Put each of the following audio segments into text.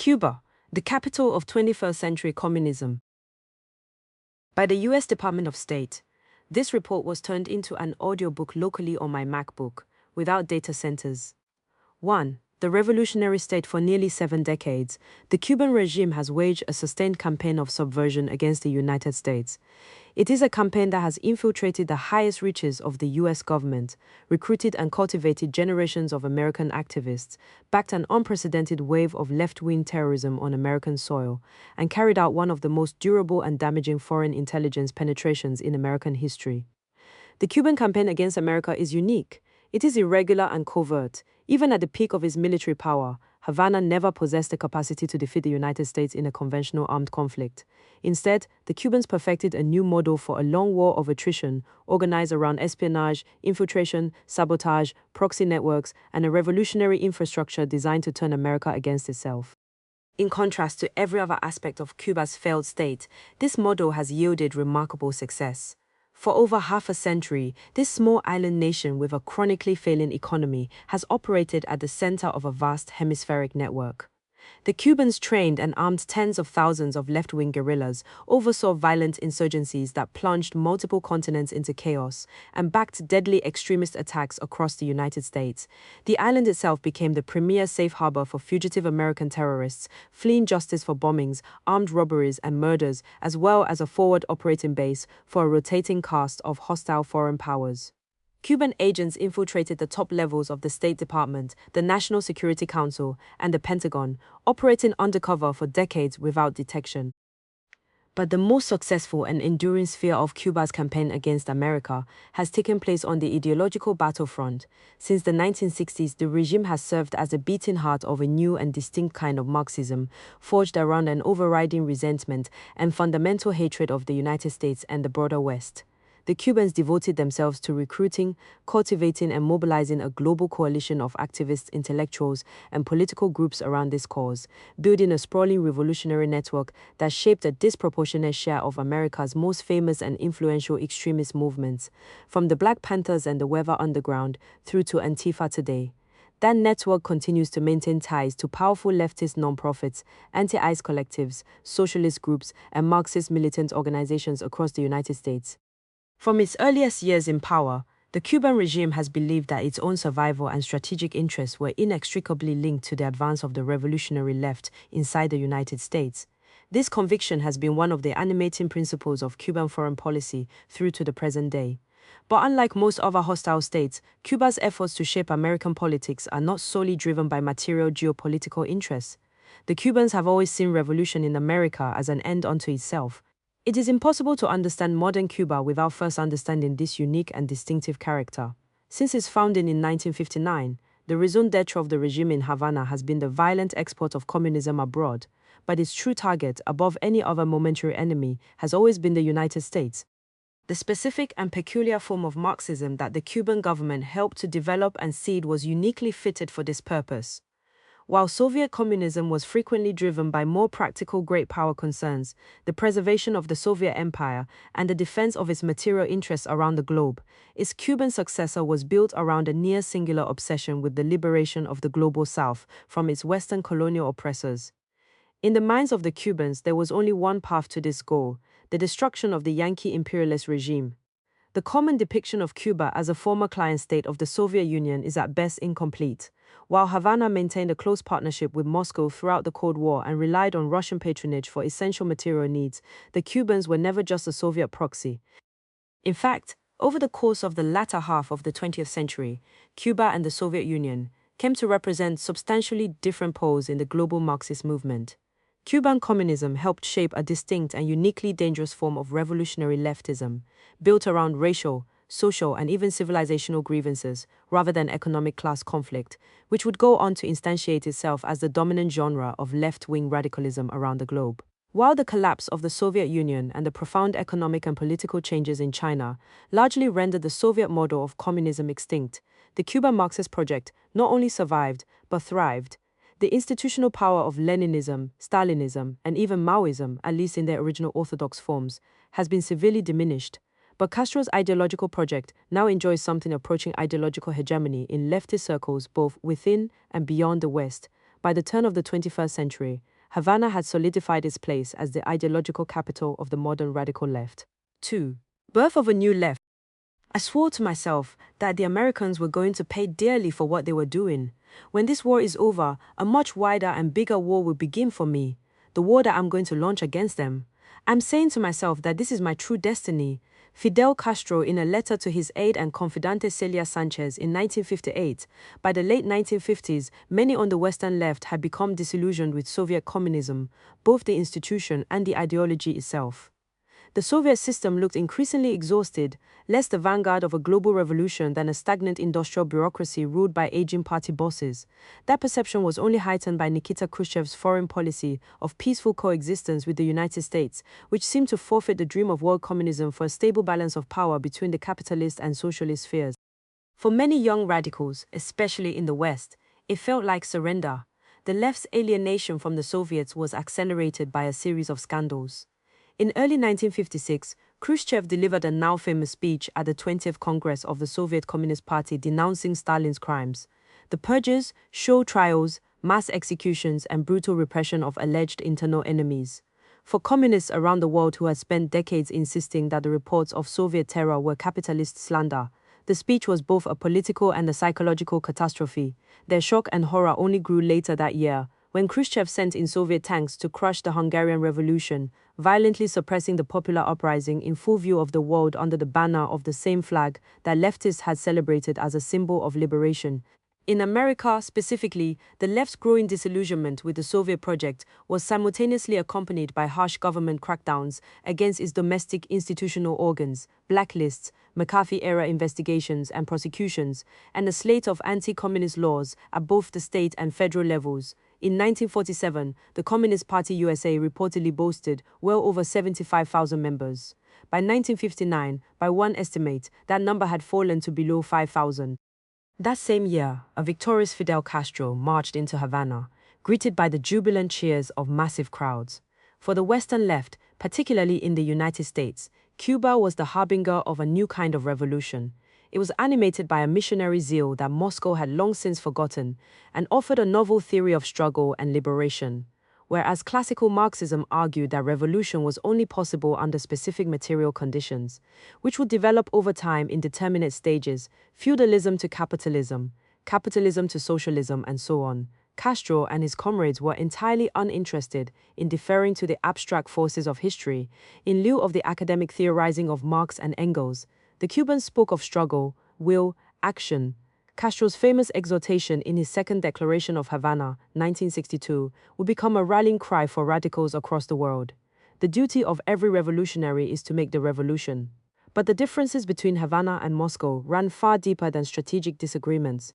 Cuba, the capital of 21st century communism. By the US Department of State. This report was turned into an audiobook locally on my MacBook, without data centers. 1. The revolutionary state. For nearly 7 decades, the Cuban regime has waged a sustained campaign of subversion against the United States. It is a campaign that has infiltrated the highest reaches of the US government, recruited and cultivated generations of American activists, backed an unprecedented wave of left-wing terrorism on American soil, and carried out one of the most durable and damaging foreign intelligence penetrations in American history. The Cuban campaign against America is unique. It is irregular and covert. Even at the peak of its military power, Havana never possessed the capacity to defeat the United States in a conventional armed conflict. Instead, the Cubans perfected a new model for a long war of attrition, organized around espionage, infiltration, sabotage, proxy networks, and a revolutionary infrastructure designed to turn America against itself. In contrast to every other aspect of Cuba's failed state, this model has yielded remarkable success. For over half a century, this small island nation with a chronically failing economy has operated at the center of a vast hemispheric network. The Cubans trained and armed tens of thousands of left-wing guerrillas, oversaw violent insurgencies that plunged multiple continents into chaos, and backed deadly extremist attacks across the United States. The island itself became the premier safe harbor for fugitive American terrorists, fleeing justice for bombings, armed robberies, and murders, as well as a forward operating base for a rotating cast of hostile foreign powers. Cuban agents infiltrated the top levels of the State Department, the National Security Council, and the Pentagon, operating undercover for decades without detection. But the most successful and enduring sphere of Cuba's campaign against America has taken place on the ideological battlefront. Since the 1960s, the regime has served as the beating heart of a new and distinct kind of Marxism, forged around an overriding resentment and fundamental hatred of the United States and the broader West. The Cubans devoted themselves to recruiting, cultivating, and mobilizing a global coalition of activists, intellectuals, and political groups around this cause, building a sprawling revolutionary network that shaped a disproportionate share of America's most famous and influential extremist movements, from the Black Panthers and the Weather Underground through to Antifa today. That network continues to maintain ties to powerful leftist nonprofits, anti-ICE collectives, socialist groups, and Marxist militant organizations across the United States. From its earliest years in power, the Cuban regime has believed that its own survival and strategic interests were inextricably linked to the advance of the revolutionary left inside the United States. This conviction has been one of the animating principles of Cuban foreign policy through to the present day. But unlike most other hostile states, Cuba's efforts to shape American politics are not solely driven by material geopolitical interests. The Cubans have always seen revolution in America as an end unto itself. It is impossible to understand modern Cuba without first understanding this unique and distinctive character. Since its founding in 1959, the raison d'etre of the regime in Havana has been the violent export of communism abroad, but its true target, above any other momentary enemy, has always been the United States. The specific and peculiar form of Marxism that the Cuban government helped to develop and seed was uniquely fitted for this purpose. While Soviet communism was frequently driven by more practical great power concerns, the preservation of the Soviet Empire and the defense of its material interests around the globe, its Cuban successor was built around a near-singular obsession with the liberation of the global South from its Western colonial oppressors. In the minds of the Cubans, there was only one path to this goal: the destruction of the Yankee imperialist regime. The common depiction of Cuba as a former client state of the Soviet Union is at best incomplete. While Havana maintained a close partnership with Moscow throughout the Cold War and relied on Russian patronage for essential material needs, the Cubans were never just a Soviet proxy. In fact, over the course of the latter half of the 20th century, Cuba and the Soviet Union came to represent substantially different poles in the global Marxist movement. Cuban communism helped shape a distinct and uniquely dangerous form of revolutionary leftism, built around racial, social, and even civilizational grievances, rather than economic class conflict, which would go on to instantiate itself as the dominant genre of left-wing radicalism around the globe. While the collapse of the Soviet Union and the profound economic and political changes in China largely rendered the Soviet model of communism extinct, the Cuban Marxist project not only survived, but thrived. The institutional power of Leninism, Stalinism, and even Maoism, at least in their original orthodox forms, has been severely diminished. But Castro's ideological project now enjoys something approaching ideological hegemony in leftist circles both within and beyond the West, By the turn of the 21st century, Havana had solidified its place as the ideological capital of the modern radical left. 2. Birth of a new left. I swore to myself that the Americans were going to pay dearly for what they were doing. When this war is over, a much wider and bigger war will begin for me, the war that I'm going to launch against them. I'm saying to myself that this is my true destiny. Fidel Castro, in a letter to his aide and confidante Celia Sanchez in 1958, by the late 1950s, many on the Western left had become disillusioned with Soviet communism, both the institution and the ideology itself. The Soviet system looked increasingly exhausted, less the vanguard of a global revolution than a stagnant industrial bureaucracy ruled by aging party bosses. That perception was only heightened by Nikita Khrushchev's foreign policy of peaceful coexistence with the United States, which seemed to forfeit the dream of world communism for a stable balance of power between the capitalist and socialist spheres. For many young radicals, especially in the West, it felt like surrender. The left's alienation from the Soviets was accelerated by a series of scandals. In early 1956, Khrushchev delivered a now-famous speech at the 20th Congress of the Soviet Communist Party denouncing Stalin's crimes. The purges, show trials, mass executions, and brutal repression of alleged internal enemies. For communists around the world who had spent decades insisting that the reports of Soviet terror were capitalist slander, the speech was both a political and a psychological catastrophe. Their shock and horror only grew later that year, when Khrushchev sent in Soviet tanks to crush the Hungarian Revolution, violently suppressing the popular uprising in full view of the world under the banner of the same flag that leftists had celebrated as a symbol of liberation. In America, specifically, the left's growing disillusionment with the Soviet project was simultaneously accompanied by harsh government crackdowns against its domestic institutional organs, blacklists, McCarthy-era investigations and prosecutions, and a slate of anti-communist laws at both the state and federal levels. In 1947, the Communist Party USA reportedly boasted well over 75,000 members. By 1959, by one estimate, that number had fallen to below 5,000. That same year, a victorious Fidel Castro marched into Havana, greeted by the jubilant cheers of massive crowds. For the Western left, particularly in the United States, Cuba was the harbinger of a new kind of revolution. It was animated by a missionary zeal that Moscow had long since forgotten, and offered a novel theory of struggle and liberation. Whereas classical Marxism argued that revolution was only possible under specific material conditions, which would develop over time in determinate stages, feudalism to capitalism to socialism, and so on, Castro and his comrades were entirely uninterested in deferring to the abstract forces of history. In lieu of the academic theorizing of Marx and Engels, the Cubans spoke of struggle, will, action. Castro's famous exhortation in his Second Declaration of Havana, 1962, would become a rallying cry for radicals across the world. The duty of every revolutionary is to make the revolution. But the differences between Havana and Moscow ran far deeper than strategic disagreements.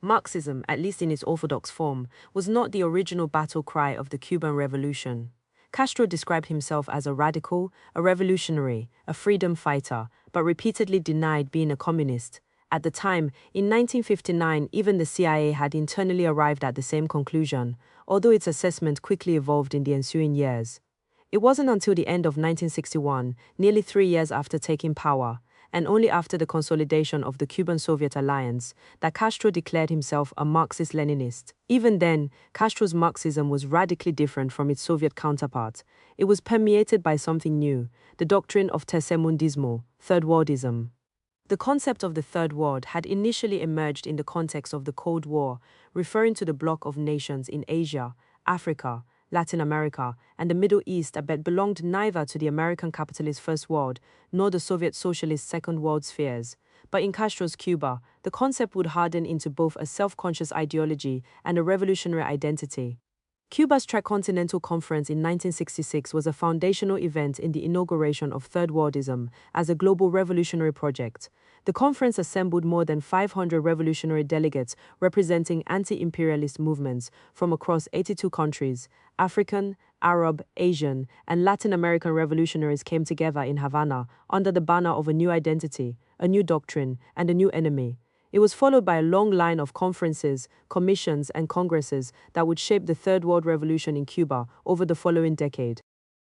Marxism, at least in its orthodox form, was not the original battle cry of the Cuban Revolution. Castro described himself as a radical, a revolutionary, a freedom fighter, but repeatedly denied being a communist. At the time, in 1959, even the CIA had internally arrived at the same conclusion, although its assessment quickly evolved in the ensuing years. It wasn't until the end of 1961, nearly 3 years after taking power, and only after the consolidation of the Cuban-Soviet alliance, that Castro declared himself a Marxist-Leninist. Even then, Castro's Marxism was radically different from its Soviet counterpart. It was permeated by something new, the doctrine of tercermundismo, third worldism. The concept of the Third World had initially emerged in the context of the Cold War, referring to the bloc of nations in Asia, Africa, Latin America, and the Middle East that belonged neither to the American capitalist First World nor the Soviet Socialist Second World spheres. But in Castro's Cuba, the concept would harden into both a self-conscious ideology and a revolutionary identity. Cuba's Tricontinental Conference in 1966 was a foundational event in the inauguration of Third Worldism as a global revolutionary project. The conference assembled more than 500 revolutionary delegates representing anti-imperialist movements from across 82 countries. African, Arab, Asian, and Latin American revolutionaries came together in Havana under the banner of a new identity, a new doctrine, and a new enemy. It was followed by a long line of conferences, commissions, and congresses that would shape the Third World Revolution in Cuba over the following decade.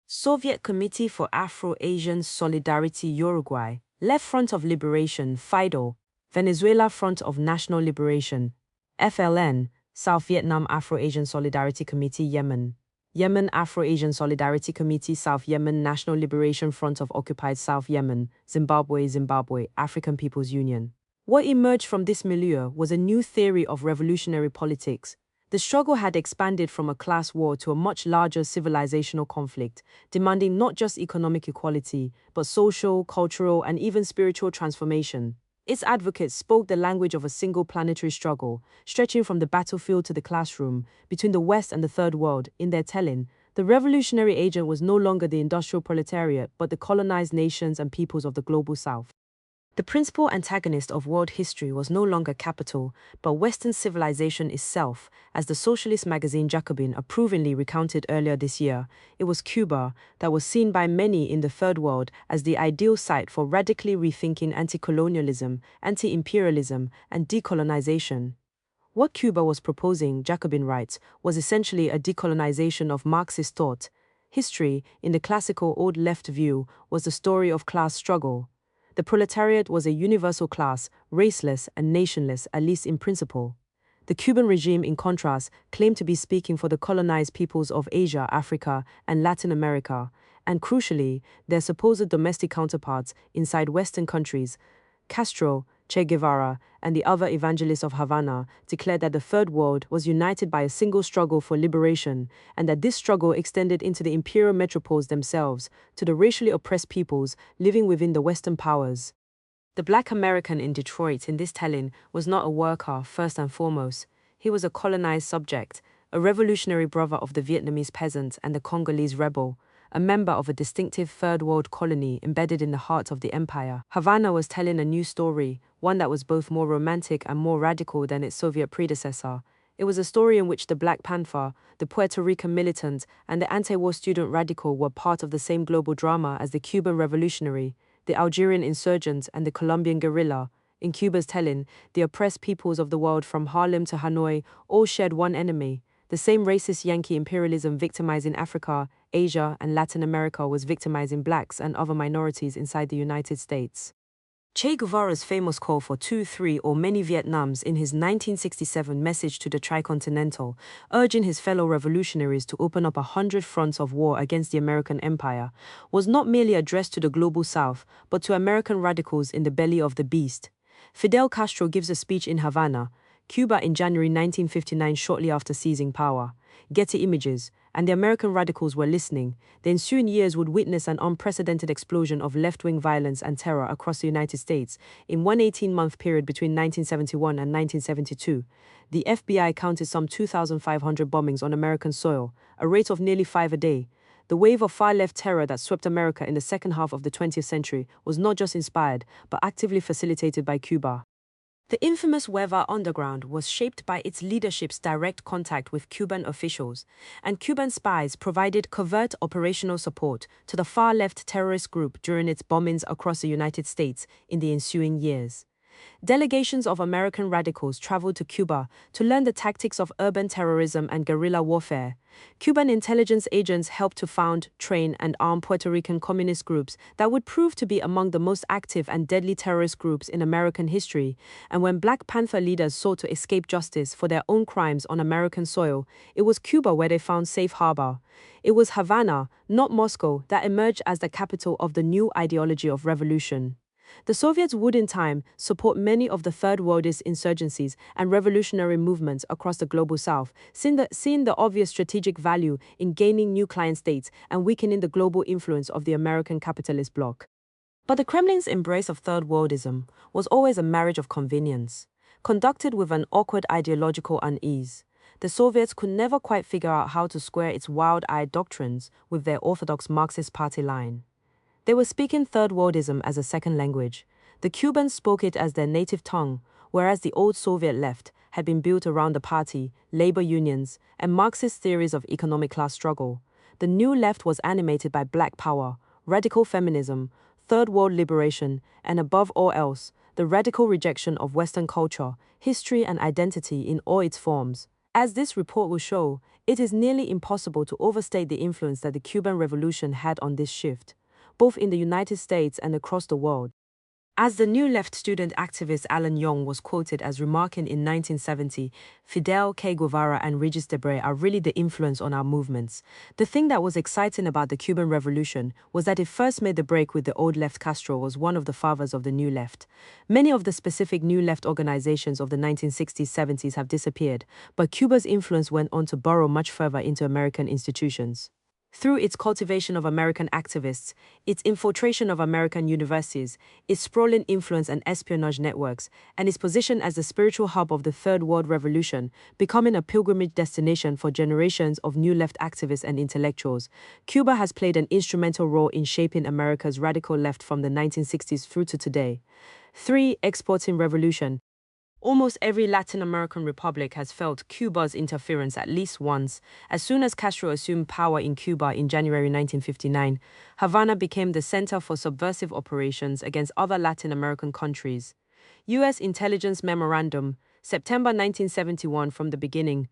Soviet Committee for Afro-Asian Solidarity Uruguay, Left Front of Liberation FIDO, Venezuela Front of National Liberation FLN, South Vietnam Afro-Asian Solidarity Committee Yemen. Yemen Afro-Asian Solidarity Committee South Yemen National Liberation Front of Occupied South Yemen Zimbabwe African People's Union. What emerged from this milieu was a new theory of revolutionary politics. The struggle had expanded from a class war to a much larger civilizational conflict, demanding not just economic equality, but social, cultural, and even spiritual transformation. Its advocates spoke the language of a single planetary struggle, stretching from the battlefield to the classroom, between the West and the Third World. In their telling, the revolutionary agent was no longer the industrial proletariat, but the colonized nations and peoples of the global South. The principal antagonist of world history was no longer capital, but Western civilization itself, as the socialist magazine Jacobin approvingly recounted earlier this year. It was Cuba that was seen by many in the Third World as the ideal site for radically rethinking anti-colonialism, anti-imperialism, and decolonization. What Cuba was proposing, Jacobin writes, was essentially a decolonization of Marxist thought. History, in the classical Old Left view, was the story of class struggle. The proletariat was a universal class, raceless and nationless, at least in principle. The Cuban regime, in contrast, claimed to be speaking for the colonized peoples of Asia, Africa, and Latin America, and crucially, their supposed domestic counterparts inside Western countries. Castro, Che Guevara, and the other evangelists of Havana declared that the Third World was united by a single struggle for liberation, and that this struggle extended into the imperial metropoles themselves, to the racially oppressed peoples living within the Western powers. The Black American in Detroit in this telling was not a worker, first and foremost. He was a colonized subject, a revolutionary brother of the Vietnamese peasant and the Congolese rebel, a member of a distinctive Third World colony embedded in the heart of the empire. Havana was telling a new story, one that was both more romantic and more radical than its Soviet predecessor. It was a story in which the Black Panther, the Puerto Rican militant, and the anti-war student radical were part of the same global drama as the Cuban revolutionary, the Algerian insurgent, and the Colombian guerrilla. In Cuba's telling, the oppressed peoples of the world from Harlem to Hanoi all shared one enemy. The same racist Yankee imperialism victimizing Africa, Asia, and Latin America was victimizing blacks and other minorities inside the United States. Che Guevara's famous call for 2, 3, or many Vietnams in his 1967 message to the Tricontinental, urging his fellow revolutionaries to open up 100 fronts of war against the American empire, was not merely addressed to the global South, but to American radicals in the belly of the beast. Fidel Castro gives a speech in Havana, Cuba in January 1959, shortly after seizing power. Getty Images, and the American radicals were listening. The ensuing years would witness an unprecedented explosion of left-wing violence and terror across the United States. In one 18-month period between 1971 and 1972, the FBI counted some 2,500 bombings on American soil, a rate of nearly 5 a day. The wave of far-left terror that swept America in the second half of the 20th century was not just inspired, but actively facilitated by Cuba. The infamous Weather Underground was shaped by its leadership's direct contact with Cuban officials, and Cuban spies provided covert operational support to the far-left terrorist group during its bombings across the United States in the ensuing years. Delegations of American radicals traveled to Cuba to learn the tactics of urban terrorism and guerrilla warfare. Cuban intelligence agents helped to found, train, and arm Puerto Rican communist groups that would prove to be among the most active and deadly terrorist groups in American history. And when Black Panther leaders sought to escape justice for their own crimes on American soil, it was Cuba where they found safe harbor. It was Havana, not Moscow, that emerged as the capital of the new ideology of revolution. The Soviets would in time support many of the Third Worldist insurgencies and revolutionary movements across the global South, seeing the obvious strategic value in gaining new client states and weakening the global influence of the American capitalist bloc. But the Kremlin's embrace of Third Worldism was always a marriage of convenience, conducted with an awkward ideological unease. The Soviets could never quite figure out how to square its wild-eyed doctrines with their orthodox Marxist party line. They were speaking Third Worldism as a second language. The Cubans spoke it as their native tongue, whereas the old Soviet left had been built around the party, labor unions, and Marxist theories of economic class struggle. The new left was animated by black power, radical feminism, third world liberation, and above all else, the radical rejection of Western culture, history, and identity in all its forms. As this report will show, it is nearly impossible to overstate the influence that the Cuban Revolution had on this shift, both in the United States and across the world. As the New Left student activist Alan Young was quoted as remarking in 1970, Fidel, Che Guevara and Regis Debray are really the influence on our movements. The thing that was exciting about the Cuban Revolution was that it first made the break with the old left. Castro was one of the fathers of the New Left. Many of the specific New Left organizations of the 1960s-70s have disappeared, but Cuba's influence went on to burrow much further into American institutions. Through its cultivation of American activists, its infiltration of American universities, its sprawling influence and espionage networks, and its position as the spiritual hub of the Third World Revolution, becoming a pilgrimage destination for generations of New Left activists and intellectuals, Cuba has played an instrumental role in shaping America's radical left from the 1960s through to today. 3. Exporting revolution. Almost every Latin American republic has felt Cuba's interference at least once. As soon as Castro assumed power in Cuba in January 1959, Havana became the center for subversive operations against other Latin American countries. U.S. Intelligence Memorandum, September 1971. From the beginning,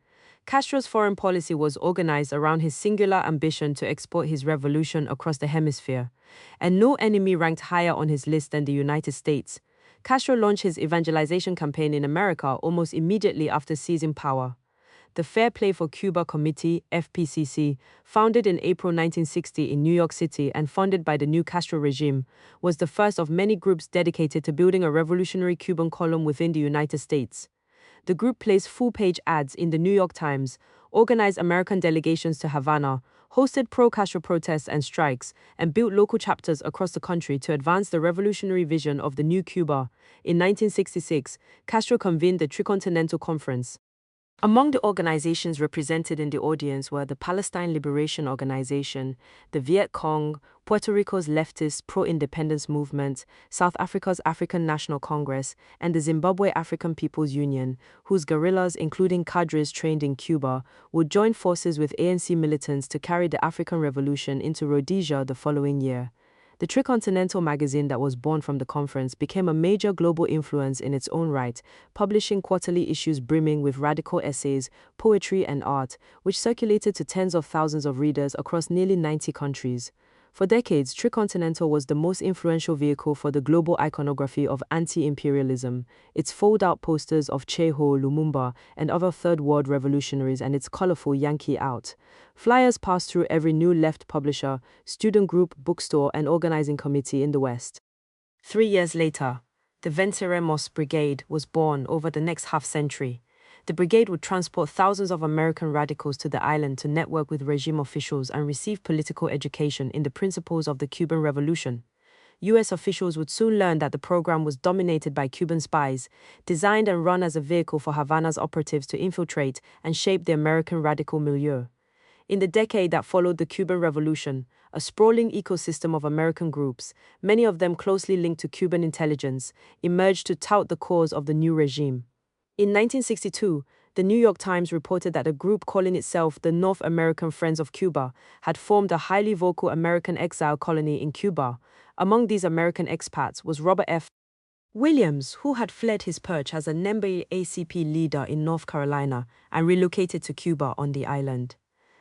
Castro's foreign policy was organized around his singular ambition to export his revolution across the hemisphere, and no enemy ranked higher on his list than the United States. Castro launched his evangelization campaign in America almost immediately after seizing power. The Fair Play for Cuba Committee, FPCC, founded in April 1960 in New York City and funded by the new Castro regime, was the first of many groups dedicated to building a revolutionary Cuban column within the United States. The group placed full-page ads in the New York Times, organized American delegations to Havana, hosted pro-Castro protests and strikes, and built local chapters across the country to advance the revolutionary vision of the new Cuba. In 1966, Castro convened the Tricontinental Conference. Among the organizations represented in the audience were the Palestine Liberation Organization, the Viet Cong, Puerto Rico's leftist pro-independence movement, South Africa's African National Congress, and the Zimbabwe African People's Union, whose guerrillas, including cadres trained in Cuba, would join forces with ANC militants to carry the African Revolution into Rhodesia the following year. The Tricontinental magazine that was born from the conference became a major global influence in its own right, publishing quarterly issues brimming with radical essays, poetry, and art, which circulated to tens of thousands of readers across nearly 90 countries. For decades, Tricontinental was the most influential vehicle for the global iconography of anti-imperialism, its fold-out posters of Che Ho, Lumumba, and other Third World revolutionaries, and its colorful Yankee out. Flyers passed through every New Left publisher, student group, bookstore, and organizing committee in the West. 3 years later, the Venceremos Brigade was born. Over the next half-century, the brigade would transport thousands of American radicals to the island to network with regime officials and receive political education in the principles of the Cuban Revolution. U.S. officials would soon learn that the program was dominated by Cuban spies, designed and run as a vehicle for Havana's operatives to infiltrate and shape the American radical milieu. In the decade that followed the Cuban Revolution, a sprawling ecosystem of American groups, many of them closely linked to Cuban intelligence, emerged to tout the cause of the new regime. In 1962, the New York Times reported that a group calling itself the North American Friends of Cuba had formed a highly vocal American exile colony in Cuba. Among these American expats was Robert F. Williams, who had fled his perch as a NAACP leader in North Carolina and relocated to Cuba on the island.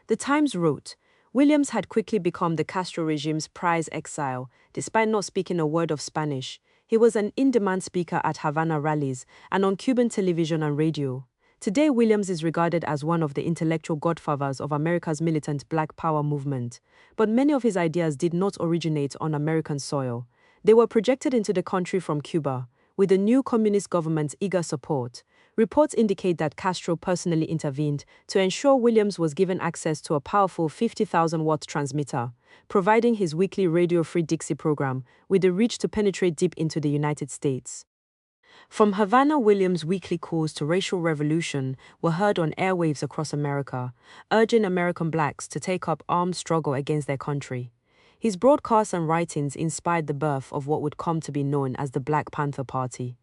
The Times wrote, Williams had quickly become the Castro regime's prize exile, despite not speaking a word of Spanish. He was an in-demand speaker at Havana rallies and on Cuban television and radio. Today, Williams is regarded as one of the intellectual godfathers of America's militant Black Power movement. But many of his ideas did not originate on American soil. They were projected into the country from Cuba, with the new communist government's eager support. Reports indicate that Castro personally intervened to ensure Williams was given access to a powerful 50,000-watt transmitter, providing his weekly Radio Free Dixie program with the reach to penetrate deep into the United States. From Havana, Williams' weekly calls to racial revolution were heard on airwaves across America, urging American blacks to take up armed struggle against their country. His broadcasts and writings inspired the birth of what would come to be known as the Black Panther Party.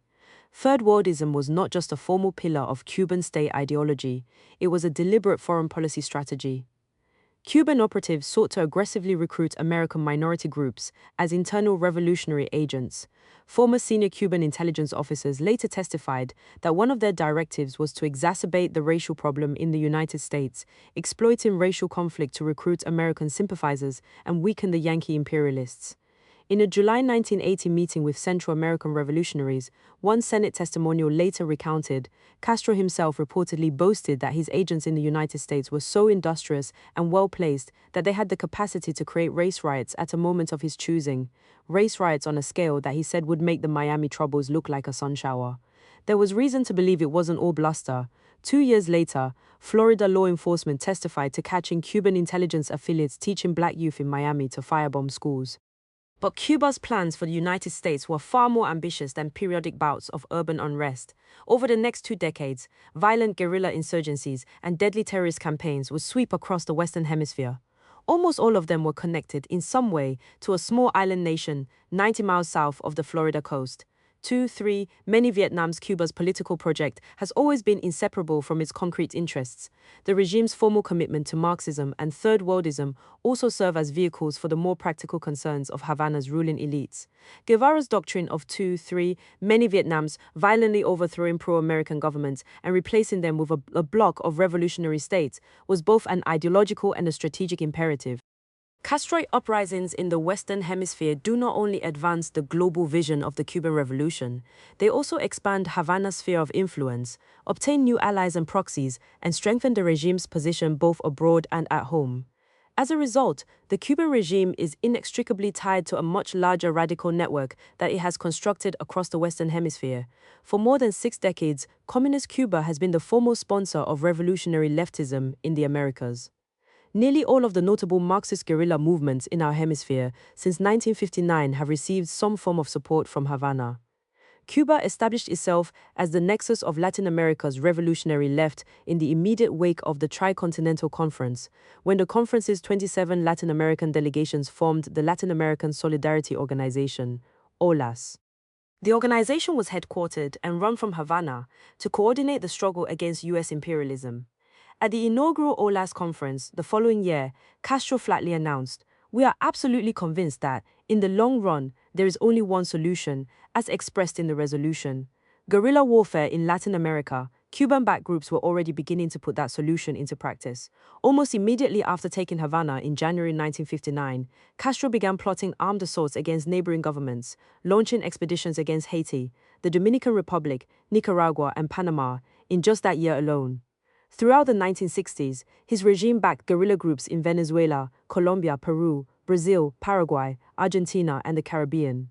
Third Worldism was not just a formal pillar of Cuban state ideology, it was a deliberate foreign policy strategy. Cuban operatives sought to aggressively recruit American minority groups as internal revolutionary agents. Former senior Cuban intelligence officers later testified that one of their directives was to exacerbate the racial problem in the United States, exploiting racial conflict to recruit American sympathizers and weaken the Yankee imperialists. In a July 1980 meeting with Central American revolutionaries, one Senate testimonial later recounted, Castro himself reportedly boasted that his agents in the United States were so industrious and well-placed that they had the capacity to create race riots at a moment of his choosing, race riots on a scale that he said would make the Miami troubles look like a sun shower. There was reason to believe it wasn't all bluster. 2 years later, Florida law enforcement testified to catching Cuban intelligence affiliates teaching black youth in Miami to firebomb schools. But Cuba's plans for the United States were far more ambitious than periodic bouts of urban unrest. Over the next 2 decades, violent guerrilla insurgencies and deadly terrorist campaigns would sweep across the Western Hemisphere. Almost all of them were connected in some way to a small island nation 90 miles south of the Florida coast. 3. Many Vietnam's Cuba's political project has always been inseparable from its concrete interests. The regime's formal commitment to Marxism and Third Worldism also serve as vehicles for the more practical concerns of Havana's ruling elites. Guevara's doctrine of 3. Many Vietnams, violently overthrowing pro-American governments and replacing them with a bloc of revolutionary states, was both an ideological and a strategic imperative. Castroid uprisings in the Western Hemisphere do not only advance the global vision of the Cuban Revolution, they also expand Havana's sphere of influence, obtain new allies and proxies, and strengthen the regime's position both abroad and at home. As a result, the Cuban regime is inextricably tied to a much larger radical network that it has constructed across the Western Hemisphere. For more than 6 decades, Communist Cuba has been the foremost sponsor of revolutionary leftism in the Americas. Nearly all of the notable Marxist guerrilla movements in our hemisphere since 1959 have received some form of support from Havana. Cuba established itself as the nexus of Latin America's revolutionary left in the immediate wake of the Tricontinental Conference, when the conference's 27 Latin American delegations formed the Latin American Solidarity Organization, OLAS. The organization was headquartered and run from Havana to coordinate the struggle against U.S. imperialism. At the inaugural OLAS conference the following year, Castro flatly announced, "We are absolutely convinced that, in the long run, there is only one solution, as expressed in the resolution. Guerrilla warfare in Latin America, Cuban-backed groups were already beginning to put that solution into practice." Almost immediately after taking Havana in January 1959, Castro began plotting armed assaults against neighboring governments, launching expeditions against Haiti, the Dominican Republic, Nicaragua, and Panama in just that year alone. Throughout the 1960s, his regime backed guerrilla groups in Venezuela, Colombia, Peru, Brazil, Paraguay, Argentina, and the Caribbean.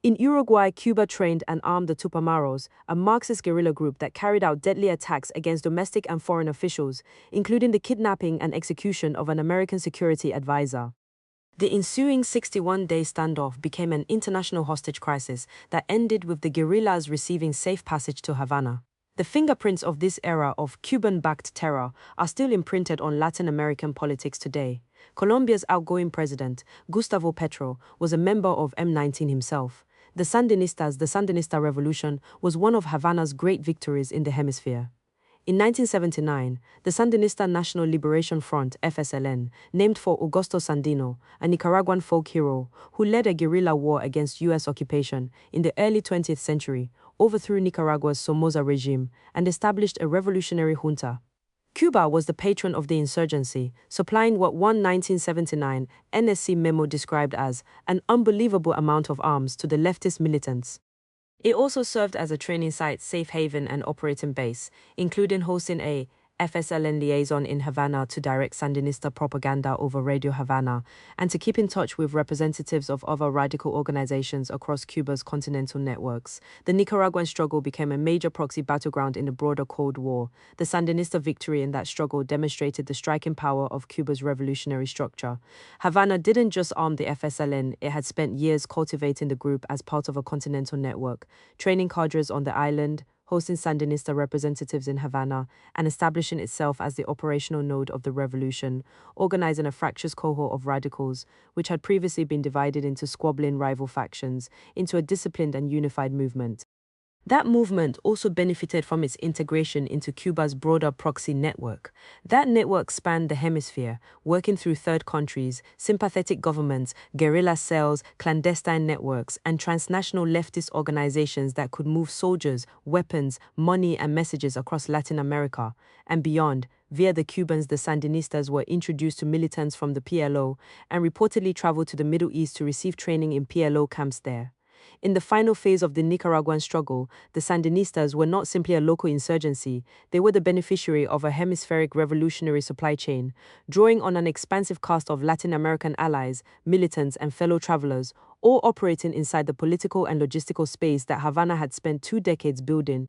In Uruguay, Cuba trained and armed the Tupamaros, a Marxist guerrilla group that carried out deadly attacks against domestic and foreign officials, including the kidnapping and execution of an American security advisor. The ensuing 61-day standoff became an international hostage crisis that ended with the guerrillas receiving safe passage to Havana. The fingerprints of this era of Cuban-backed terror are still imprinted on Latin American politics today. Colombia's outgoing president, Gustavo Petro, was a member of M19 himself. The Sandinista revolution was one of Havana's great victories in the hemisphere. In 1979, the Sandinista National Liberation Front, FSLN, named for Augusto Sandino, a Nicaraguan folk hero who led a guerrilla war against U.S. occupation in the early 20th century, overthrew Nicaragua's Somoza regime and established a revolutionary junta. Cuba was the patron of the insurgency, supplying what one 1979 NSC memo described as an unbelievable amount of arms to the leftist militants. It also served as a training site, safe haven, and operating base, including hosting a FSLN liaison in Havana to direct Sandinista propaganda over Radio Havana, and to keep in touch with representatives of other radical organizations across Cuba's continental networks. The Nicaraguan struggle became a major proxy battleground in the broader Cold War. The Sandinista victory in that struggle demonstrated the striking power of Cuba's revolutionary structure. Havana didn't just arm the FSLN, it had spent years cultivating the group as part of a continental network, training cadres on the island, hosting Sandinista representatives in Havana, and establishing itself as the operational node of the revolution, organizing a fractious cohort of radicals, which had previously been divided into squabbling rival factions, into a disciplined and unified movement. That movement also benefited from its integration into Cuba's broader proxy network. That network spanned the hemisphere, working through third countries, sympathetic governments, guerrilla cells, clandestine networks, and transnational leftist organizations that could move soldiers, weapons, money, and messages across Latin America and beyond. Via the Cubans, the Sandinistas were introduced to militants from the PLO and reportedly traveled to the Middle East to receive training in PLO camps there. In the final phase of the Nicaraguan struggle, the Sandinistas were not simply a local insurgency, they were the beneficiary of a hemispheric revolutionary supply chain, drawing on an expansive cast of Latin American allies, militants, and fellow travelers, all operating inside the political and logistical space that Havana had spent 2 decades building.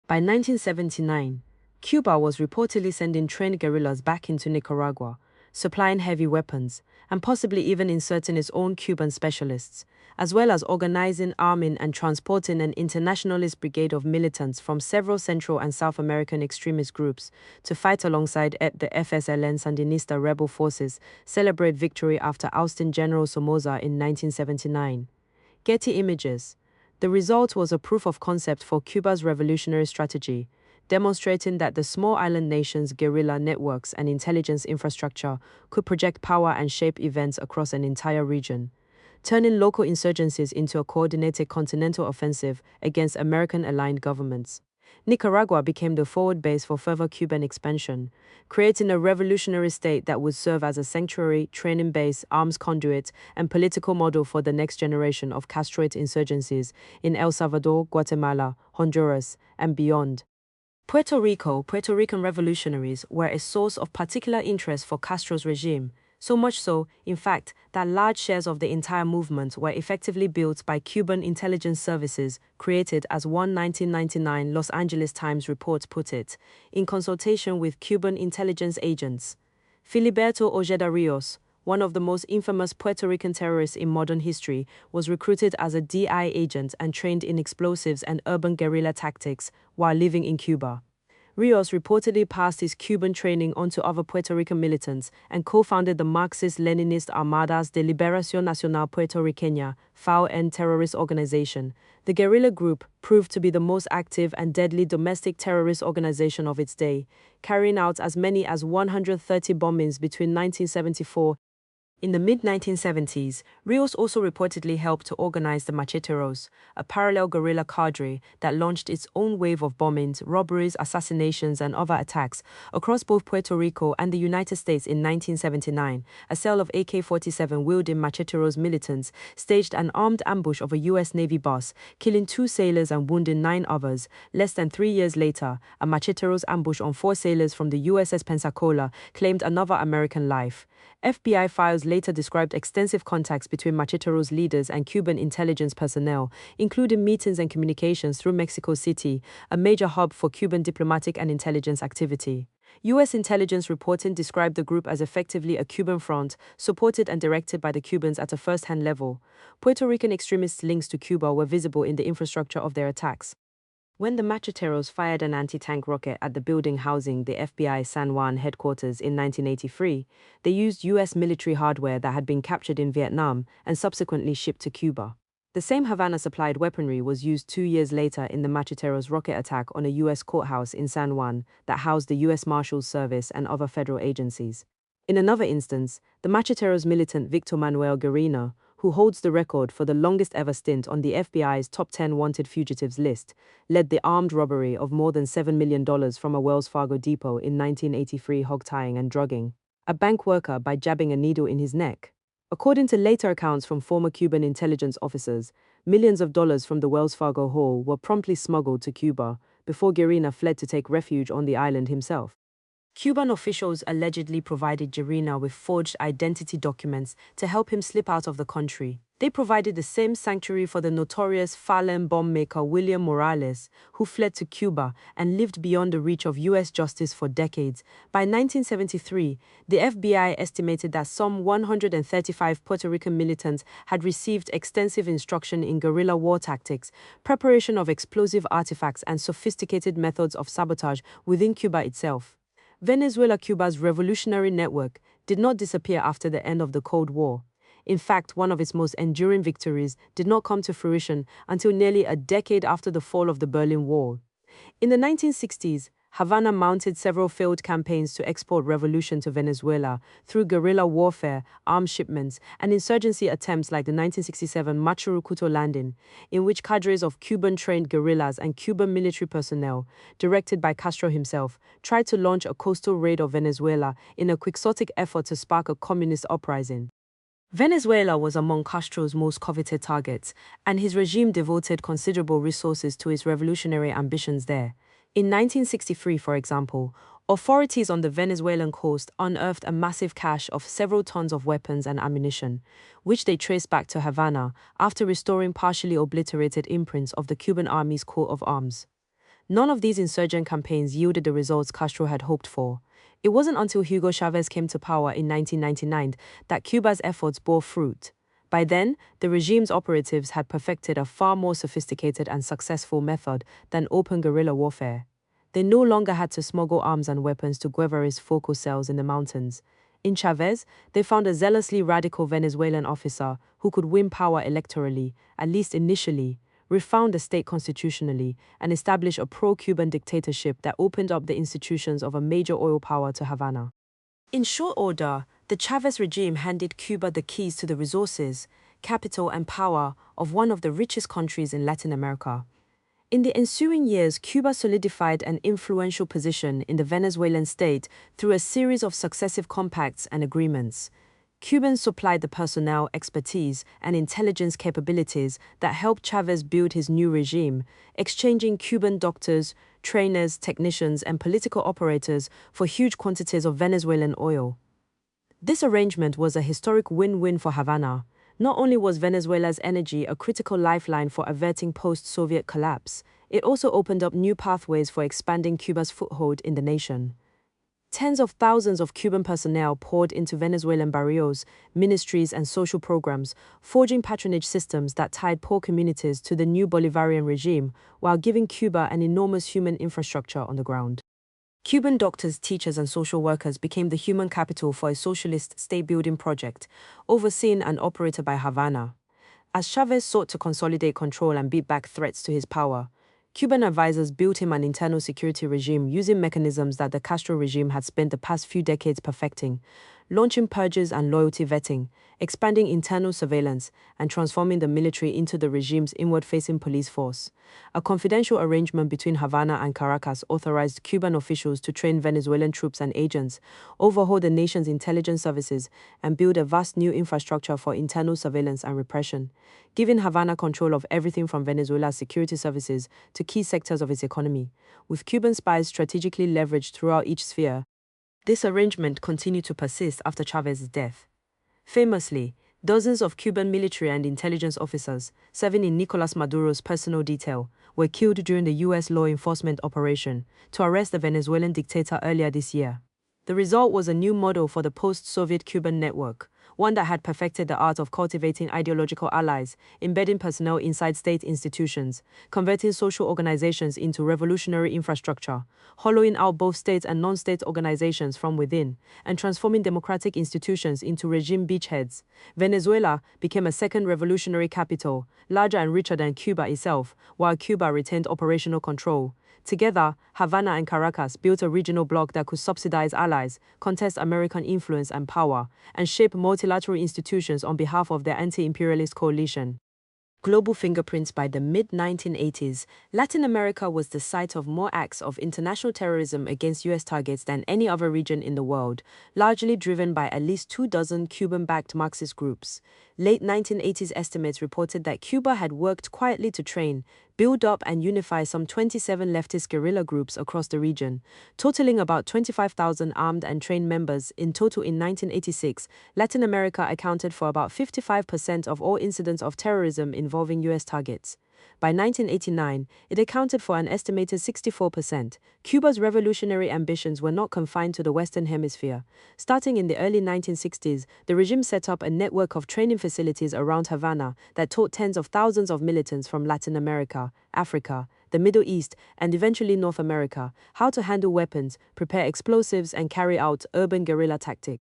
By 1979, Cuba was reportedly sending trained guerrillas back into Nicaragua, supplying heavy weapons, and possibly even inserting its own Cuban specialists, as well as organizing, arming, and transporting an internationalist brigade of militants from several Central and South American extremist groups to fight alongside the FSLN Sandinista rebel forces, celebrate victory after ousting General Somoza in 1979. Getty Images. The result was a proof of concept for Cuba's revolutionary strategy, demonstrating that the small island nation's guerrilla networks and intelligence infrastructure could project power and shape events across an entire region, turning local insurgencies into a coordinated continental offensive against American-aligned governments. Nicaragua became the forward base for further Cuban expansion, creating a revolutionary state that would serve as a sanctuary, training base, arms conduit, and political model for the next generation of Castroid insurgencies in El Salvador, Guatemala, Honduras, and beyond. Puerto Rican revolutionaries were a source of particular interest for Castro's regime, so much so, in fact, that large shares of the entire movement were effectively built by Cuban intelligence services, created, as one 1999 Los Angeles Times report put it, in consultation with Cuban intelligence agents. Filiberto Ojeda Rios, one of the most infamous Puerto Rican terrorists in modern history, was recruited as a DI agent and trained in explosives and urban guerrilla tactics while living in Cuba. Rios reportedly passed his Cuban training on to other Puerto Rican militants and co-founded the Marxist-Leninist Armadas de Liberación Nacional Puertorriqueña (FAUN) terrorist organization. The guerrilla group proved to be the most active and deadly domestic terrorist organization of its day, carrying out as many as 130 bombings between 1974. In the mid-1970s, Rios also reportedly helped to organize the Macheteros, a parallel guerrilla cadre that launched its own wave of bombings, robberies, assassinations, and other attacks across both Puerto Rico and the United States in 1979. A cell of AK-47 wielding Macheteros militants staged an armed ambush of a U.S. Navy bus, killing 2 sailors and wounding 9 others. Less than 3 years later, a Macheteros ambush on 4 sailors from the USS Pensacola claimed another American life. FBI files later described extensive contacts between Macheteros leaders and Cuban intelligence personnel, including meetings and communications through Mexico City, a major hub for Cuban diplomatic and intelligence activity. U.S. intelligence reporting described the group as effectively a Cuban front, supported and directed by the Cubans at a first-hand level. Puerto Rican extremists' links to Cuba were visible in the infrastructure of their attacks. When the Macheteros fired an anti-tank rocket at the building housing the FBI San Juan headquarters in 1983, they used U.S. military hardware that had been captured in Vietnam and subsequently shipped to Cuba. The same Havana-supplied weaponry was used 2 years later in the Macheteros rocket attack on a U.S. courthouse in San Juan that housed the U.S. Marshals Service and other federal agencies. In another instance, the Macheteros militant Victor Manuel Guerrino, who holds the record for the longest ever stint on the FBI's top 10 wanted fugitives list, led the armed robbery of more than $7 million from a Wells Fargo depot in 1983, hogtying and drugging a bank worker by jabbing a needle in his neck. According to later accounts from former Cuban intelligence officers, millions of dollars from the Wells Fargo haul were promptly smuggled to Cuba before Guerrino fled to take refuge on the island himself. Cuban officials allegedly provided Guerrino with forged identity documents to help him slip out of the country. They provided the same sanctuary for the notorious Fallen bomb maker William Morales, who fled to Cuba and lived beyond the reach of U.S. justice for decades. By 1973, the FBI estimated that some 135 Puerto Rican militants had received extensive instruction in guerrilla war tactics, preparation of explosive artifacts, and sophisticated methods of sabotage within Cuba itself. Venezuela-Cuba's revolutionary network did not disappear after the end of the Cold War. In fact, one of its most enduring victories did not come to fruition until nearly a decade after the fall of the Berlin Wall. In the 1960s, Havana mounted several failed campaigns to export revolution to Venezuela through guerrilla warfare, arms shipments, and insurgency attempts like the 1967 Machurucuto landing, in which cadres of Cuban-trained guerrillas and Cuban military personnel, directed by Castro himself, tried to launch a coastal raid of Venezuela in a quixotic effort to spark a communist uprising. Venezuela was among Castro's most coveted targets, and his regime devoted considerable resources to its revolutionary ambitions there. In 1963, for example, authorities on the Venezuelan coast unearthed a massive cache of several tons of weapons and ammunition, which they traced back to Havana after restoring partially obliterated imprints of the Cuban Army's coat of arms. None of these insurgent campaigns yielded the results Castro had hoped for. It wasn't until Hugo Chavez came to power in 1999 that Cuba's efforts bore fruit. By then, the regime's operatives had perfected a far more sophisticated and successful method than open guerrilla warfare. They no longer had to smuggle arms and weapons to Guevara's focal cells in the mountains. In Chavez, they found a zealously radical Venezuelan officer who could win power electorally, at least initially, refound the state constitutionally, and establish a pro-Cuban dictatorship that opened up the institutions of a major oil power to Havana. In short order, the Chavez regime handed Cuba the keys to the resources, capital, and power of one of the richest countries in Latin America. In the ensuing years, Cuba solidified an influential position in the Venezuelan state through a series of successive compacts and agreements. Cubans supplied the personnel, expertise, and intelligence capabilities that helped Chavez build his new regime, exchanging Cuban doctors, trainers, technicians, and political operators for huge quantities of Venezuelan oil. This arrangement was a historic win-win for Havana. Not only was Venezuela's energy a critical lifeline for averting post-Soviet collapse, it also opened up new pathways for expanding Cuba's foothold in the nation. Tens of thousands of Cuban personnel poured into Venezuelan barrios, ministries, and social programs, forging patronage systems that tied poor communities to the new Bolivarian regime while giving Cuba an enormous human infrastructure on the ground. Cuban doctors, teachers, and social workers became the human capital for a socialist state-building project, overseen and operated by Havana. As Chavez sought to consolidate control and beat back threats to his power, Cuban advisors built him an internal security regime using mechanisms that the Castro regime had spent the past few decades perfecting, launching purges and loyalty vetting, expanding internal surveillance, and transforming the military into the regime's inward-facing police force. A confidential arrangement between Havana and Caracas authorized Cuban officials to train Venezuelan troops and agents, overhaul the nation's intelligence services, and build a vast new infrastructure for internal surveillance and repression, giving Havana control of everything from Venezuela's security services to key sectors of its economy. With Cuban spies strategically leveraged throughout each sphere, this arrangement continued to persist after Chavez's death. Famously, dozens of Cuban military and intelligence officers serving in Nicolas Maduro's personal detail were killed during the U.S. law enforcement operation to arrest the Venezuelan dictator earlier this year. The result was a new model for the post-Soviet Cuban network, one that had perfected the art of cultivating ideological allies, embedding personnel inside state institutions, converting social organizations into revolutionary infrastructure, hollowing out both state and non-state organizations from within, and transforming democratic institutions into regime beachheads. Venezuela became a second revolutionary capital, larger and richer than Cuba itself, while Cuba retained operational control. Together, Havana and Caracas built a regional bloc that could subsidize allies, contest American influence and power, and shape multilateral institutions on behalf of their anti-imperialist coalition. Global fingerprints. By the mid-1980s, Latin America was the site of more acts of international terrorism against U.S. targets than any other region in the world, largely driven by at least 24 Cuban-backed Marxist groups. Late 1980s estimates reported that Cuba had worked quietly to train, build up and unify some 27 leftist guerrilla groups across the region, totaling about 25,000 armed and trained members. In total, in 1986, Latin America accounted for about 55% of all incidents of terrorism involving U.S. targets. By 1989, it accounted for an estimated 64%. Cuba's revolutionary ambitions were not confined to the Western Hemisphere. Starting in the early 1960s, the regime set up a network of training facilities around Havana that taught tens of thousands of militants from Latin America, Africa, the Middle East, and eventually North America how to handle weapons, prepare explosives, and carry out urban guerrilla tactics.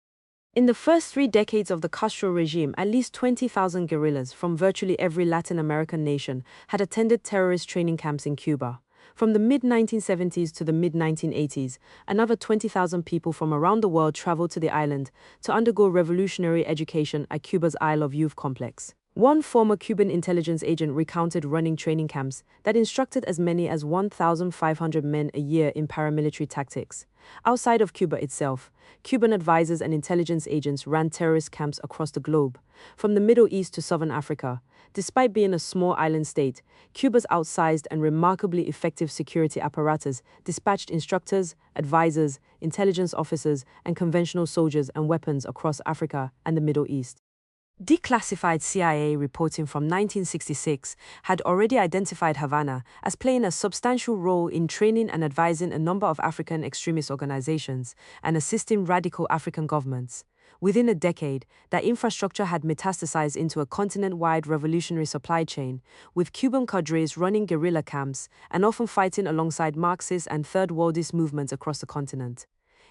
In the first 3 decades of the Castro regime, at least 20,000 guerrillas from virtually every Latin American nation had attended terrorist training camps in Cuba. From the mid-1970s to the mid-1980s, another 20,000 people from around the world traveled to the island to undergo revolutionary education at Cuba's Isle of Youth complex. One former Cuban intelligence agent recounted running training camps that instructed as many as 1,500 men a year in paramilitary tactics. Outside of Cuba itself, Cuban advisors and intelligence agents ran terrorist camps across the globe, from the Middle East to Southern Africa. Despite being a small island state, Cuba's outsized and remarkably effective security apparatus dispatched instructors, advisors, intelligence officers, and conventional soldiers and weapons across Africa and the Middle East. Declassified CIA reporting from 1966 had already identified Havana as playing a substantial role in training and advising a number of African extremist organizations and assisting radical African governments. Within a decade, that infrastructure had metastasized into a continent-wide revolutionary supply chain, with Cuban cadres running guerrilla camps and often fighting alongside Marxist and Third Worldist movements across the continent.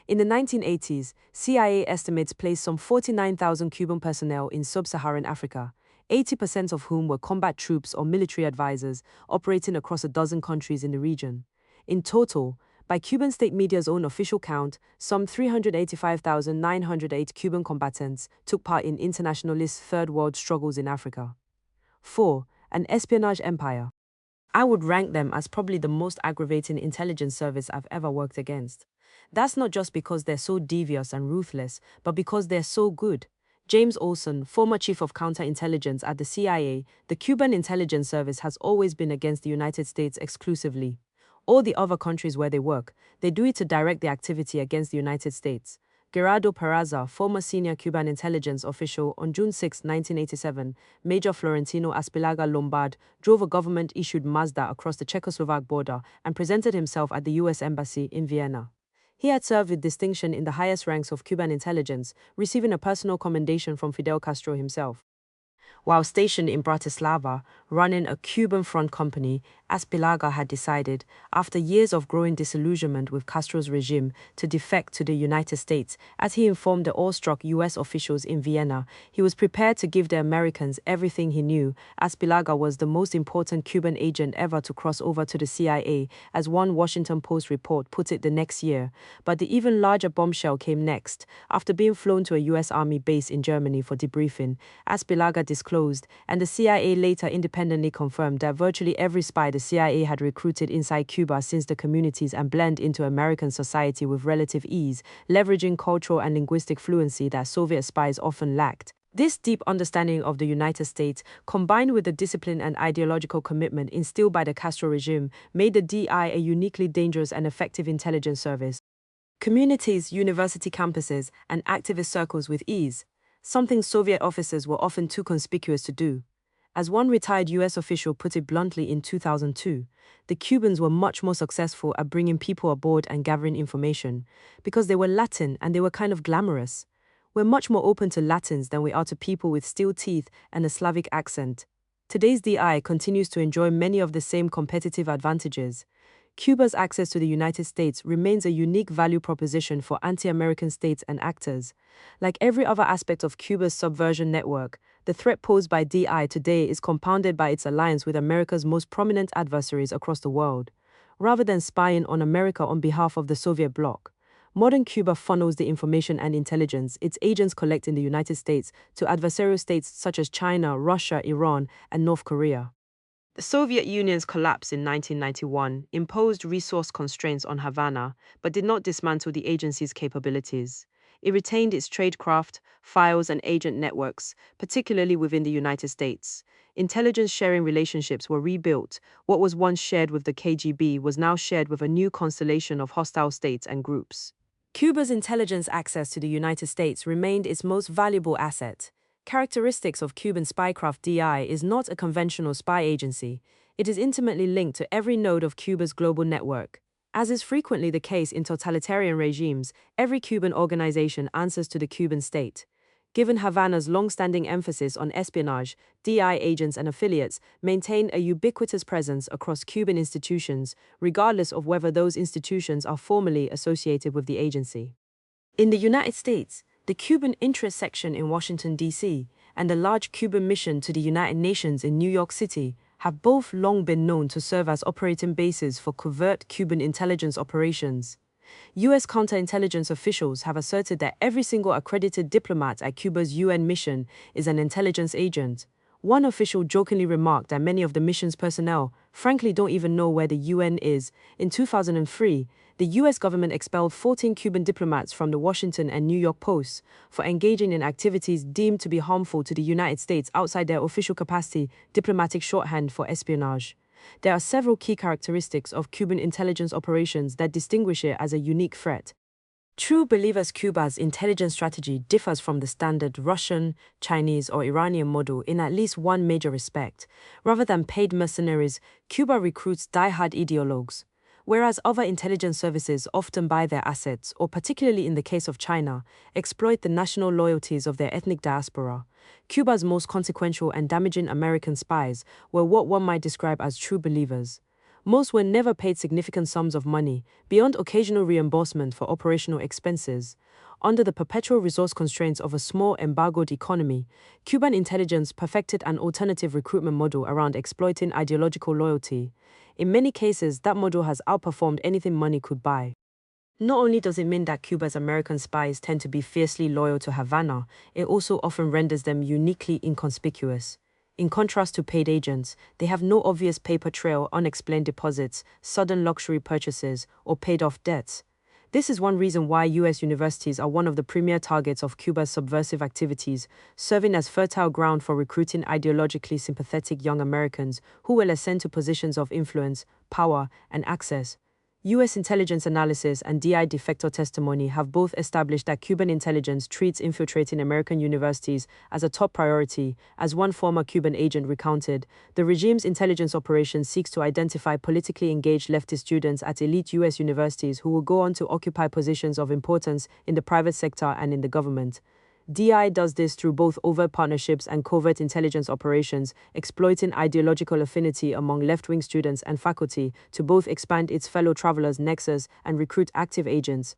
In the 1980s, CIA estimates placed some 49,000 Cuban personnel in sub-Saharan Africa, 80% of whom were combat troops or military advisors operating across a dozen countries in the region. In total, by Cuban state media's own official count, some 385,908 Cuban combatants took part in internationalist Third World struggles in Africa. 4. An espionage empire. I would rank them as probably the most aggravating intelligence service I've ever worked against. That's not just because they're so devious and ruthless, but because they're so good. James Olson, former chief of counterintelligence at the CIA, the Cuban intelligence service has always been against the United States exclusively. All the other countries where they work, they do it to direct the activity against the United States. Gerardo Peraza, former senior Cuban intelligence official, on June 6, 1987, Major Florentino Aspilaga Lombard drove a government-issued Mazda across the Czechoslovak border and presented himself at the U.S. Embassy in Vienna. He had served with distinction in the highest ranks of Cuban intelligence, receiving a personal commendation from Fidel Castro himself. While stationed in Bratislava, running a Cuban front company, Aspilaga had decided, after years of growing disillusionment with Castro's regime, to defect to the United States. As he informed the awestruck U.S. officials in Vienna, he was prepared to give the Americans everything he knew. Aspilaga was the most important Cuban agent ever to cross over to the CIA, as one Washington Post report put it the next year. But the even larger bombshell came next. After being flown to a U.S. Army base in Germany for debriefing, Aspilaga disclosed, and the CIA later independently confirmed, that virtually every spy the CIA had recruited inside Cuba since the communities and blend into American society with relative ease, leveraging cultural and linguistic fluency that Soviet spies often lacked. This deep understanding of the United States, combined with the discipline and ideological commitment instilled by the Castro regime, made the DI a uniquely dangerous and effective intelligence service. Communities, university campuses, and activist circles with ease, something Soviet officers were often too conspicuous to do. As one retired U.S. official put it bluntly in 2002, the Cubans were much more successful at bringing people aboard and gathering information, because they were Latin and they were kind of glamorous. We're much more open to Latins than we are to people with steel teeth and a Slavic accent. Today's DI continues to enjoy many of the same competitive advantages. Cuba's access to the United States remains a unique value proposition for anti-American states and actors. Like every other aspect of Cuba's subversion network, the threat posed by DI today is compounded by its alliance with America's most prominent adversaries across the world. Rather than spying on America on behalf of the Soviet bloc, modern Cuba funnels the information and intelligence its agents collect in the United States to adversarial states such as China, Russia, Iran, and North Korea. The Soviet Union's collapse in 1991 imposed resource constraints on Havana, but did not dismantle the agency's capabilities. It retained its tradecraft, files, and agent networks, particularly within the United States. Intelligence sharing relationships were rebuilt. What was once shared with the KGB was now shared with a new constellation of hostile states and groups. Cuba's intelligence access to the United States remained its most valuable asset. Characteristics of Cuban spycraft DI is not a conventional spy agency. It is intimately linked to every node of Cuba's global network. As is frequently the case in totalitarian regimes, every Cuban organization answers to the Cuban state. Given Havana's long-standing emphasis on espionage, DI agents and affiliates maintain a ubiquitous presence across Cuban institutions, regardless of whether those institutions are formally associated with the agency. In the United States, the Cuban Interest Section in Washington, D.C., and the large Cuban mission to the United Nations in New York City have both long been known to serve as operating bases for covert Cuban intelligence operations. U.S. counterintelligence officials have asserted that every single accredited diplomat at Cuba's UN mission is an intelligence agent. One official jokingly remarked that many of the mission's personnel frankly don't even know where the UN is. In 2003, the U.S. government expelled 14 Cuban diplomats from the Washington and New York Posts for engaging in activities deemed to be harmful to the United States outside their official capacity, diplomatic shorthand for espionage. There are several key characteristics of Cuban intelligence operations that distinguish it as a unique threat. True believers, Cuba's intelligence strategy differs from the standard Russian, Chinese, or Iranian model in at least one major respect. Rather than paid mercenaries, Cuba recruits die-hard ideologues. Whereas other intelligence services often buy their assets, or particularly in the case of China, exploit the national loyalties of their ethnic diaspora, Cuba's most consequential and damaging American spies were what one might describe as true believers. Most were never paid significant sums of money, beyond occasional reimbursement for operational expenses. Under the perpetual resource constraints of a small embargoed economy, Cuban intelligence perfected an alternative recruitment model around exploiting ideological loyalty. In many cases, that model has outperformed anything money could buy. Not only does it mean that Cuba's American spies tend to be fiercely loyal to Havana, it also often renders them uniquely inconspicuous. In contrast to paid agents, they have no obvious paper trail, unexplained deposits, sudden luxury purchases, or paid-off debts. This is one reason why U.S. universities are one of the premier targets of Cuba's subversive activities, serving as fertile ground for recruiting ideologically sympathetic young Americans who will ascend to positions of influence, power, and access. U.S. intelligence analysis and DI defector testimony have both established that Cuban intelligence treats infiltrating American universities as a top priority. As one former Cuban agent recounted, the regime's intelligence operation seeks to identify politically engaged leftist students at elite U.S. universities who will go on to occupy positions of importance in the private sector and in the government. DI does this through both overt partnerships and covert intelligence operations, exploiting ideological affinity among left-wing students and faculty to both expand its fellow travelers' nexus and recruit active agents.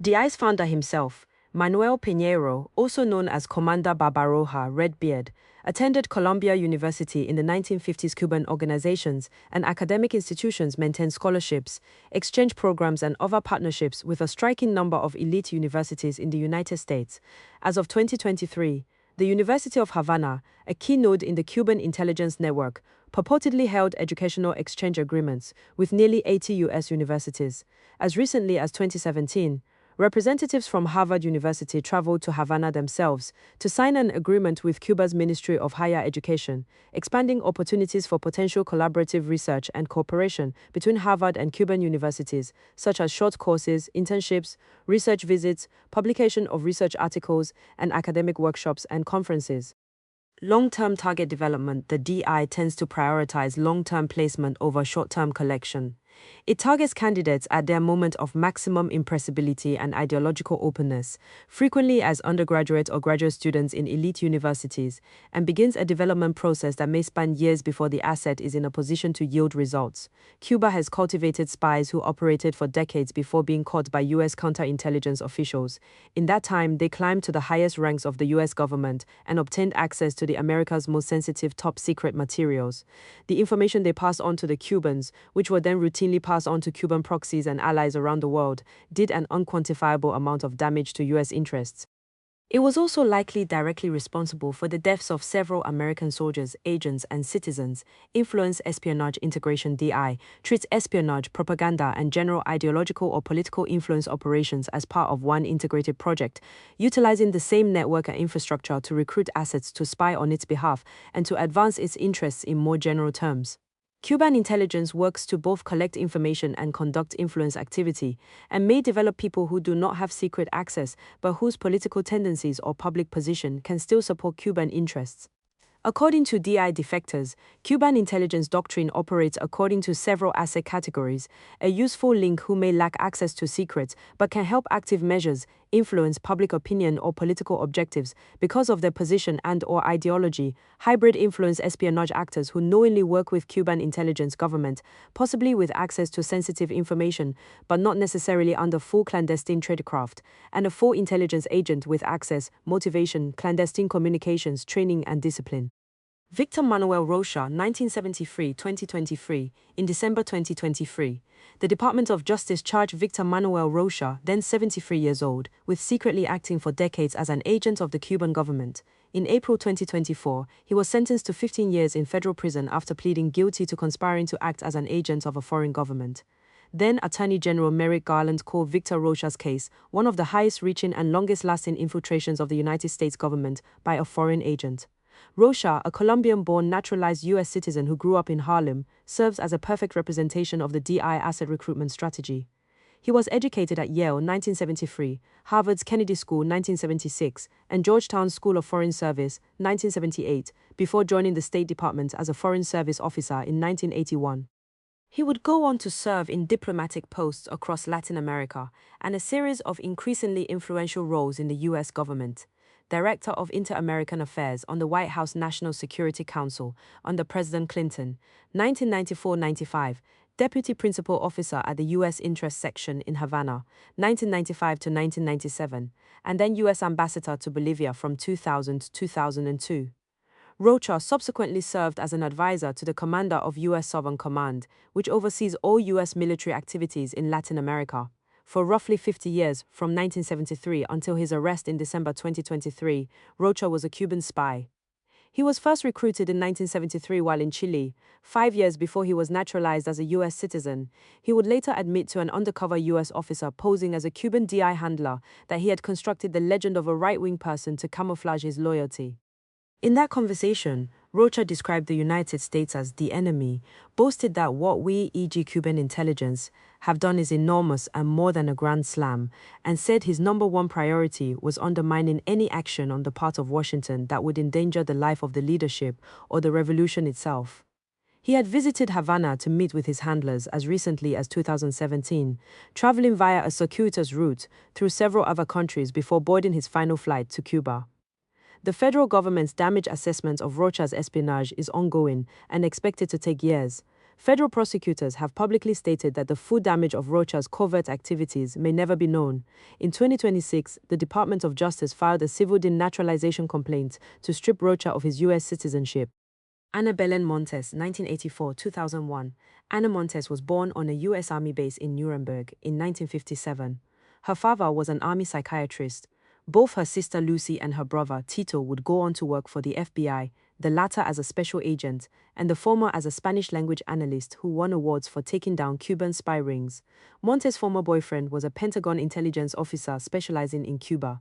DI's founder himself, Manuel Piñero, also known as Commander Barbaroja Redbeard, attended Columbia University in the 1950s. Cuban organizations and academic institutions maintain scholarships, exchange programs, and other partnerships with a striking number of elite universities in the United States. As of 2023, the University of Havana, a key node in the Cuban intelligence network, purportedly held educational exchange agreements with nearly 80 U.S. universities. As recently as 2017, representatives from Harvard University traveled to Havana themselves to sign an agreement with Cuba's Ministry of Higher Education, expanding opportunities for potential collaborative research and cooperation between Harvard and Cuban universities, such as short courses, internships, research visits, publication of research articles, and academic workshops and conferences. Long-term target development. The DI tends to prioritize long-term placement over short-term collection. It targets candidates at their moment of maximum impressibility and ideological openness, frequently as undergraduate or graduate students in elite universities, and begins a development process that may span years before the asset is in a position to yield results. Cuba has cultivated spies who operated for decades before being caught by U.S. counterintelligence officials. In that time, they climbed to the highest ranks of the U.S. government and obtained access to the America's most sensitive top-secret materials. The information they passed on to the Cubans, which were then routinely passed on to Cuban proxies and allies around the world, did an unquantifiable amount of damage to U.S. interests. It was also likely directly responsible for the deaths of several American soldiers, agents, and citizens. Influence espionage integration. DI treats espionage, propaganda, and general ideological or political influence operations as part of one integrated project, utilizing the same network and infrastructure to recruit assets to spy on its behalf and to advance its interests in more general terms. Cuban intelligence works to both collect information and conduct influence activity, and may develop people who do not have secret access but whose political tendencies or public position can still support Cuban interests. According to DI defectors, Cuban intelligence doctrine operates according to several asset categories: a useful link who may lack access to secrets but can help active measures, influence public opinion or political objectives because of their position and/or ideology. Hybrid influence espionage actors who knowingly work with Cuban intelligence government, possibly with access to sensitive information, but not necessarily under full clandestine tradecraft, and a full intelligence agent with access, motivation, clandestine communications, training and discipline. Victor Manuel Rocha, 1973-2023. In December 2023, the Department of Justice charged Victor Manuel Rocha, then 73 years old, with secretly acting for decades as an agent of the Cuban government. In April 2024, he was sentenced to 15 years in federal prison after pleading guilty to conspiring to act as an agent of a foreign government. Then Attorney General Merrick Garland called Victor Rocha's case one of the highest-reaching and longest-lasting infiltrations of the United States government by a foreign agent. Rocha, a Colombian-born naturalized U.S. citizen who grew up in Harlem, serves as a perfect representation of the DI asset recruitment strategy. He was educated at Yale 1973, Harvard's Kennedy School 1976, and Georgetown School of Foreign Service 1978, before joining the State Department as a Foreign Service officer in 1981. He would go on to serve in diplomatic posts across Latin America and a series of increasingly influential roles in the U.S. government. Director of Inter-American Affairs on the White House National Security Council under President Clinton, 1994-95, Deputy Principal Officer at the U.S. Interest Section in Havana, 1995 to 1997, and then U.S. Ambassador to Bolivia from 2000 to 2002. Rocha subsequently served as an advisor to the Commander of U.S. Southern Command, which oversees all U.S. military activities in Latin America. For roughly 50 years, from 1973 until his arrest in December 2023, Rocha was a Cuban spy. He was first recruited in 1973 while in Chile, 5 years before he was naturalized as a U.S. citizen. He would later admit to an undercover U.S. officer posing as a Cuban DI handler that he had constructed the legend of a right-wing person to camouflage his loyalty. In that conversation, Rocha described the United States as the enemy, boasted that what we, e.g. Cuban intelligence, have done is enormous and more than a grand slam, and said his number one priority was undermining any action on the part of Washington that would endanger the life of the leadership or the revolution itself. He had visited Havana to meet with his handlers as recently as 2017, traveling via a circuitous route through several other countries before boarding his final flight to Cuba. The federal government's damage assessment of Rocha's espionage is ongoing and expected to take years. Federal prosecutors have publicly stated that the full damage of Rocha's covert activities may never be known. In 2026, the Department of Justice filed a civil denaturalization complaint to strip Rocha of his U.S. citizenship. Ana Belén Montes, 1984-2001. Ana Montes was born on a U.S. Army base in Nuremberg in 1957. Her father was an Army psychiatrist. Both her sister Lucy and her brother Tito would go on to work for the FBI, the latter as a special agent, and the former as a Spanish-language analyst who won awards for taking down Cuban spy rings. Montes' former boyfriend was a Pentagon intelligence officer specializing in Cuba.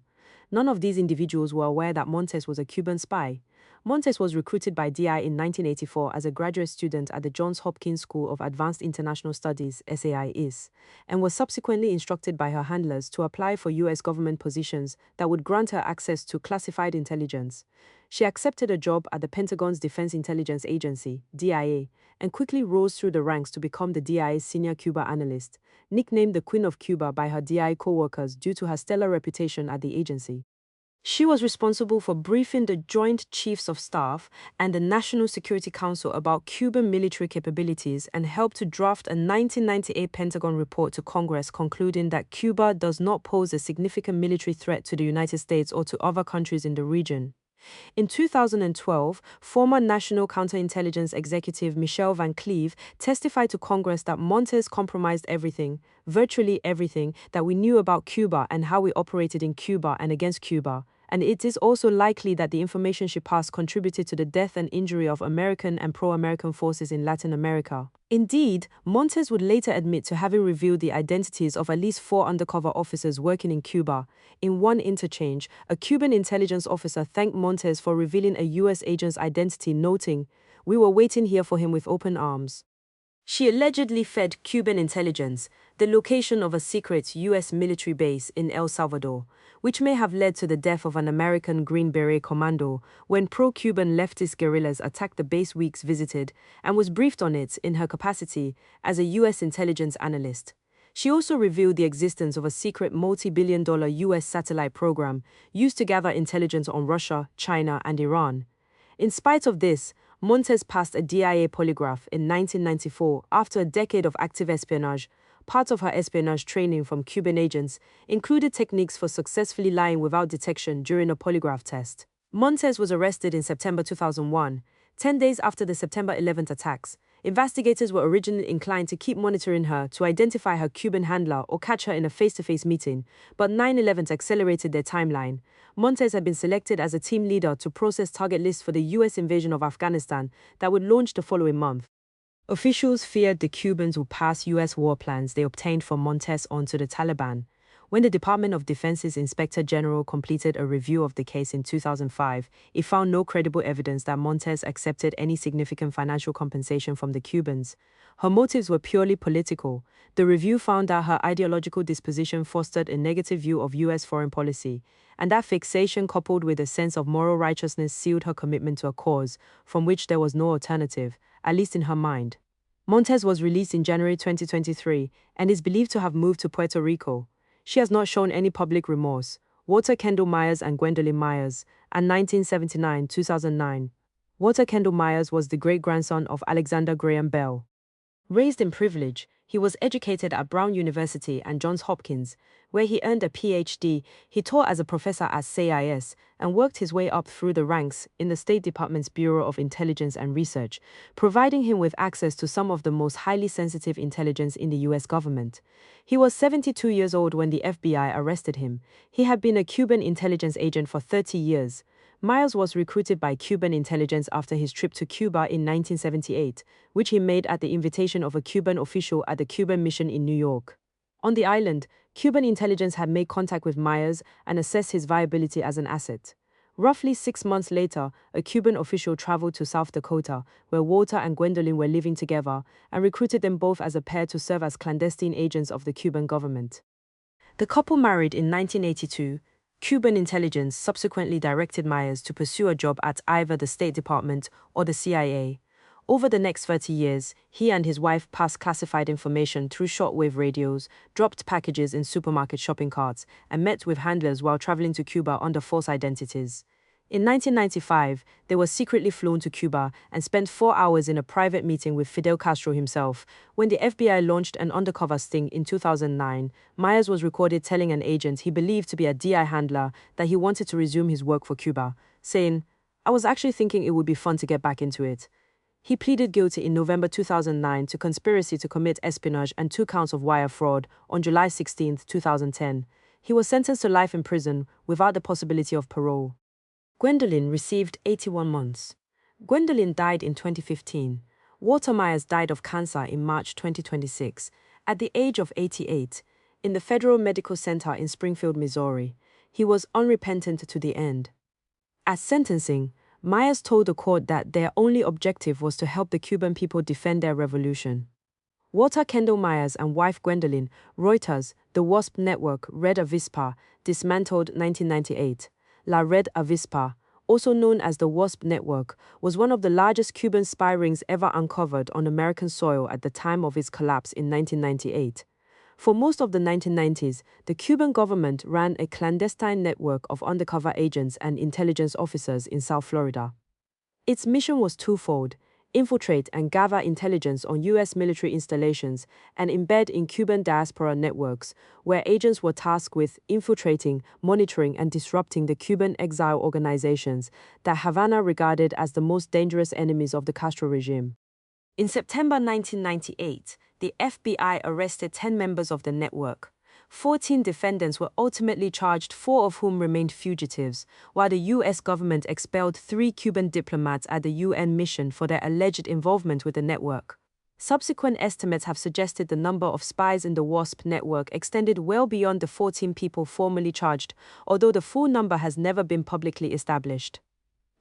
None of these individuals were aware that Montes was a Cuban spy. Montes was recruited by DI in 1984 as a graduate student at the Johns Hopkins School of Advanced International Studies (SAIS), and was subsequently instructed by her handlers to apply for U.S. government positions that would grant her access to classified intelligence. She accepted a job at the Pentagon's Defense Intelligence Agency, DIA, and quickly rose through the ranks to become the DIA's senior Cuba analyst, nicknamed the Queen of Cuba by her DI co-workers due to her stellar reputation at the agency. She was responsible for briefing the Joint Chiefs of Staff and the National Security Council about Cuban military capabilities and helped to draft a 1998 Pentagon report to Congress concluding that Cuba does not pose a significant military threat to the United States or to other countries in the region. In 2012, former National Counterintelligence Executive Michelle Van Cleve testified to Congress that Montes compromised everything, virtually everything, that we knew about Cuba and how we operated in Cuba and against Cuba, and it is also likely that the information she passed contributed to the death and injury of American and pro-American forces in Latin America. Indeed, Montes would later admit to having revealed the identities of at least 4 undercover officers working in Cuba. In one interchange, a Cuban intelligence officer thanked Montes for revealing a U.S. agent's identity, noting, "We were waiting here for him with open arms." She allegedly fed Cuban intelligence the location of a secret U.S. military base in El Salvador, which may have led to the death of an American Green Beret commando when pro-Cuban leftist guerrillas attacked the base Weeks visited, and was briefed on it in her capacity as a U.S. intelligence analyst. She also revealed the existence of a secret multi-billion-dollar US satellite program used to gather intelligence on Russia, China, and Iran. In spite of this, Montes passed a DIA polygraph in 1994 after a decade of active espionage. Part of her espionage training from Cuban agents included techniques for successfully lying without detection during a polygraph test. Montes was arrested in September 2001, 10 days after the September 11th attacks. Investigators were originally inclined to keep monitoring her to identify her Cuban handler or catch her in a face-to-face meeting, but 9/11 accelerated their timeline. Montes had been selected as a team leader to process target lists for the US invasion of Afghanistan that would launch the following month. Officials feared the Cubans would pass US war plans they obtained from Montes on to the Taliban. When the Department of Defense's Inspector General completed a review of the case in 2005, it found no credible evidence that Montes accepted any significant financial compensation from the Cubans. Her motives were purely political. The review found that her ideological disposition fostered a negative view of US foreign policy, and that fixation coupled with a sense of moral righteousness sealed her commitment to a cause from which there was no alternative, at least in her mind. Montes was released in January 2023 and is believed to have moved to Puerto Rico. She has not shown any public remorse. Walter Kendall Myers and Gwendolyn Myers, and 1979-2009. Walter Kendall Myers was the great-grandson of Alexander Graham Bell. Raised in privilege, he was educated at Brown University and Johns Hopkins, where he earned a PhD. He taught as a professor at CIS and worked his way up through the ranks in the State Department's Bureau of Intelligence and Research, providing him with access to some of the most highly sensitive intelligence in the US government. He was 72 years old when the FBI arrested him. He had been a Cuban intelligence agent for 30 years. Myers was recruited by Cuban intelligence after his trip to Cuba in 1978, which he made at the invitation of a Cuban official at the Cuban mission in New York. On the island, Cuban intelligence had made contact with Myers and assessed his viability as an asset. Roughly 6 months later, a Cuban official traveled to South Dakota, where Walter and Gwendolyn were living together, and recruited them both as a pair to serve as clandestine agents of the Cuban government. The couple married in 1982. Cuban intelligence subsequently directed Myers to pursue a job at either the State Department or the CIA. Over the next 30 years, he and his wife passed classified information through shortwave radios, dropped packages in supermarket shopping carts, and met with handlers while traveling to Cuba under false identities. In 1995, they were secretly flown to Cuba and spent 4 hours in a private meeting with Fidel Castro himself. When the FBI launched an undercover sting in 2009, Myers was recorded telling an agent he believed to be a DI handler that he wanted to resume his work for Cuba, saying, "I was actually thinking it would be fun to get back into it." He pleaded guilty in November 2009 to conspiracy to commit espionage and 2 counts of wire fraud on July 16, 2010. He was sentenced to life in prison without the possibility of parole. Gwendolyn received 81 months. Gwendolyn died in 2015. Walter Myers died of cancer in March 2026, at the age of 88, in the Federal Medical Center in Springfield, Missouri. He was unrepentant to the end. At sentencing, Myers told the court that their only objective was to help the Cuban people defend their revolution. Walter Kendall Myers and wife Gwendolyn, Reuters, the WASP network Red Avispa, dismantled 1998. La Red Avispa, also known as the WASP network, was one of the largest Cuban spy rings ever uncovered on American soil at the time of its collapse in 1998. For most of the 1990s, the Cuban government ran a clandestine network of undercover agents and intelligence officers in South Florida. Its mission was twofold: infiltrate and gather intelligence on U.S. military installations and embed in Cuban diaspora networks, where agents were tasked with infiltrating, monitoring, and disrupting the Cuban exile organizations that Havana regarded as the most dangerous enemies of the Castro regime. In September 1998, the FBI arrested 10 members of the network. 14 defendants were ultimately charged, 4 of whom remained fugitives, while the U.S. government expelled 3 Cuban diplomats at the UN mission for their alleged involvement with the network. Subsequent estimates have suggested the number of spies in the WASP network extended well beyond the 14 people formally charged, although the full number has never been publicly established.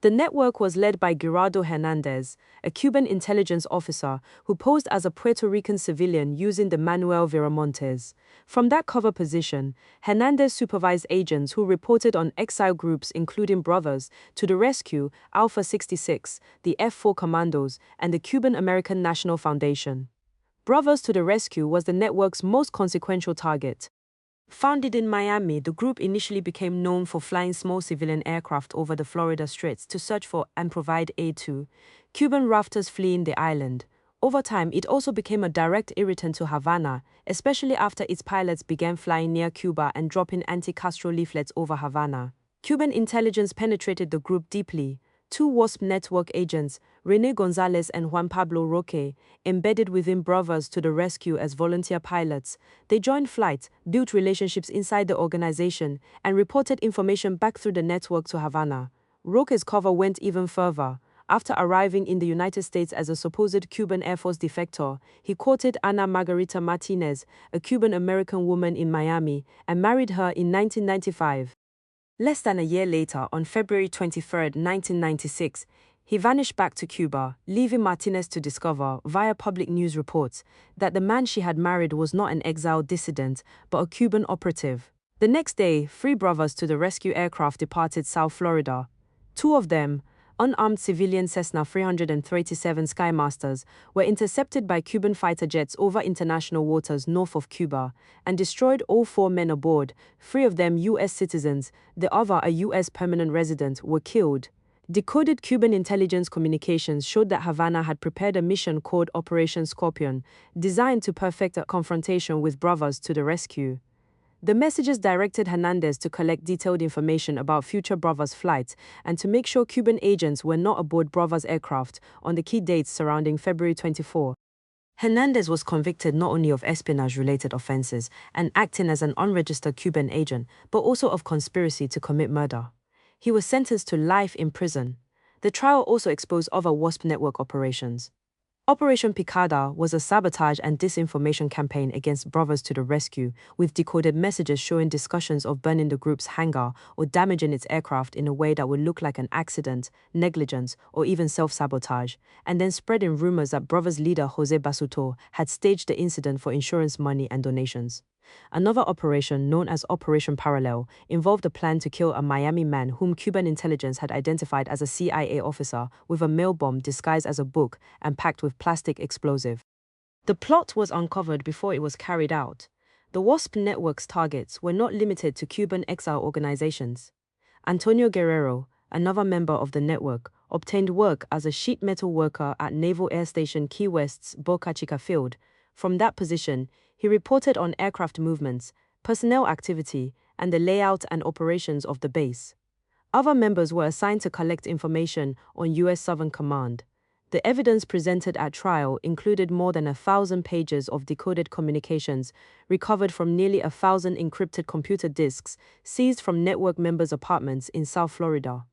The network was led by Gerardo Hernandez, a Cuban intelligence officer who posed as a Puerto Rican civilian using the Manuel Viramontes. From that cover position, Hernandez supervised agents who reported on exile groups including Brothers to the Rescue, Alpha 66, the F-4 Commandos, and the Cuban American National Foundation. Brothers to the Rescue was the network's most consequential target. Founded in Miami, the group initially became known for flying small civilian aircraft over the Florida Straits to search for and provide aid to Cuban rafters fleeing the island. Over time, it also became a direct irritant to Havana, especially after its pilots began flying near Cuba and dropping anti-Castro leaflets over Havana. Cuban intelligence penetrated the group deeply. Two WASP network agents, René González and Juan Pablo Roque, embedded within Brothers to the Rescue as volunteer pilots. They joined flight, built relationships inside the organization, and reported information back through the network to Havana. Roque's cover went even further. After arriving in the United States as a supposed Cuban Air Force defector, he courted Ana Margarita Martinez, a Cuban-American woman in Miami, and married her in 1995. Less than a year later, on February 23, 1996, he vanished back to Cuba, leaving Martinez to discover, via public news reports, that the man she had married was not an exiled dissident, but a Cuban operative. The next day, 3 Brothers to the Rescue aircraft departed South Florida. 2 of them, unarmed civilian Cessna 337 Skymasters, were intercepted by Cuban fighter jets over international waters north of Cuba, and destroyed all 4 men aboard. 3 of them U.S. citizens, the other a U.S. permanent resident, were killed. Decoded Cuban intelligence communications showed that Havana had prepared a mission called Operation Scorpion, designed to perfect a confrontation with Brothers to the Rescue. The messages directed Hernandez to collect detailed information about future Brothers flights and to make sure Cuban agents were not aboard Brothers aircraft on the key dates surrounding February 24. Hernandez was convicted not only of espionage-related offenses and acting as an unregistered Cuban agent, but also of conspiracy to commit murder. He was sentenced to life in prison. The trial also exposed other WASP network operations. Operation Picada was a sabotage and disinformation campaign against Brothers to the Rescue, with decoded messages showing discussions of burning the group's hangar or damaging its aircraft in a way that would look like an accident, negligence, or even self-sabotage, and then spreading rumors that Brothers leader Jose Basuto had staged the incident for insurance money and donations. Another operation, known as Operation Parallel, involved a plan to kill a Miami man whom Cuban intelligence had identified as a CIA officer with a mail bomb disguised as a book and packed with plastic explosive. The plot was uncovered before it was carried out. The WASP network's targets were not limited to Cuban exile organizations. Antonio Guerrero, another member of the network, obtained work as a sheet metal worker at Naval Air Station Key West's Boca Chica field. From that position, he reported on aircraft movements, personnel activity, and the layout and operations of the base. Other members were assigned to collect information on U.S. Southern Command. The evidence presented at trial included more than 1,000 pages of decoded communications recovered from nearly 1,000 encrypted computer disks seized from network members' apartments in South Florida.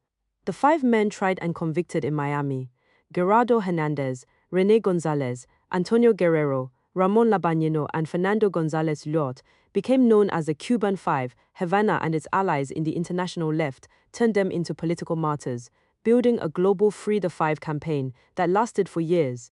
The 5 men tried and convicted in Miami, Gerardo Hernandez, René González, Antonio Guerrero, Ramon Labañino, and Fernando González Llort, became known as the Cuban Five. Havana and its allies in the international left turned them into political martyrs, building a global Free the Five campaign that lasted for years.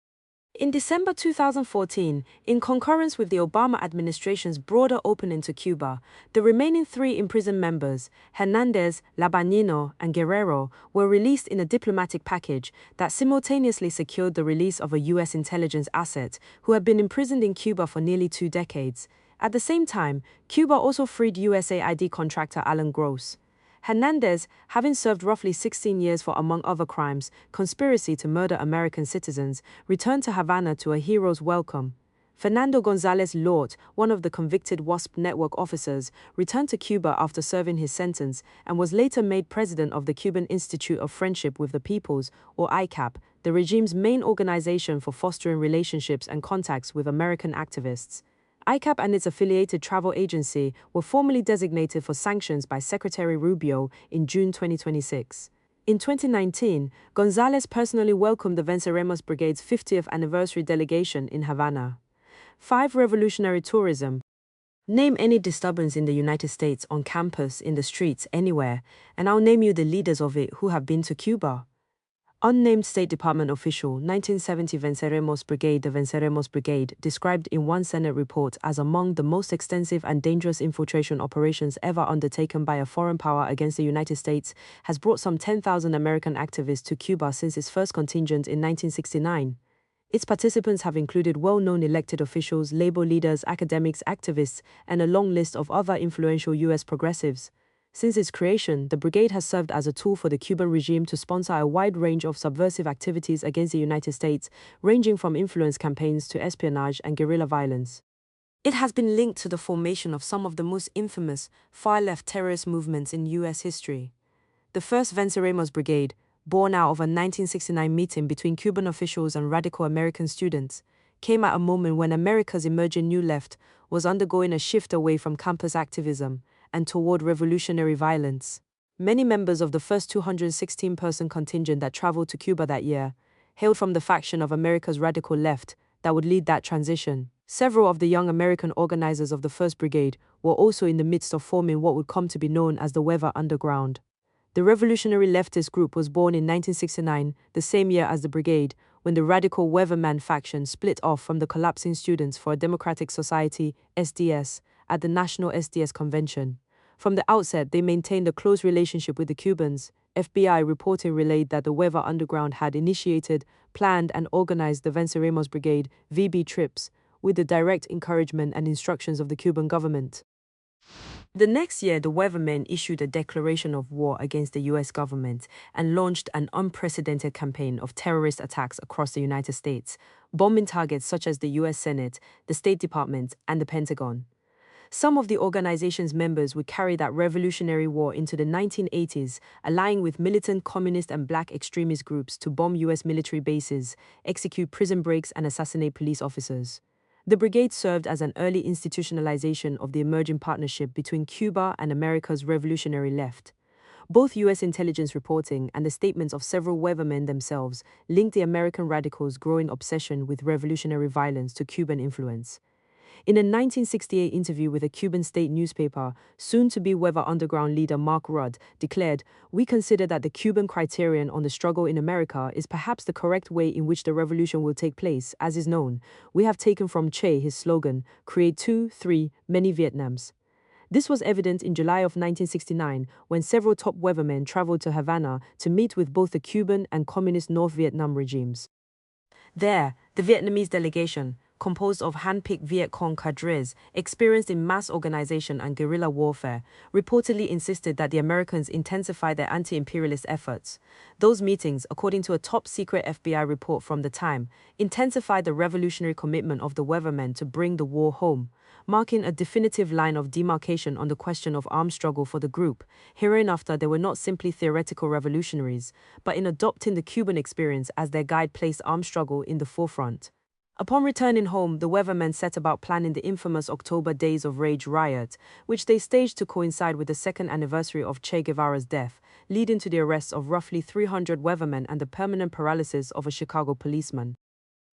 In December 2014, in concurrence with the Obama administration's broader opening to Cuba, the remaining 3 imprisoned members, Hernandez, Labañino, and Guerrero, were released in a diplomatic package that simultaneously secured the release of a U.S. intelligence asset who had been imprisoned in Cuba for nearly 2 decades. At the same time, Cuba also freed USAID contractor Alan Gross. Hernandez, having served roughly 16 years for, among other crimes, conspiracy to murder American citizens, returned to Havana to a hero's welcome. Fernando González Llort, one of the convicted WASP network officers, returned to Cuba after serving his sentence and was later made president of the Cuban Institute of Friendship with the Peoples, or ICAP, the regime's main organization for fostering relationships and contacts with American activists. ICAP and its affiliated travel agency were formally designated for sanctions by Secretary Rubio in June 2026. In 2019, González personally welcomed the Venceremos Brigade's 50th anniversary delegation in Havana. 5. Revolutionary tourism. Name any disturbance in the United States on campus, in the streets, anywhere, and I'll name you the leaders of it who have been to Cuba. Unnamed State Department official, 1970 Venceremos Brigade. The Venceremos Brigade, described in one Senate report as among the most extensive and dangerous infiltration operations ever undertaken by a foreign power against the United States, has brought some 10,000 American activists to Cuba since its first contingent in 1969. Its participants have included well-known elected officials, labor leaders, academics, activists, and a long list of other influential U.S. progressives. Since its creation, the brigade has served as a tool for the Cuban regime to sponsor a wide range of subversive activities against the United States, ranging from influence campaigns to espionage and guerrilla violence. It has been linked to the formation of some of the most infamous, far-left terrorist movements in U.S. history. The first Venceremos Brigade, born out of a 1969 meeting between Cuban officials and radical American students, came at a moment when America's emerging New Left was undergoing a shift away from campus activism and toward revolutionary violence. Many members of the first 216-person contingent that traveled to Cuba that year hailed from the faction of America's radical left that would lead that transition. Several of the young American organizers of the First Brigade were also in the midst of forming what would come to be known as the Weather Underground. The revolutionary leftist group was born in 1969, the same year as the brigade, when the radical Weatherman faction split off from the collapsing Students for a Democratic Society, SDS, at the National SDS Convention. From the outset, they maintained a close relationship with the Cubans. FBI reporting relayed that the Weather Underground had initiated, planned, and organized the Venceremos Brigade (VB) trips, with the direct encouragement and instructions of the Cuban government. The next year, the Weathermen issued a declaration of war against the U.S. government and launched an unprecedented campaign of terrorist attacks across the United States, bombing targets such as the U.S. Senate, the State Department, and the Pentagon. Some of the organization's members would carry that revolutionary war into the 1980s, allying with militant communist and black extremist groups to bomb U.S. military bases, execute prison breaks, and assassinate police officers. The brigade served as an early institutionalization of the emerging partnership between Cuba and America's revolutionary left. Both U.S. intelligence reporting and the statements of several Weathermen themselves linked the American radicals' growing obsession with revolutionary violence to Cuban influence. In a 1968 interview with a Cuban state newspaper, soon-to-be Weather Underground leader Mark Rudd declared, "We consider that the Cuban criterion on the struggle in America is perhaps the correct way in which the revolution will take place, as is known. We have taken from Che his slogan, 'Create two, three, many Vietnams.'" This was evident in July of 1969, when several top Weathermen traveled to Havana to meet with both the Cuban and Communist North Vietnam regimes. There, the Vietnamese delegation, composed of hand-picked Viet Cong cadres experienced in mass organization and guerrilla warfare, reportedly insisted that the Americans intensify their anti-imperialist efforts. Those meetings, according to a top-secret FBI report from the time, intensified the revolutionary commitment of the Weathermen to bring the war home, marking a definitive line of demarcation on the question of armed struggle for the group. Hereinafter, they were not simply theoretical revolutionaries, but in adopting the Cuban experience as their guide placed armed struggle in the forefront. Upon returning home, the Weathermen set about planning the infamous October Days of Rage riot, which they staged to coincide with the second anniversary of Che Guevara's death, leading to the arrests of roughly 300 Weathermen and the permanent paralysis of a Chicago policeman.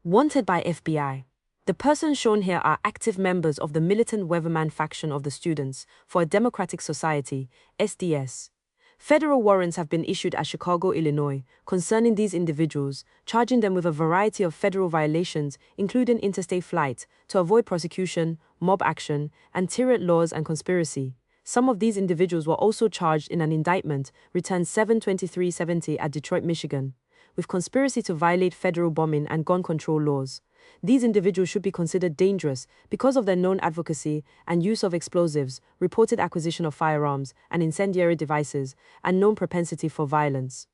Wanted by FBI. The persons shown here are active members of the militant Weatherman faction of the Students for a Democratic Society, SDS. Federal warrants have been issued at Chicago, Illinois, concerning these individuals, charging them with a variety of federal violations, including interstate flight, to avoid prosecution, mob action, anti-riot laws, and conspiracy. Some of these individuals were also charged in an indictment returned 7/23/70 at Detroit, Michigan, with conspiracy to violate federal bombing and gun control laws. These individuals should be considered dangerous because of their known advocacy and use of explosives, reported acquisition of firearms and incendiary devices, and known propensity for violence.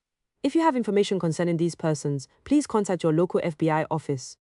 If you have information concerning these persons, please contact your local FBI office.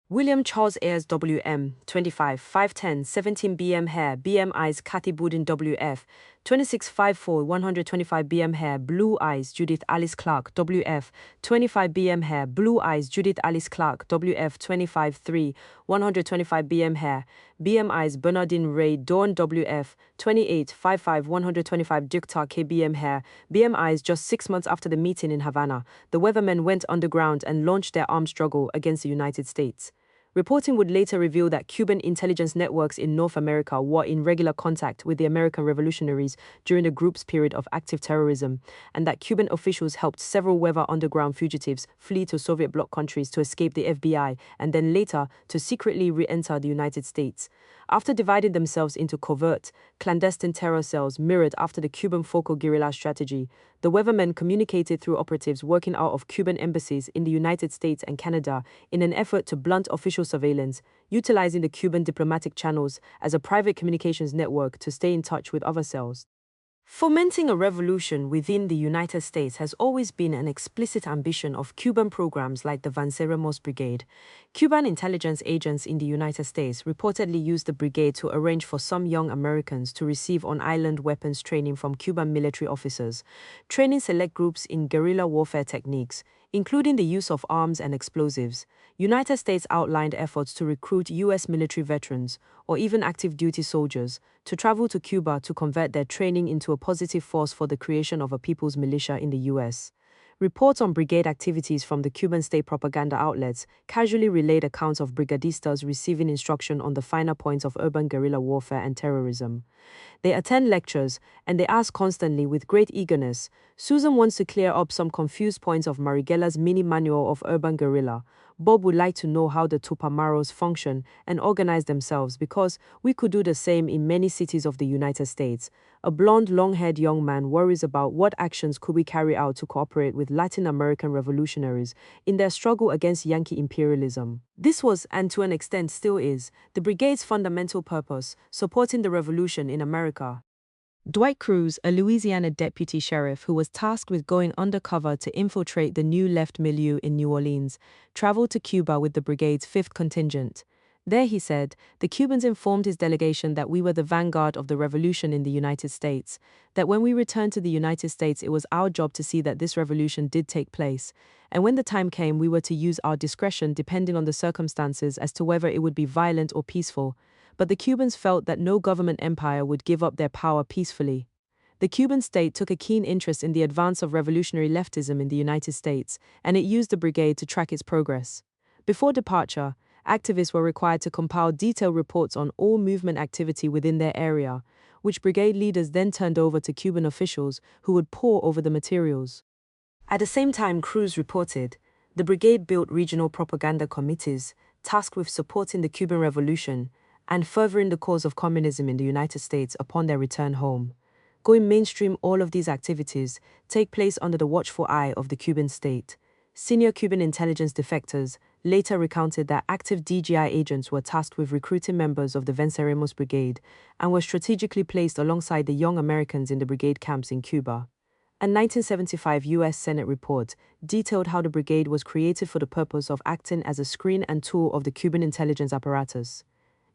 William Charles Ayers WM, 25, 5'10", 17 bm hair, BM eyes, Kathy Boudin WF, 26, 5'4", 125 bm hair, blue eyes, Judith Alice Clark WF, 25 bm hair, blue eyes, Judith Alice Clark WF, 25, 3, 125 bm hair, BM eyes, Bernardine Ray Dawn WF, 28, 55, 125 Duktar KBM hair, BM eyes. Just 6 months after the meeting in Havana, the Weathermen went underground and launched their armed struggle against the United States. Reporting would later reveal that Cuban intelligence networks in North America were in regular contact with the American revolutionaries during the group's period of active terrorism, and that Cuban officials helped several Weather Underground fugitives flee to Soviet bloc countries to escape the FBI and then later to secretly re-enter the United States. After dividing themselves into covert, clandestine terror cells mirrored after the Cuban focal guerrilla strategy, the weathermen communicated through operatives working out of Cuban embassies in the United States and Canada in an effort to blunt official surveillance, utilizing the Cuban diplomatic channels as a private communications network to stay in touch with other cells. Fomenting a revolution within the United States has always been an explicit ambition of Cuban programs like the Venceremos Brigade. Cuban intelligence agents in the United States reportedly used the brigade to arrange for some young Americans to receive on-island weapons training from Cuban military officers, training select groups in guerrilla warfare techniques, including the use of arms and explosives. United States outlined efforts to recruit U.S. military veterans, or even active duty soldiers, to travel to Cuba to convert their training into a positive force for the creation of a people's militia in the U.S. Reports on brigade activities from the Cuban state propaganda outlets casually relayed accounts of brigadistas receiving instruction on the finer points of urban guerrilla warfare and terrorism. They attend lectures, and they ask constantly with great eagerness. Susan wants to clear up some confused points of Marighela's mini manual of urban guerrilla. Bob would like to know how the Tupamaros function and organize themselves because we could do the same in many cities of the United States. A blonde, long-haired young man worries about what actions could we carry out to cooperate with Latin American revolutionaries in their struggle against Yankee imperialism. This was, and to an extent still is, the brigade's fundamental purpose, supporting the revolution in America. Dwight Cruz, a Louisiana deputy sheriff who was tasked with going undercover to infiltrate the New Left milieu in New Orleans, traveled to Cuba with the brigade's 5th contingent. There, he said, the Cubans informed his delegation that we were the vanguard of the revolution in the United States, that when we returned to the United States it was our job to see that this revolution did take place, and when the time came we were to use our discretion depending on the circumstances as to whether it would be violent or peaceful. But the Cubans felt that no government empire would give up their power peacefully. The Cuban state took a keen interest in the advance of revolutionary leftism in the United States, and it used the brigade to track its progress. Before departure, activists were required to compile detailed reports on all movement activity within their area, which brigade leaders then turned over to Cuban officials who would pore over the materials. At the same time, Cruz reported, the brigade built regional propaganda committees tasked with supporting the Cuban Revolution and furthering the cause of communism in the United States upon their return home. Going mainstream, all of these activities take place under the watchful eye of the Cuban state. Senior Cuban intelligence defectors later recounted that active DGI agents were tasked with recruiting members of the Venceremos Brigade and were strategically placed alongside the young Americans in the brigade camps in Cuba. A 1975 U.S. Senate report detailed how the brigade was created for the purpose of acting as a screen and tool of the Cuban intelligence apparatus.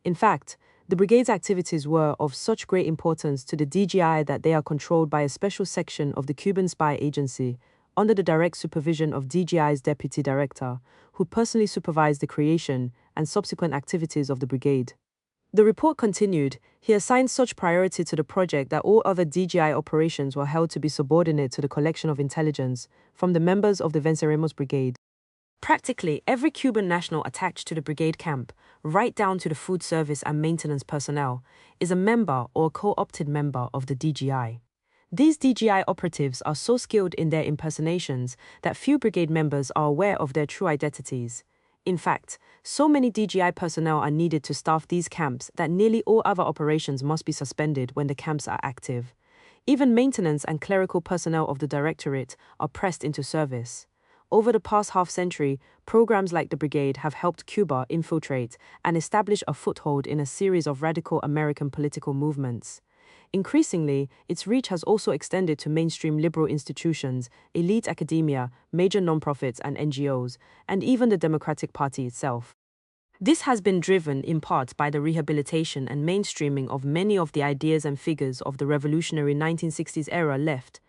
In fact, the brigade's activities were of such great importance to the DGI that they are controlled by a special section of the Cuban spy agency, under the direct supervision of DGI's deputy director, who personally supervised the creation and subsequent activities of the brigade. The report continued, he assigned such priority to the project that all other DGI operations were held to be subordinate to the collection of intelligence from the members of the Venceremos Brigade. Practically every Cuban national attached to the brigade camp, right down to the food service and maintenance personnel, is a member or co-opted member of the DGI. These DGI operatives are so skilled in their impersonations that few brigade members are aware of their true identities. In fact, so many DGI personnel are needed to staff these camps that nearly all other operations must be suspended when the camps are active. Even maintenance and clerical personnel of the directorate are pressed into service. Over the past half-century, programs like the Brigade have helped Cuba infiltrate and establish a foothold in a series of radical American political movements. Increasingly, its reach has also extended to mainstream liberal institutions, elite academia, major nonprofits and NGOs, and even the Democratic Party itself. This has been driven in part by the rehabilitation and mainstreaming of many of the ideas and figures of the revolutionary 1960s era left.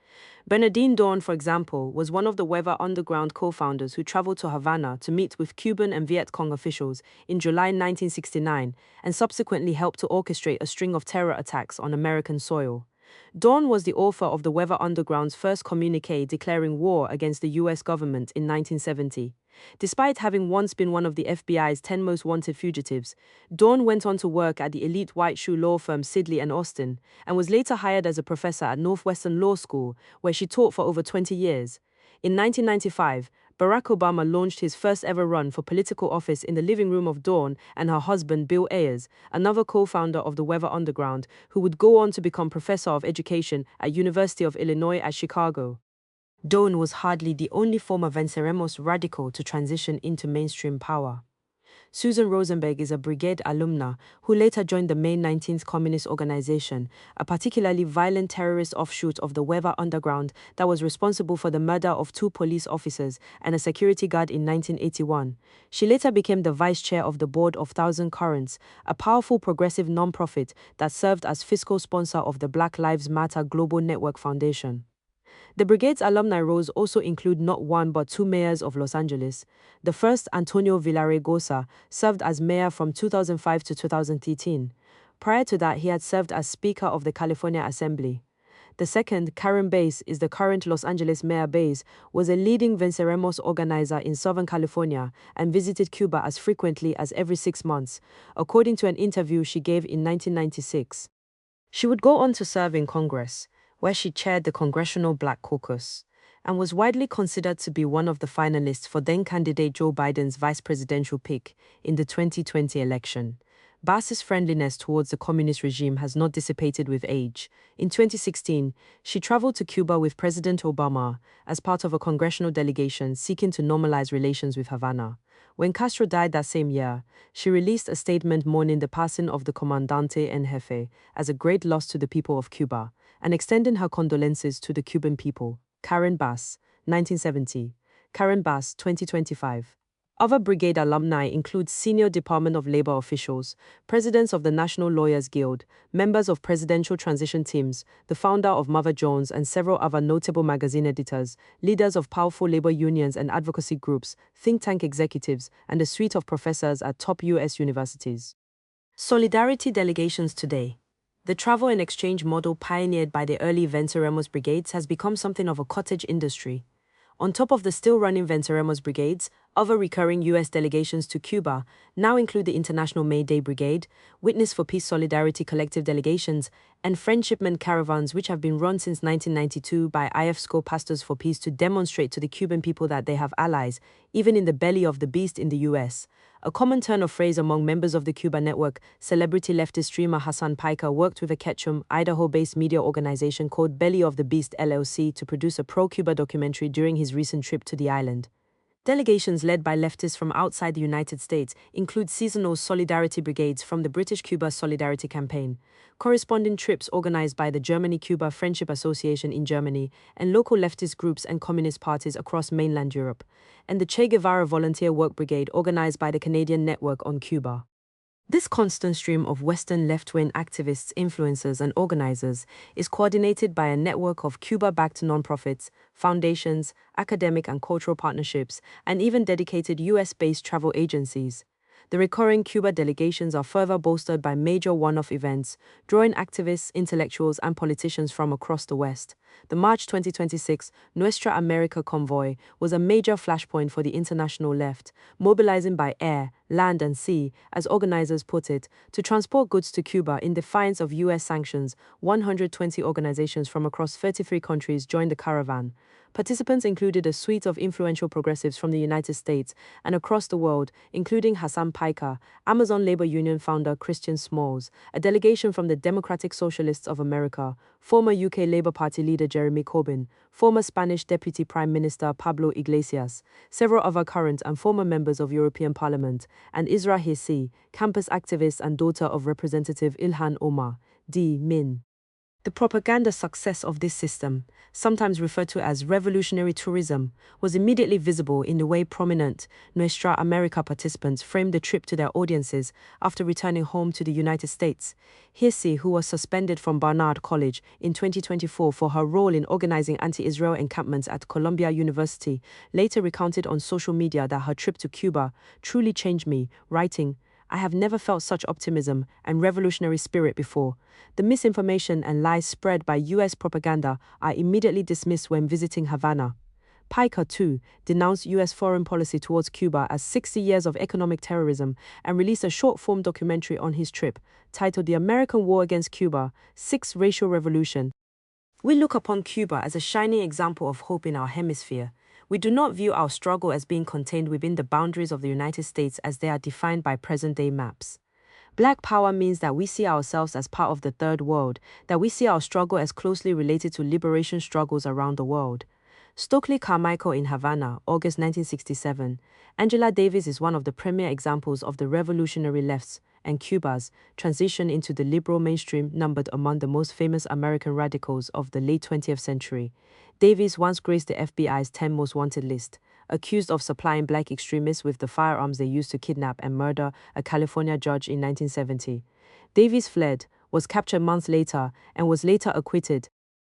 Bernardine Dawn, for example, was one of the Weather Underground co-founders who traveled to Havana to meet with Cuban and Viet Cong officials in July 1969 and subsequently helped to orchestrate a string of terror attacks on American soil. Dawn was the author of the Weather Underground's first communique declaring war against the U.S. government in 1970. Despite having once been one of the FBI's 10 most wanted fugitives, Dawn went on to work at the elite white shoe law firm Sidley and Austin, and was later hired as a professor at Northwestern Law School, where she taught for over 20 years. In 1995, Barack Obama launched his first ever run for political office in the living room of Dawn and her husband Bill Ayers, another co-founder of the Weather Underground, who would go on to become professor of education at University of Illinois at Chicago. Dawn was hardly the only former Venceremos radical to transition into mainstream power. Susan Rosenberg is a brigade alumna who later joined the May 19th Communist Organization, a particularly violent terrorist offshoot of the Weber Underground that was responsible for the murder of 2 police officers and a security guard in 1981. She later became the vice chair of the board of Thousand Currents, a powerful progressive non-profit that served as fiscal sponsor of the Black Lives Matter Global Network Foundation. The brigade's alumni roles also include not one but 2 mayors of Los Angeles. The first, Antonio Villaraigosa, served as mayor from 2005 to 2013. Prior to that, he had served as Speaker of the California Assembly. The second, Karen Bass, is the current Los Angeles mayor. Bass was a leading Venceremos organizer in Southern California and visited Cuba as frequently as every 6 months, according to an interview she gave in 1996. She would go on to serve in Congress, where she chaired the Congressional Black Caucus, and was widely considered to be one of the finalists for then-candidate Joe Biden's vice presidential pick in the 2020 election. Bass's friendliness towards the communist regime has not dissipated with age. In 2016, she traveled to Cuba with President Obama as part of a congressional delegation seeking to normalize relations with Havana. When Castro died that same year, she released a statement mourning the passing of the Comandante en Jefe as a great loss to the people of Cuba, and extending her condolences to the Cuban people. Karen Bass, 1970. Karen Bass, 2025. Other brigade alumni include senior Department of Labor officials, presidents of the National Lawyers Guild, members of presidential transition teams, the founder of Mother Jones, and several other notable magazine editors, leaders of powerful labor unions and advocacy groups, think tank executives, and a suite of professors at top U.S. universities. Solidarity delegations today. The travel and exchange model pioneered by the early Venceremos brigades has become something of a cottage industry. On top of the still-running Venceremos brigades, other recurring U.S. delegations to Cuba now include the International May Day Brigade, Witness for Peace Solidarity Collective Delegations, and Friendshipment Caravans, which have been run since 1992 by IFSCO Pastors for Peace to demonstrate to the Cuban people that they have allies, even in the belly of the beast in the U.S. A common turn of phrase among members of the Cuba network, celebrity leftist streamer Hassan Piker worked with a Ketchum, Idaho-based media organization called Belly of the Beast LLC to produce a pro-Cuba documentary during his recent trip to the island. Delegations led by leftists from outside the United States include seasonal solidarity brigades from the British-Cuba Solidarity Campaign, corresponding trips organized by the Germany-Cuba Friendship Association in Germany, and local leftist groups and communist parties across mainland Europe, and the Che Guevara Volunteer Work Brigade organized by the Canadian Network on Cuba. This constant stream of Western left-wing activists, influencers, and organizers is coordinated by a network of Cuba-backed nonprofits, foundations, academic and cultural partnerships, and even dedicated US-based travel agencies. The recurring Cuba delegations are further bolstered by major one-off events, drawing activists, intellectuals, and politicians from across the West. The March 2026 Nuestra America convoy was a major flashpoint for the international left, mobilizing by air, land, and sea, as organizers put it, to transport goods to Cuba in defiance of U.S. sanctions. 120 organizations from across 33 countries joined the caravan. Participants included a suite of influential progressives from the United States and across the world, including Hassan Piker, Amazon Labor Union founder Christian Smalls, a delegation from the Democratic Socialists of America, former UK Labour Party leader Jeremy Corbyn, former Spanish Deputy Prime Minister Pablo Iglesias, several other current and former members of European Parliament, and Isra Hirsi, campus activist and daughter of Representative Ilhan Omar, D. Min. The propaganda success of this system, sometimes referred to as revolutionary tourism, was immediately visible in the way prominent Nuestra America participants framed the trip to their audiences after returning home to the United States. Hirsi, who was suspended from Barnard College in 2024 for her role in organizing anti-Israel encampments at Columbia University, later recounted on social media that her trip to Cuba truly changed me, writing, "I have never felt such optimism and revolutionary spirit before. The misinformation and lies spread by US propaganda are immediately dismissed when visiting Havana." Piker, too, denounced US foreign policy towards Cuba as 60 years of economic terrorism and released a short-form documentary on his trip, titled The American War Against Cuba, Sixth Racial Revolution. We look upon Cuba as a shining example of hope in our hemisphere. We do not view our struggle as being contained within the boundaries of the United States as they are defined by present-day maps. Black power means that we see ourselves as part of the third world, that we see our struggle as closely related to liberation struggles around the world. Stokely Carmichael in Havana, August 1967. Angela Davis is one of the premier examples of the revolutionary left's and Cuba's transition into the liberal mainstream, numbered among the most famous American radicals of the late 20th century. Davis once graced the FBI's 10 most wanted list, accused of supplying black extremists with the firearms they used to kidnap and murder a California judge in 1970. Davis fled, was captured months later, and was later acquitted.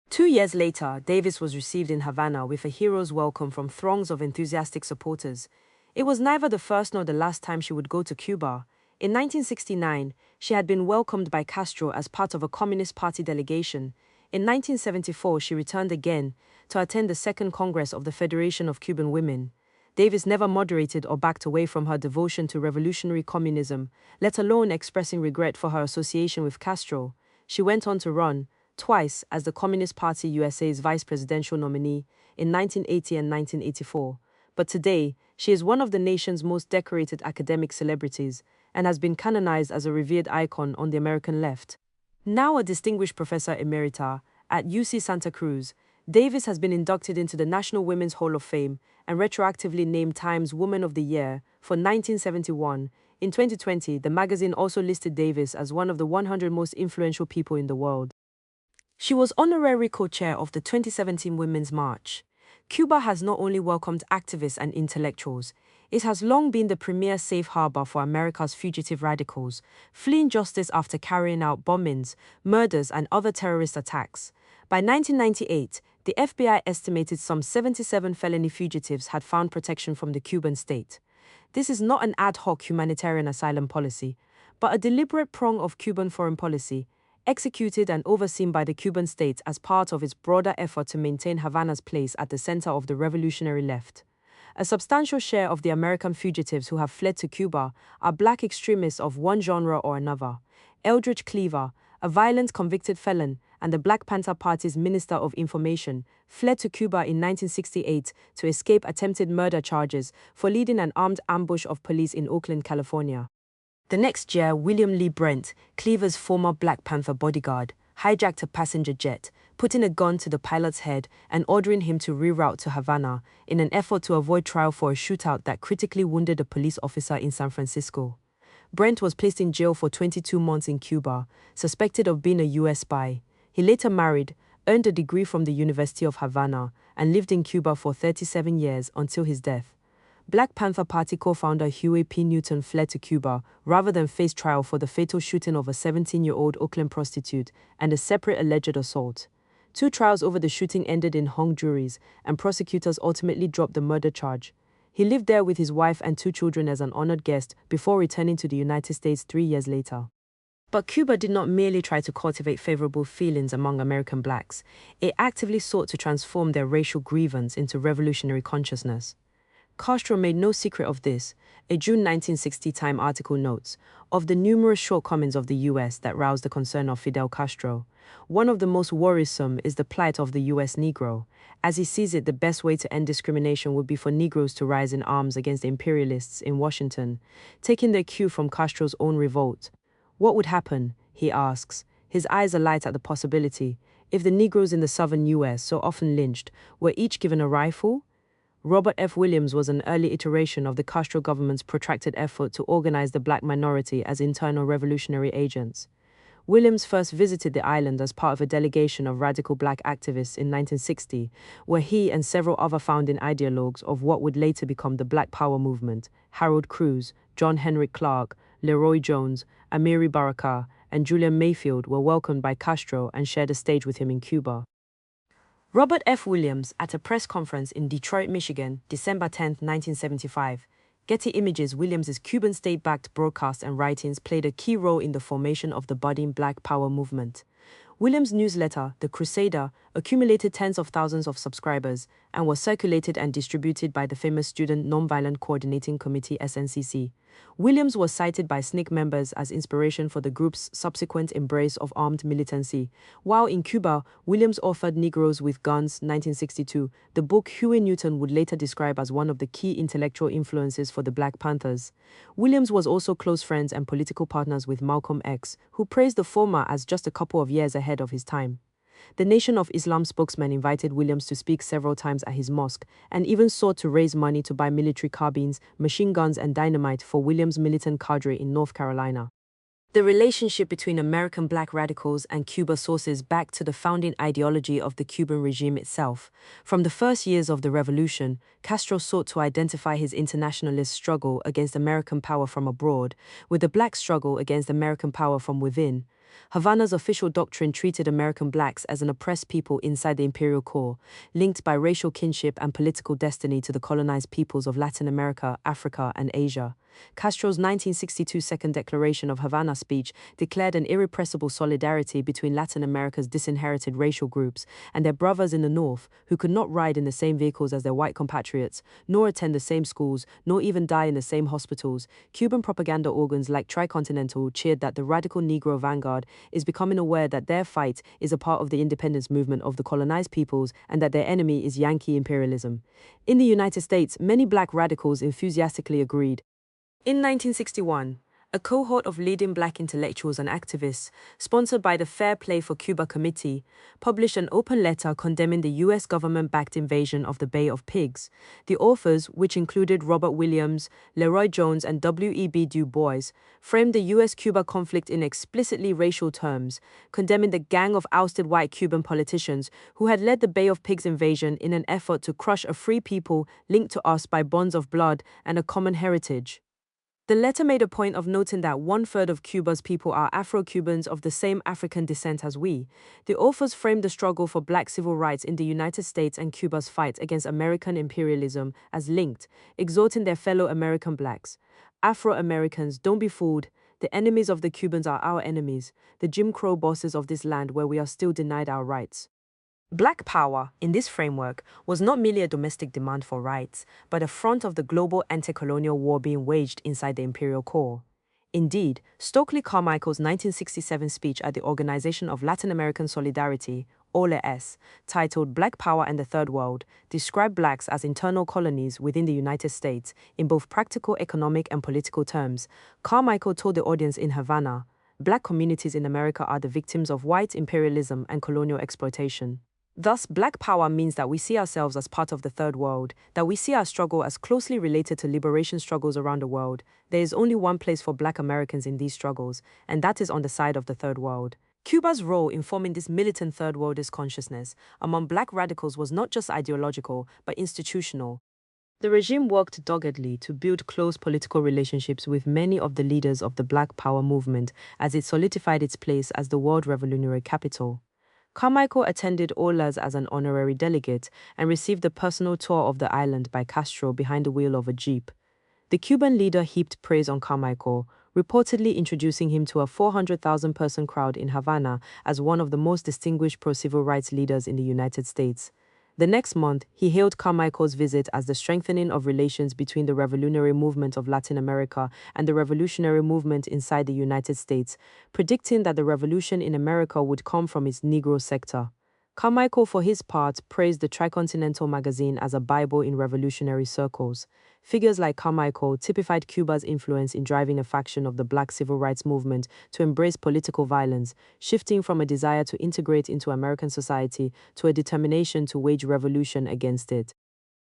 2 years later, Davis was received in Havana with a hero's welcome from throngs of enthusiastic supporters. It was neither the first nor the last time she would go to Cuba. In 1969, she had been welcomed by Castro as part of a Communist Party delegation. In 1974, she returned again to attend the Second Congress of the Federation of Cuban Women. Davis never moderated or backed away from her devotion to revolutionary communism, let alone expressing regret for her association with Castro. She went on to run twice as the Communist Party USA's vice presidential nominee in 1980 and 1984. But today, she is one of the nation's most decorated academic celebrities and has been canonized as a revered icon on the American left. Now a distinguished professor emerita at UC Santa Cruz, Davis has been inducted into the National Women's Hall of Fame and retroactively named Time's Woman of the Year for 1971. In 2020, the magazine also listed Davis as one of the 100 most influential people in the world. She was honorary co-chair of the 2017 Women's March. Cuba has not only welcomed activists and intellectuals, it has long been the premier safe harbor for America's fugitive radicals, fleeing justice after carrying out bombings, murders, and other terrorist attacks. By 1998, the FBI estimated some 77 felony fugitives had found protection from the Cuban state. This is not an ad hoc humanitarian asylum policy, but a deliberate prong of Cuban foreign policy, executed and overseen by the Cuban state as part of its broader effort to maintain Havana's place at the center of the revolutionary left. A substantial share of the American fugitives who have fled to Cuba are black extremists of one genre or another. Eldridge Cleaver, a violent convicted felon and the Black Panther Party's Minister of Information, fled to Cuba in 1968 to escape attempted murder charges for leading an armed ambush of police in Oakland, California. The next year, William Lee Brent, Cleaver's former Black Panther bodyguard, hijacked a passenger jet, putting a gun to the pilot's head and ordering him to reroute to Havana in an effort to avoid trial for a shootout that critically wounded a police officer in San Francisco. Brent was placed in jail for 22 months in Cuba, suspected of being a U.S. spy. He later married, earned a degree from the University of Havana, and lived in Cuba for 37 years until his death. Black Panther Party co-founder Huey P. Newton fled to Cuba rather than face trial for the fatal shooting of a 17-year-old Oakland prostitute and a separate alleged assault. 2 trials over the shooting ended in hung juries, and prosecutors ultimately dropped the murder charge. He lived there with his wife and 2 children as an honored guest before returning to the United States 3 years later. But Cuba did not merely try to cultivate favorable feelings among American blacks. It actively sought to transform their racial grievance into revolutionary consciousness. Castro made no secret of this. A June 1960 Time article notes, of the numerous shortcomings of the U.S. that roused the concern of Fidel Castro, one of the most worrisome is the plight of the U.S. Negro. As he sees it, the best way to end discrimination would be for Negroes to rise in arms against the imperialists in Washington, taking their cue from Castro's own revolt. What would happen, he asks, his eyes alight at the possibility, if the Negroes in the southern U.S., so often lynched, were each given a rifle? Robert F. Williams was an early iteration of the Castro government's protracted effort to organize the black minority as internal revolutionary agents. Williams first visited the island as part of a delegation of radical black activists in 1960, where he and several other founding ideologues of what would later become the Black Power movement, Harold Cruz, John Henrik Clark, Leroy Jones, Amiri Baraka, and Julian Mayfield were welcomed by Castro and shared a stage with him in Cuba. Robert F. Williams at a press conference in Detroit, Michigan, December 10, 1975. Getty Images. Williams's Cuban state-backed broadcasts and writings played a key role in the formation of the budding Black Power movement. Williams' newsletter, The Crusader, accumulated tens of thousands of subscribers and was circulated and distributed by the famous Student Nonviolent Coordinating Committee (SNCC). Williams was cited by SNCC members as inspiration for the group's subsequent embrace of armed militancy. While in Cuba, Williams authored Negroes with Guns, 1962, the book Huey Newton would later describe as one of the key intellectual influences for the Black Panthers. Williams was also close friends and political partners with Malcolm X, who praised the former as just a couple of years ahead of his time. The Nation of Islam spokesman invited Williams to speak several times at his mosque and even sought to raise money to buy military carbines, machine guns, and dynamite for Williams' militant cadre in North Carolina. The relationship between American black radicals and Cuba sources back to the founding ideology of the Cuban regime itself. From the first years of the revolution, Castro sought to identify his internationalist struggle against American power from abroad with the black struggle against American power from within. Havana's official doctrine treated American blacks as an oppressed people inside the imperial core, linked by racial kinship and political destiny to the colonized peoples of Latin America, Africa, and Asia. Castro's 1962 Second Declaration of Havana speech declared an irrepressible solidarity between Latin America's disinherited racial groups and their brothers in the North, who could not ride in the same vehicles as their white compatriots, nor attend the same schools, nor even die in the same hospitals. Cuban propaganda organs like Tricontinental cheered that the radical Negro vanguard is becoming aware that their fight is a part of the independence movement of the colonized peoples and that their enemy is Yankee imperialism. In the United States, many black radicals enthusiastically agreed. In 1961, a cohort of leading black intellectuals and activists, sponsored by the Fair Play for Cuba Committee, published an open letter condemning the U.S. government-backed invasion of the Bay of Pigs. The authors, which included Robert Williams, Leroy Jones, and W.E.B. Du Bois, framed the U.S.-Cuba conflict in explicitly racial terms, condemning the gang of ousted white Cuban politicians who had led the Bay of Pigs invasion in an effort to crush a free people linked to us by bonds of blood and a common heritage. The letter made a point of noting that 1/3 of Cuba's people are Afro-Cubans of the same African descent as we. The authors framed the struggle for black civil rights in the United States and Cuba's fight against American imperialism as linked, exhorting their fellow American blacks. Afro-Americans, don't be fooled. The enemies of the Cubans are our enemies, the Jim Crow bosses of this land where we are still denied our rights. Black power, in this framework, was not merely a domestic demand for rights, but a front of the global anti-colonial war being waged inside the imperial core. Indeed, Stokely Carmichael's 1967 speech at the Organization of Latin American Solidarity, OLAS, titled Black Power and the Third World, described blacks as internal colonies within the United States in both practical economic and political terms. Carmichael told the audience in Havana, black communities in America are the victims of white imperialism and colonial exploitation. Thus, black power means that we see ourselves as part of the third world, that we see our struggle as closely related to liberation struggles around the world. There is only one place for black Americans in these struggles, and that is on the side of the third world. Cuba's role in forming this militant third worldist consciousness among black radicals was not just ideological, but institutional. The regime worked doggedly to build close political relationships with many of the leaders of the Black Power movement as it solidified its place as the world revolutionary capital. Carmichael attended OLAS as an honorary delegate and received a personal tour of the island by Castro behind the wheel of a jeep. The Cuban leader heaped praise on Carmichael, reportedly introducing him to a 400,000-person crowd in Havana as one of the most distinguished pro-civil rights leaders in the United States. The next month, he hailed Carmichael's visit as the strengthening of relations between the revolutionary movement of Latin America and the revolutionary movement inside the United States, predicting that the revolution in America would come from its Negro sector. Carmichael, for his part, praised the Tricontinental magazine as a Bible in revolutionary circles. Figures like Carmichael typified Cuba's influence in driving a faction of the black civil rights movement to embrace political violence, shifting from a desire to integrate into American society to a determination to wage revolution against it.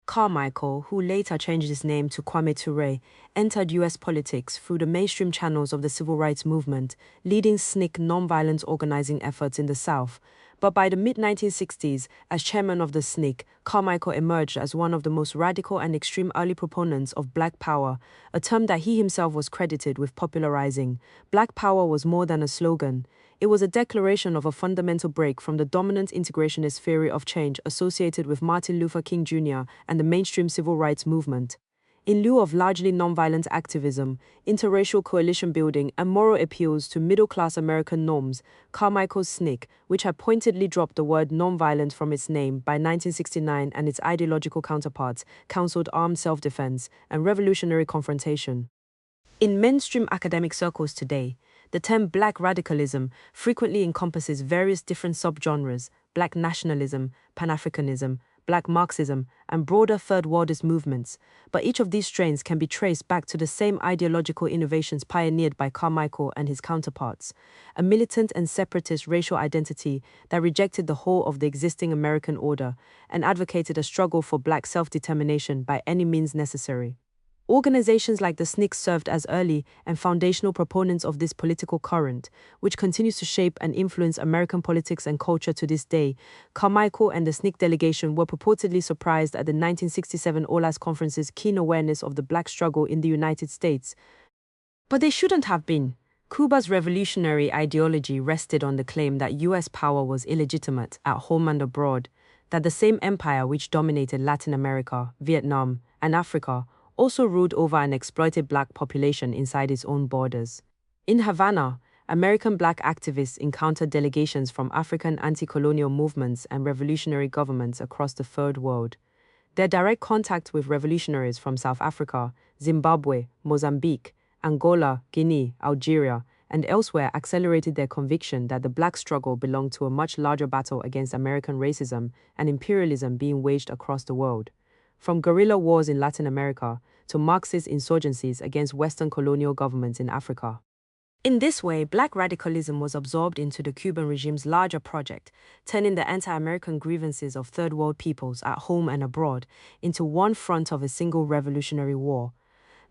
Carmichael, who later changed his name to Kwame Ture, entered U.S. politics through the mainstream channels of the civil rights movement, leading SNCC nonviolent organizing efforts in the South. But by the mid-1960s, as chairman of the SNCC, Carmichael emerged as one of the most radical and extreme early proponents of Black Power, a term that he himself was credited with popularizing. Black Power was more than a slogan. It was a declaration of a fundamental break from the dominant integrationist theory of change associated with Martin Luther King Jr. and the mainstream civil rights movement. In lieu of largely nonviolent activism, interracial coalition building, and moral appeals to middle-class American norms, Carmichael's SNCC, which had pointedly dropped the word nonviolent from its name by 1969 and its ideological counterparts, counseled armed self-defense and revolutionary confrontation. In mainstream academic circles today, the term black radicalism frequently encompasses various different subgenres: black nationalism, Pan-Africanism, Black Marxism, and broader Third Worldist movements, but each of these strains can be traced back to the same ideological innovations pioneered by Carmichael and his counterparts, a militant and separatist racial identity that rejected the whole of the existing American order and advocated a struggle for Black self-determination by any means necessary. Organizations like the SNCC served as early and foundational proponents of this political current, which continues to shape and influence American politics and culture to this day. Carmichael and the SNCC delegation were purportedly surprised at the 1967 OLAS conference's keen awareness of the Black struggle in the United States. But they shouldn't have been. Cuba's revolutionary ideology rested on the claim that US power was illegitimate at home and abroad, that the same empire which dominated Latin America, Vietnam, and Africa also ruled over an exploited Black population inside its own borders. In Havana, American Black activists encountered delegations from African anti-colonial movements and revolutionary governments across the Third World. Their direct contact with revolutionaries from South Africa, Zimbabwe, Mozambique, Angola, Guinea, Algeria, and elsewhere accelerated their conviction that the Black struggle belonged to a much larger battle against American racism and imperialism being waged across the world. From guerrilla wars in Latin America to Marxist insurgencies against Western colonial governments in Africa. In this way, Black radicalism was absorbed into the Cuban regime's larger project, turning the anti-American grievances of Third World peoples at home and abroad into one front of a single revolutionary war.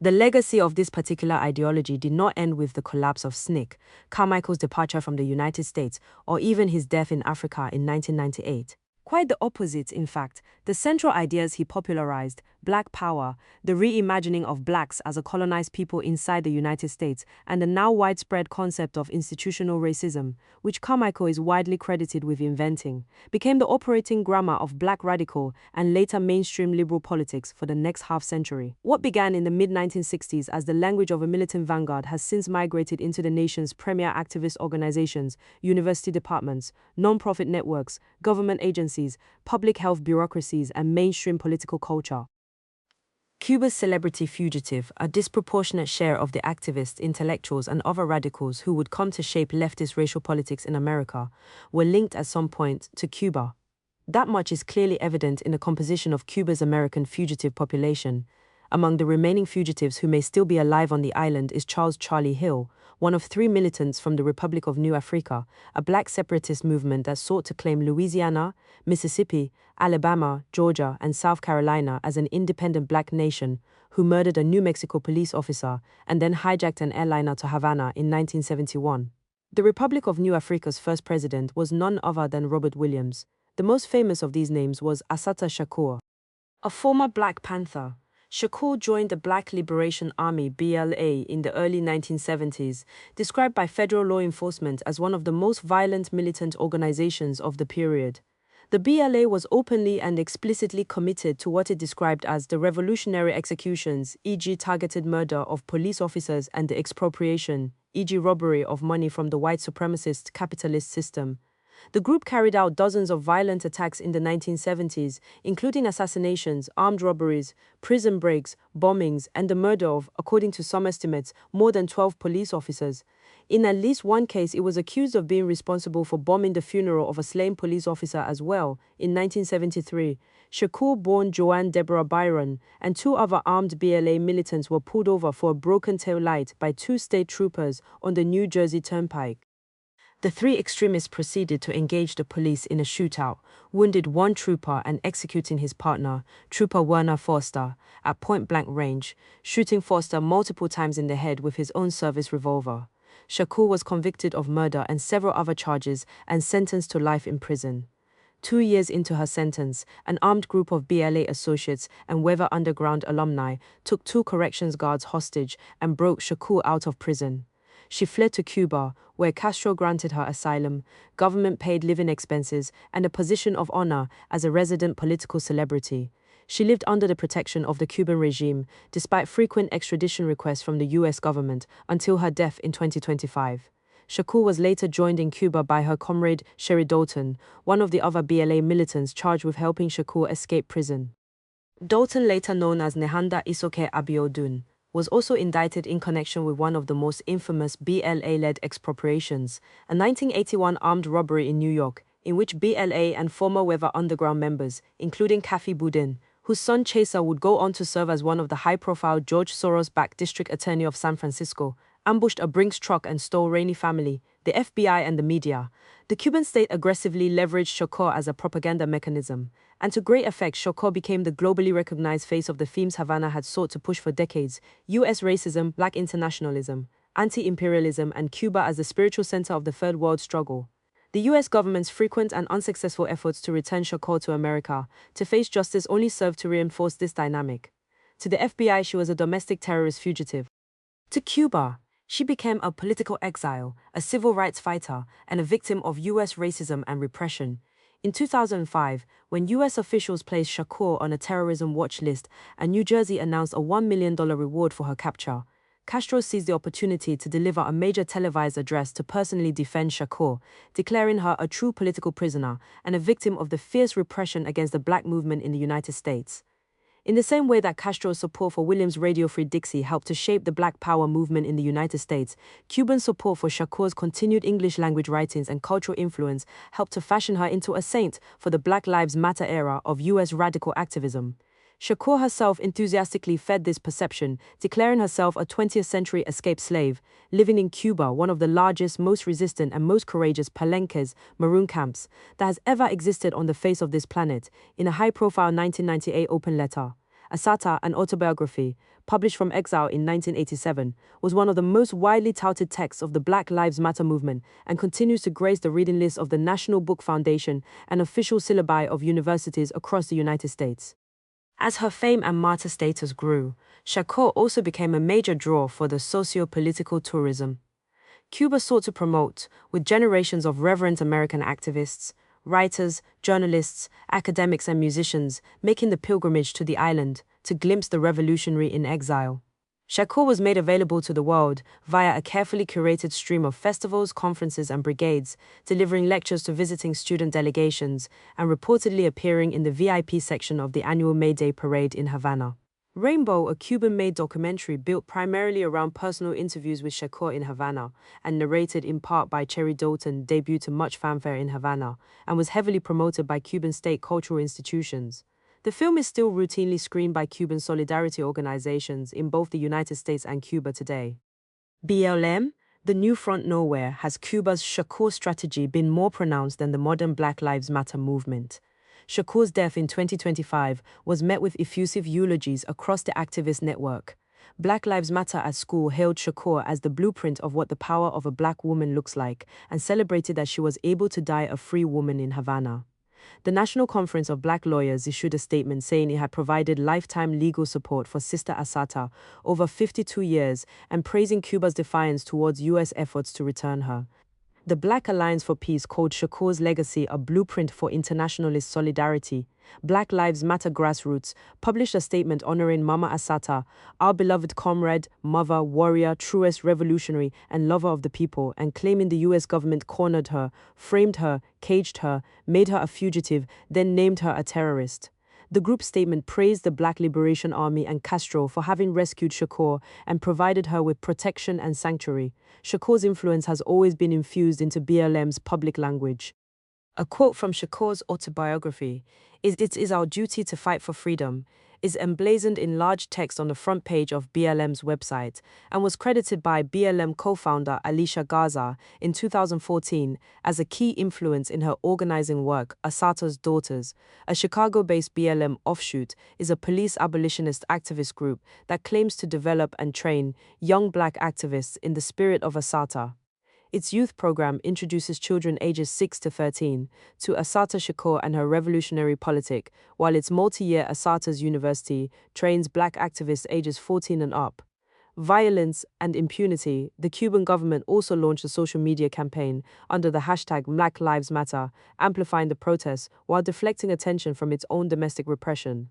The legacy of this particular ideology did not end with the collapse of SNCC, Carmichael's departure from the United States, or even his death in Africa in 1998. Quite the opposite, in fact. The central ideas he popularized, Black power, the reimagining of Blacks as a colonized people inside the United States, and the now widespread concept of institutional racism, which Carmichael is widely credited with inventing, became the operating grammar of Black radical and later mainstream liberal politics for the next half-century. What began in the mid-1960s as the language of a militant vanguard has since migrated into the nation's premier activist organizations, university departments, non-profit networks, government agencies, public health bureaucracies, and mainstream political culture. Cuba's celebrity fugitive, a disproportionate share of the activists, intellectuals, and other radicals who would come to shape leftist racial politics in America, were linked at some point to Cuba. That much is clearly evident in the composition of Cuba's American fugitive population. Among the remaining fugitives who may still be alive on the island is Charles "Charlie" Hill, one of 3 militants from the Republic of New Africa, a Black separatist movement that sought to claim Louisiana, Mississippi, Alabama, Georgia, and South Carolina as an independent Black nation, who murdered a New Mexico police officer and then hijacked an airliner to Havana in 1971. The Republic of New Africa's first president was none other than Robert Williams. The most famous of these names was Assata Shakur, a former Black Panther. Shakur joined the Black Liberation Army (BLA) in the early 1970s, described by federal law enforcement as one of the most violent militant organizations of the period. The BLA was openly and explicitly committed to what it described as the revolutionary executions, e.g. targeted murder of police officers, and the expropriation, e.g. robbery of money from the white supremacist capitalist system. The group carried out dozens of violent attacks in the 1970s, including assassinations, armed robberies, prison breaks, bombings, and the murder of, according to some estimates, more than 12 police officers. In at least one case, it was accused of being responsible for bombing the funeral of a slain police officer as well. In 1973, Shakur-born Joanne Deborah Byron and 2 other armed BLA militants were pulled over for a broken tail light by 2 state troopers on the New Jersey Turnpike. The 3 extremists proceeded to engage the police in a shootout, wounded 1 trooper and executing his partner, Trooper Werner Foster, at point-blank range, shooting Foster multiple times in the head with his own service revolver. Shakur was convicted of murder and several other charges and sentenced to life in prison. 2 years into her sentence, an armed group of BLA associates and Weather Underground alumni took 2 corrections guards hostage and broke Shakur out of prison. She fled to Cuba, where Castro granted her asylum, government-paid living expenses, and a position of honor as a resident political celebrity. She lived under the protection of the Cuban regime, despite frequent extradition requests from the US government, until her death in 2025. Shakur was later joined in Cuba by her comrade Sherry Dalton, one of the other BLA militants charged with helping Shakur escape prison. Dalton, later known as Nehanda Isoke Abiodun, was also indicted in connection with one of the most infamous BLA-led expropriations, a 1981 armed robbery in New York. in which BLA and former Weather Underground members, including Kathy Boudin, whose son Chaser would go on to serve as one of the high-profile George Soros-backed district attorney of San Francisco, ambushed a Brinks truck and stole Rainey family, the FBI and the media. The Cuban state aggressively leveraged Shakur as a propaganda mechanism, and to great effect Shakur became the globally recognized face of the themes Havana had sought to push for decades: U.S. racism, black internationalism, anti-imperialism, and Cuba as the spiritual center of the Third World struggle. The U.S. government's frequent and unsuccessful efforts to return Shakur to America to face justice only served to reinforce this dynamic. To the FBI, she was a domestic terrorist fugitive. To Cuba, she became a political exile, a civil rights fighter, and a victim of U.S. racism and repression. In 2005, when U.S. officials placed Shakur on a terrorism watch list and New Jersey announced a $1 million reward for her capture, Castro seized the opportunity to deliver a major televised address to personally defend Shakur, declaring her a true political prisoner and a victim of the fierce repression against the black movement in the United States. In the same way that Castro's support for Williams' Radio Free Dixie helped to shape the Black Power movement in the United States, Cuban support for Shakur's continued English-language writings and cultural influence helped to fashion her into a saint for the Black Lives Matter era of U.S. radical activism. Shakur herself enthusiastically fed this perception, declaring herself a 20th-century escaped slave, living in Cuba, one of the largest, most resistant, and most courageous palenques, maroon camps, that has ever existed on the face of this planet. In a high-profile 1998 open letter, Asata, an autobiography, published from exile in 1987, was one of the most widely touted texts of the Black Lives Matter movement and continues to grace the reading list of the National Book Foundation and official syllabi of universities across the United States. As her fame and martyr status grew, Shakur also became a major draw for the socio-political tourism Cuba sought to promote, with generations of reverent American activists, writers, journalists, academics, and musicians making the pilgrimage to the island to glimpse the revolutionary in exile. Shakur was made available to the world via a carefully curated stream of festivals, conferences, and brigades, delivering lectures to visiting student delegations and reportedly appearing in the VIP section of the annual May Day parade in Havana. Rainbow, a Cuban-made documentary built primarily around personal interviews with Shakur in Havana and narrated in part by Cherry Dalton, debuted to much fanfare in Havana and was heavily promoted by Cuban state cultural institutions. The film is still routinely screened by Cuban solidarity organizations in both the United States and Cuba today. BLM, the New Front Nowhere, has Cuba's Shakur strategy been more pronounced than the modern Black Lives Matter movement. Shakur's death in 2025 was met with effusive eulogies across the activist network. Black Lives Matter at school hailed Shakur as the blueprint of what the power of a black woman looks like and celebrated that she was able to die a free woman in Havana. The National Conference of Black Lawyers issued a statement saying it had provided lifetime legal support for Sister Asata over 52 years and praising Cuba's defiance towards U.S. efforts to return her. The Black Alliance for Peace called Shakur's legacy a blueprint for internationalist solidarity. Black Lives Matter Grassroots published a statement honoring Mama Asata, our beloved comrade, mother, warrior, truest revolutionary, and lover of the people, and claiming the U.S. government cornered her, framed her, caged her, made her a fugitive, then named her a terrorist. The group's statement praised the Black Liberation Army and Castro for having rescued Shakur and provided her with protection and sanctuary. Shakur's influence has always been infused into BLM's public language. A quote from Shakur's autobiography, "It is our duty to fight for freedom," is emblazoned in large text on the front page of BLM's website and was credited by BLM co-founder Alicia Garza in 2014 as a key influence in her organizing work. Asata's Daughters, a Chicago-based BLM offshoot, is a police abolitionist activist group that claims to develop and train young black activists in the spirit of Asata. Its youth program introduces children ages 6 to 13 to Asata Shakur and her revolutionary politic, while its multi-year Asata's University trains black activists ages 14 and up. Violence and impunity. The Cuban government also launched a social media campaign under the hashtag Black Lives Matter, amplifying the protests while deflecting attention from its own domestic repression.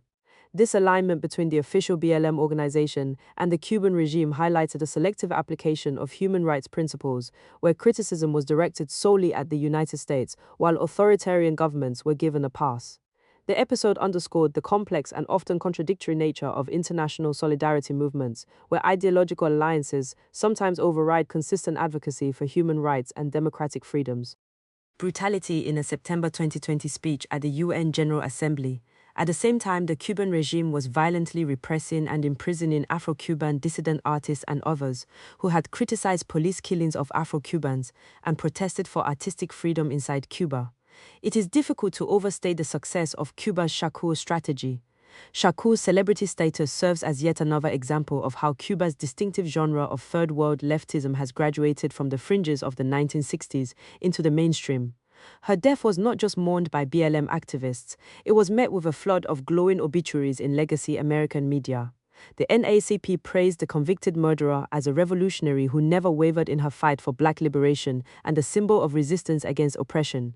This alignment between the official BLM organization and the Cuban regime highlighted a selective application of human rights principles, where criticism was directed solely at the United States, while authoritarian governments were given a pass. The episode underscored the complex and often contradictory nature of international solidarity movements, where ideological alliances sometimes override consistent advocacy for human rights and democratic freedoms. brutality in a September 2020 speech at the UN General Assembly. At the same time, the Cuban regime was violently repressing and imprisoning Afro-Cuban dissident artists and others who had criticized police killings of Afro-Cubans and protested for artistic freedom inside Cuba. It is difficult to overstate the success of Cuba's Shakur strategy. Shakur's celebrity status serves as yet another example of how Cuba's distinctive genre of third world leftism has graduated from the fringes of the 1960s into the mainstream. Her death was not just mourned by BLM activists, it was met with a flood of glowing obituaries in legacy American media. The NAACP praised the convicted murderer as a revolutionary who never wavered in her fight for black liberation and a symbol of resistance against oppression.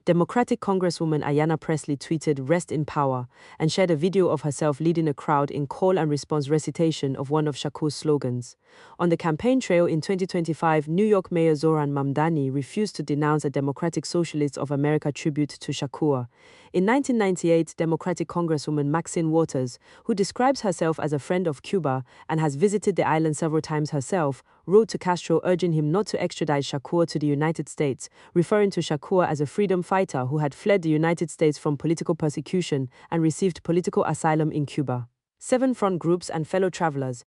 Democratic Congresswoman Ayanna Pressley tweeted "Rest in Power" and shared a video of herself leading a crowd in call and response recitation of one of Shakur's slogans. On the campaign trail in 2025, New York Mayor Zohran Mamdani refused to denounce a Democratic Socialists of America tribute to Shakur. In 1998, Democratic Congresswoman Maxine Waters, who describes herself as a friend of Cuba and has visited the island several times herself, wrote to Castro urging him not to extradite Shakur to the United States, referring to Shakur as a freedom fighter who had fled the United States from political persecution and received political asylum in Cuba. 7 front groups and fellow travelers.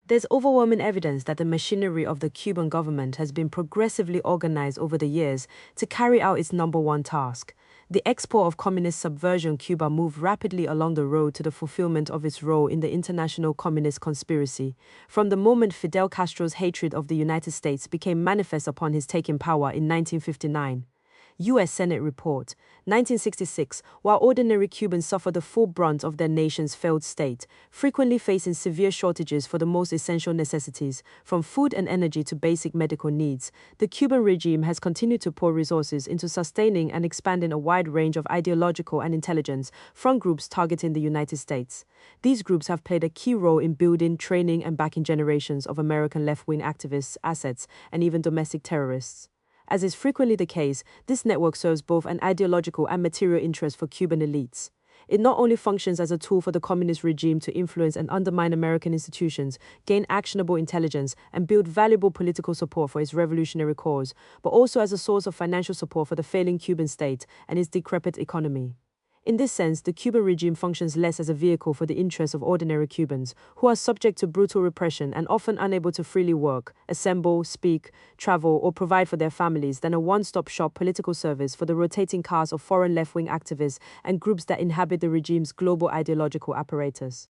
There's overwhelming evidence that the machinery of the Cuban government has been progressively organized over the years to carry out its number one task. The export of communist subversion. Cuba moved rapidly along the road to the fulfillment of its role in the international communist conspiracy. From the moment Fidel Castro's hatred of the United States became manifest upon his taking power in 1959. U.S. Senate report, 1966, while ordinary Cubans suffer the full brunt of their nation's failed state, frequently facing severe shortages for the most essential necessities, from food and energy to basic medical needs, the Cuban regime has continued to pour resources into sustaining and expanding a wide range of ideological and intelligence front groups targeting the United States. These groups have played a key role in building, training, and backing generations of American left-wing activists, assets, and even domestic terrorists. As is frequently the case, this network serves both an ideological and material interest for Cuban elites. It not only functions as a tool for the communist regime to influence and undermine American institutions, gain actionable intelligence, and build valuable political support for its revolutionary cause, but also as a source of financial support for the failing Cuban state and its decrepit economy. In this sense, the Cuban regime functions less as a vehicle for the interests of ordinary Cubans, who are subject to brutal repression and often unable to freely work, assemble, speak, travel, or provide for their families, than a one-stop-shop political service for the rotating cast of foreign left-wing activists and groups that inhabit the regime's global ideological apparatus.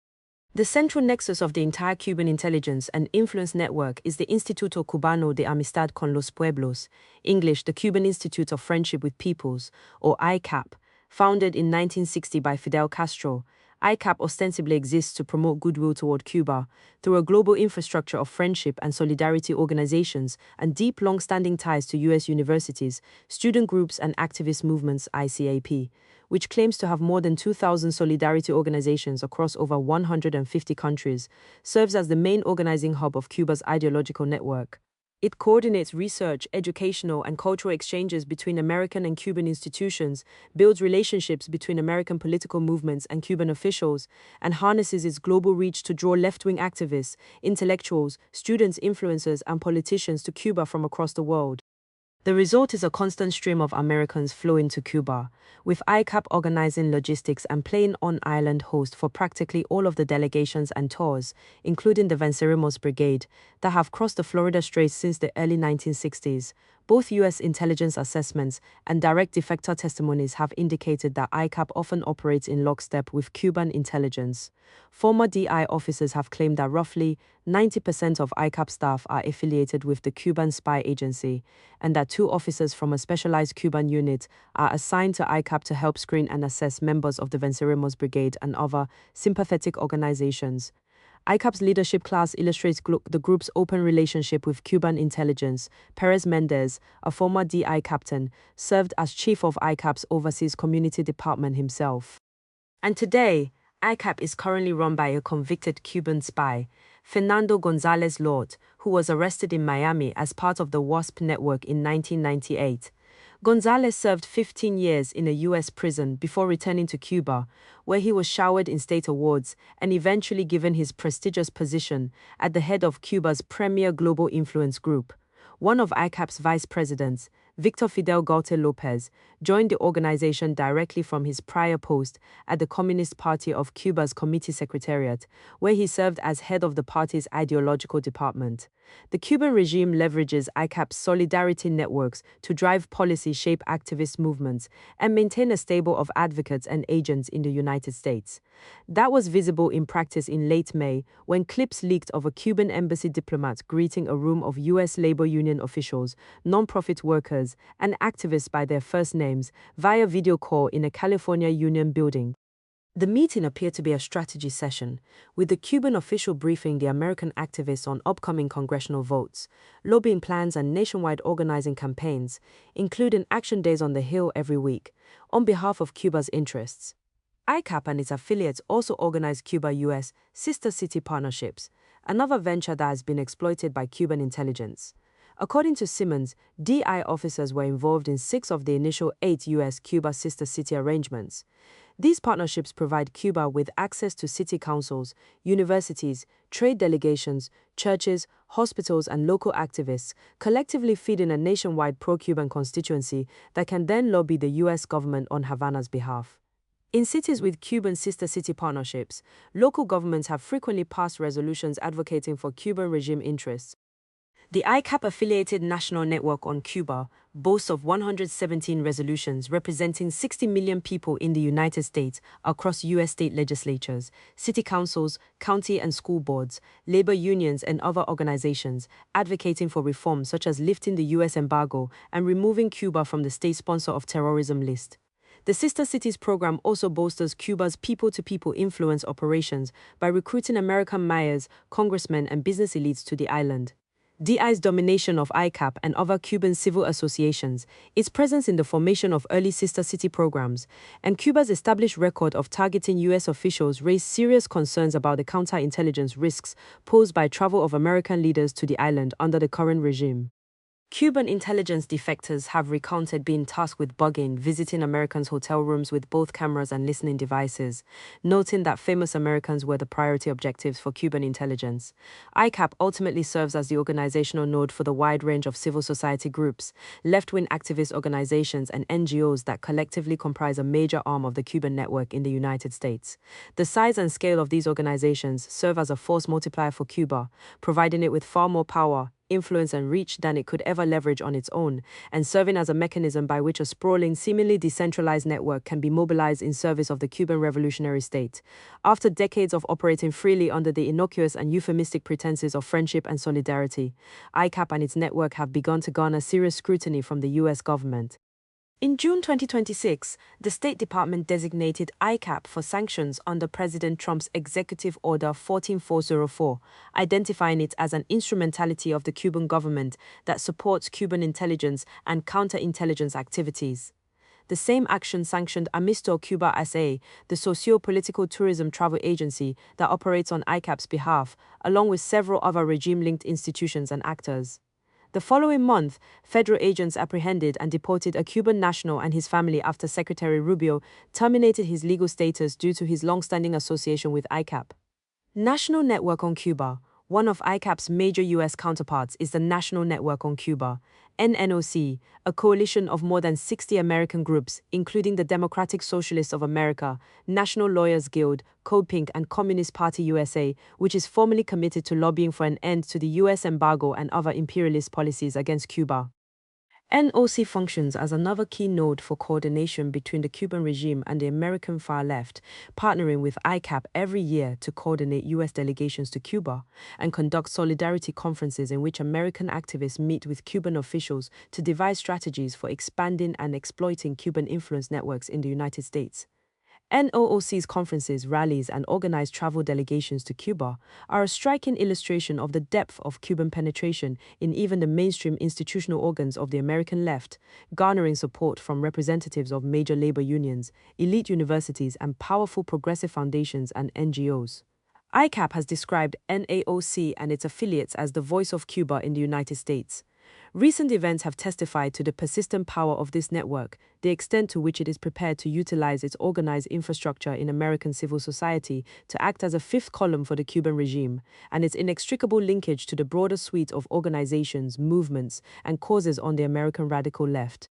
The central nexus of the entire Cuban intelligence and influence network is the Instituto Cubano de Amistad con los Pueblos, English, the Cuban Institute of Friendship with Peoples, or ICAP. Founded in 1960 by Fidel Castro, ICAP ostensibly exists to promote goodwill toward Cuba through a global infrastructure of friendship and solidarity organizations and deep long-standing ties to U.S. universities, student groups and activist movements ICAP, which claims to have more than 2,000 solidarity organizations across over 150 countries, serves as the main organizing hub of Cuba's ideological network. It coordinates research, educational, and cultural exchanges between American and Cuban institutions, builds relationships between American political movements and Cuban officials, and harnesses its global reach to draw left-wing activists, intellectuals, students, influencers, and politicians to Cuba from across the world. The result is a constant stream of Americans flowing to Cuba, with ICAP organizing logistics and playing on-island host for practically all of the delegations and tours, including the Venceremos Brigade, that have crossed the Florida Straits since the early 1960s. Both U.S. intelligence assessments and direct defector testimonies have indicated that ICAP often operates in lockstep with Cuban intelligence. Former DI officers have claimed that roughly 90% of ICAP staff are affiliated with the Cuban spy agency, and that 2 officers from a specialized Cuban unit are assigned to ICAP to help screen and assess members of the Venceremos Brigade and other sympathetic organizations. ICAP's leadership class illustrates the group's open relationship with Cuban intelligence. Perez Mendez, a former DI captain, served as chief of ICAP's overseas community department himself. And today, ICAP is currently run by a convicted Cuban spy, Fernando González Lord, who was arrested in Miami as part of the WASP network in 1998. González served 15 years in a U.S. prison before returning to Cuba, where he was showered in state awards and eventually given his prestigious position at the head of Cuba's premier global influence group. One of ICAP's vice presidents, Victor Fidel Gaute Lopez, joined the organization directly from his prior post at the Communist Party of Cuba's Committee Secretariat, where he served as head of the party's ideological department. The Cuban regime leverages ICAP's solidarity networks to drive policy, shape activist movements, and maintain a stable of advocates and agents in the United States. That was visible in practice in late May, when clips leaked of a Cuban embassy diplomat greeting a room of U.S. labor union officials, non-profit workers, and activists by their first names via video call in a California union building. The meeting appeared to be a strategy session, with the Cuban official briefing the American activists on upcoming congressional votes, lobbying plans and nationwide organizing campaigns, including action days on the Hill every week, on behalf of Cuba's interests. ICAP and its affiliates also organize Cuba-US Sister City Partnerships, another venture that has been exploited by Cuban intelligence. According to Simmons, DI officers were involved in 6 of the initial 8 U.S.-Cuba Sister City arrangements. These partnerships provide Cuba with access to city councils, universities, trade delegations, churches, hospitals, and local activists, collectively feeding a nationwide pro-Cuban constituency that can then lobby the U.S. government on Havana's behalf. In cities with Cuban sister city partnerships, local governments have frequently passed resolutions advocating for Cuban regime interests. The ICAP-affiliated National Network on Cuba boasts of 117 resolutions representing 60 million people in the United States across U.S. state legislatures, city councils, county and school boards, labor unions and other organizations advocating for reforms such as lifting the U.S. embargo and removing Cuba from the state sponsor of terrorism list. The Sister Cities program also bolsters Cuba's people-to-people influence operations by recruiting American mayors, congressmen and business elites to the island. DI's domination of ICAP and other Cuban civil associations, its presence in the formation of early sister city programs, and Cuba's established record of targeting U.S. officials raise serious concerns about the counterintelligence risks posed by travel of American leaders to the island under the current regime. Cuban intelligence defectors have recounted being tasked with bugging, visiting Americans' hotel rooms with both cameras and listening devices, noting that famous Americans were the priority objectives for Cuban intelligence. ICAP ultimately serves as the organizational node for the wide range of civil society groups, left-wing activist organizations, and NGOs that collectively comprise a major arm of the Cuban network in the United States. The size and scale of these organizations serve as a force multiplier for Cuba, providing it with far more power, influence and reach than it could ever leverage on its own, and serving as a mechanism by which a sprawling, seemingly decentralized network can be mobilized in service of the Cuban revolutionary state. After decades of operating freely under the innocuous and euphemistic pretenses of friendship and solidarity, ICAP and its network have begun to garner serious scrutiny from the U.S. government. In June 2026, the State Department designated ICAP for sanctions under President Trump's Executive Order 14404, identifying it as an instrumentality of the Cuban government that supports Cuban intelligence and counterintelligence activities. The same action sanctioned Amisto Cuba S.A., the socio-political tourism travel agency that operates on ICAP's behalf, along with several other regime-linked institutions and actors. The following month, federal agents apprehended and deported a Cuban national and his family after Secretary Rubio terminated his legal status due to his long-standing association with ICAP. National Network on Cuba. One of ICAP's major U.S. counterparts is the National Network on Cuba, NNOC, a coalition of more than 60 American groups, including the Democratic Socialists of America, National Lawyers Guild, Code Pink, and Communist Party USA, which is formally committed to lobbying for an end to the U.S. embargo and other imperialist policies against Cuba. NOC functions as another key node for coordination between the Cuban regime and the American far left, partnering with ICAP every year to coordinate U.S. delegations to Cuba and conduct solidarity conferences in which American activists meet with Cuban officials to devise strategies for expanding and exploiting Cuban influence networks in the United States. NOOC's conferences, rallies, and organized travel delegations to Cuba are a striking illustration of the depth of Cuban penetration in even the mainstream institutional organs of the American left, garnering support from representatives of major labor unions, elite universities, and powerful progressive foundations and NGOs. ICAP has described NAOC and its affiliates as the voice of Cuba in the United States. Recent events have testified to the persistent power of this network, the extent to which it is prepared to utilize its organized infrastructure in American civil society to act as a fifth column for the Cuban regime, and its inextricable linkage to the broader suite of organizations, movements, and causes on the American radical left.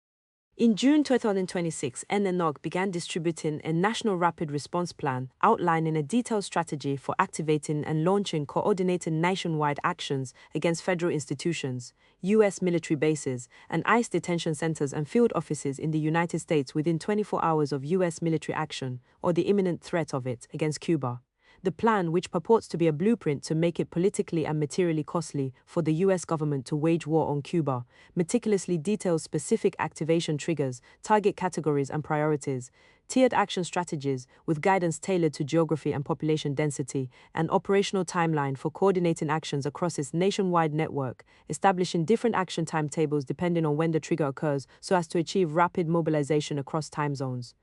In June 2026, NNOC began distributing a national rapid response plan outlining a detailed strategy for activating and launching coordinated nationwide actions against federal institutions, U.S. military bases, and ICE detention centers and field offices in the United States within 24 hours of U.S. military action or the imminent threat of it against Cuba. The plan, which purports to be a blueprint to make it politically and materially costly for the U.S. government to wage war on Cuba, meticulously details specific activation triggers, target categories and priorities, tiered action strategies with guidance tailored to geography and population density, and operational timeline for coordinating actions across its nationwide network, establishing different action timetables depending on when the trigger occurs so as to achieve rapid mobilization across time zones.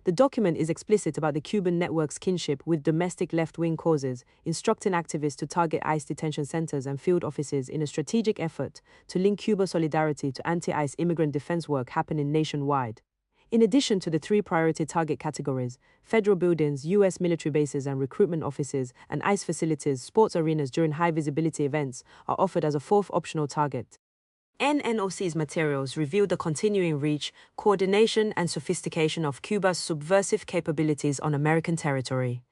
The document is explicit about the Cuban network's kinship with domestic left-wing causes, instructing activists to target ICE detention centers and field offices in a strategic effort to link Cuba solidarity to anti-ICE immigrant defense work happening nationwide. In addition to the three priority target categories, federal buildings, U.S. military bases and recruitment offices, and ICE facilities, sports arenas during high-visibility events are offered as a fourth optional target. NNOC's materials reveal the continuing reach, coordination, and sophistication of Cuba's subversive capabilities on American territory.